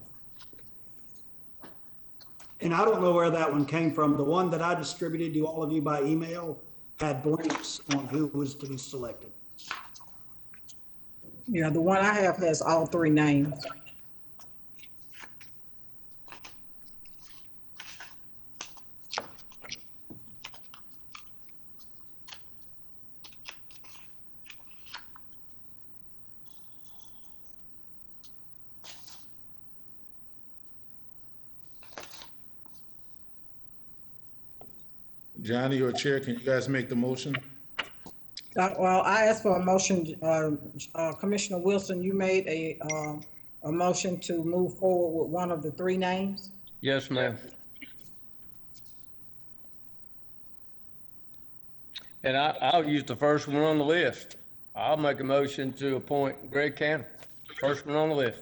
And I don't know where that one came from. The one that I distributed to all of you by email had blanks on who was to be selected. Yeah, the one I have has all three names. Johnny or Chair, can you guys make the motion? Well, I asked for a motion, Commissioner Wilson, you made a motion to move forward with one of the three names? Yes, ma'am. And I'll use the first one on the list. I'll make a motion to appoint Greg Cannon, first one on the list.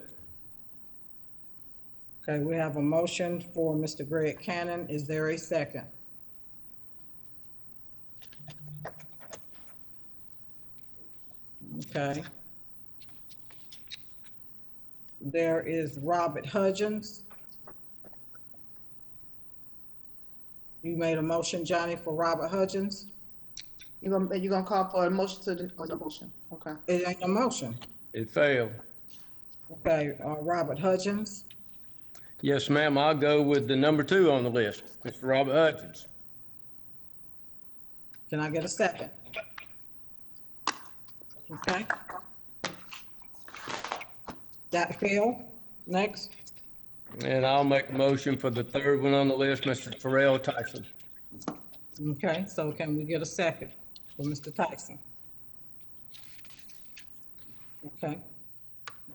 Okay, we have a motion for Mr. Greg Cannon. Is there a second? Okay. There is Robert Hudgens. You made a motion, Johnny, for Robert Hudgens? You're gonna call for a motion to the motion? Okay. It ain't a motion. It failed. Okay, Robert Hudgens. Yes, ma'am. I'll go with the number 2 on the list, Mr. Robert Hudgens. Can I get a second? Okay. That failed. Next. And I'll make a motion for the third one on the list, Mr. Terrell Tyson. Okay, so can we get a second for Mr. Tyson? Okay.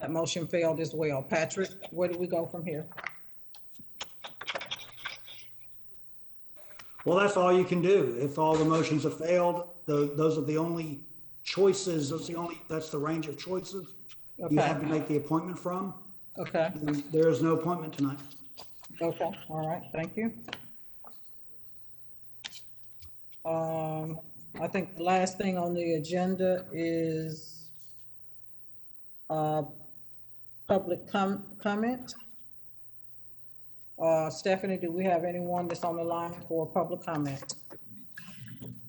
That motion failed as well. Patrick, where do we go from here? Well, that's all you can do. If all the motions have failed, those are the only choices. That's the range of choices you have to make the appointment from. Okay. And there is no appointment tonight. Okay, all right, thank you. I think the last thing on the agenda is public comment. Stephanie, do we have anyone that's on the line for public comment?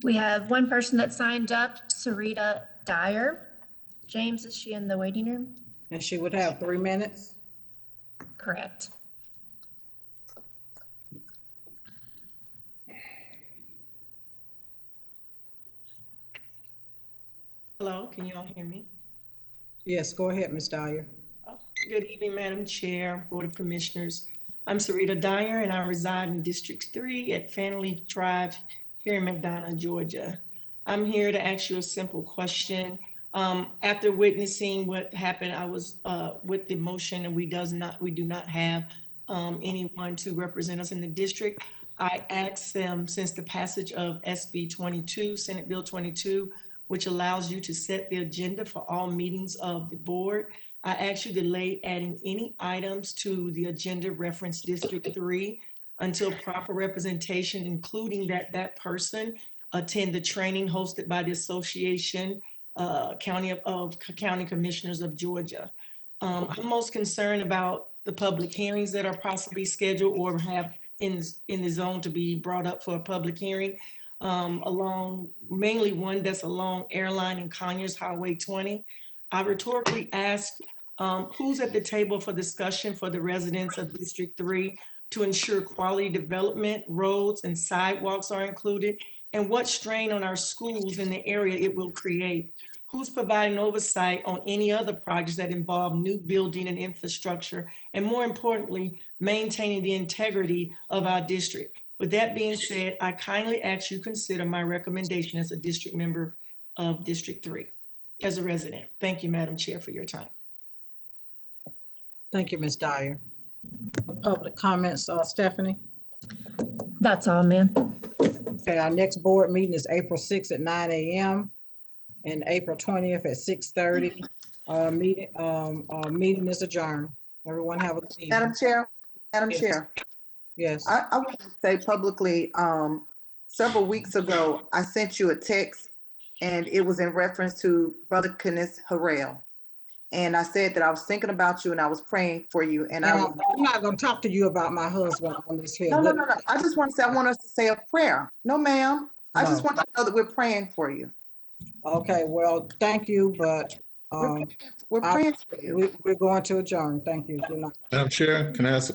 We have one person that signed up, Sarita Dyer. James, is she in the waiting room? And she would have 3 minutes? Correct. Hello, can you all hear me? Yes, go ahead, Ms. Dyer. Good evening, Madam Chair, Board of Commissioners. I'm Sarita Dyer, and I reside in District 3 at Fanley Drive here in McDonough, Georgia. I'm here to ask you a simple question. After witnessing what happened, I was with the motion, and we do not have anyone to represent us in the district. I asked them, since the passage of SB 22, Senate Bill 22, which allows you to set the agenda for all meetings of the board, I asked you to delay adding any items to the agenda reference District 3 until proper representation, including that person attend the training hosted by the Association County Commissioners of Georgia. I'm most concerned about the public hearings that are possibly scheduled or have in the zone to be brought up for a public hearing, mainly one that's along Airline and Conyers Highway 20. I rhetorically asked who's at the table for discussion for the residents of District 3 to ensure quality development, roads and sidewalks are included, and what strain on our schools in the area it will create. Who's providing oversight on any other projects that involve new building and infrastructure, and more importantly, maintaining the integrity of our district. With that being said, I kindly ask you consider my recommendation as a district member of District 3, as a resident. Thank you, Madam Chair, for your time. Thank you, Ms. Dyer. Public comments, Stephanie? That's all, ma'am. Okay, our next board meeting is April 6th at 9 a.m. and April 20th at 6:30. Meeting is adjourned. Everyone have a good evening. Madam Chair, Yes. Chair. Yes. I want to say publicly, several weeks ago, I sent you a text and it was in reference to Brother Kenneth Harrell. And I said that I was thinking about you and I was praying for you. And I'm not going to talk to you about my husband on this here. No. I just want to say, I want us to say a prayer. No, ma'am. I just want to know that we're praying for you. Okay, well, thank you, but we're praying for you. We're going to adjourn. Thank you. Good night. Madam Chair, can I ask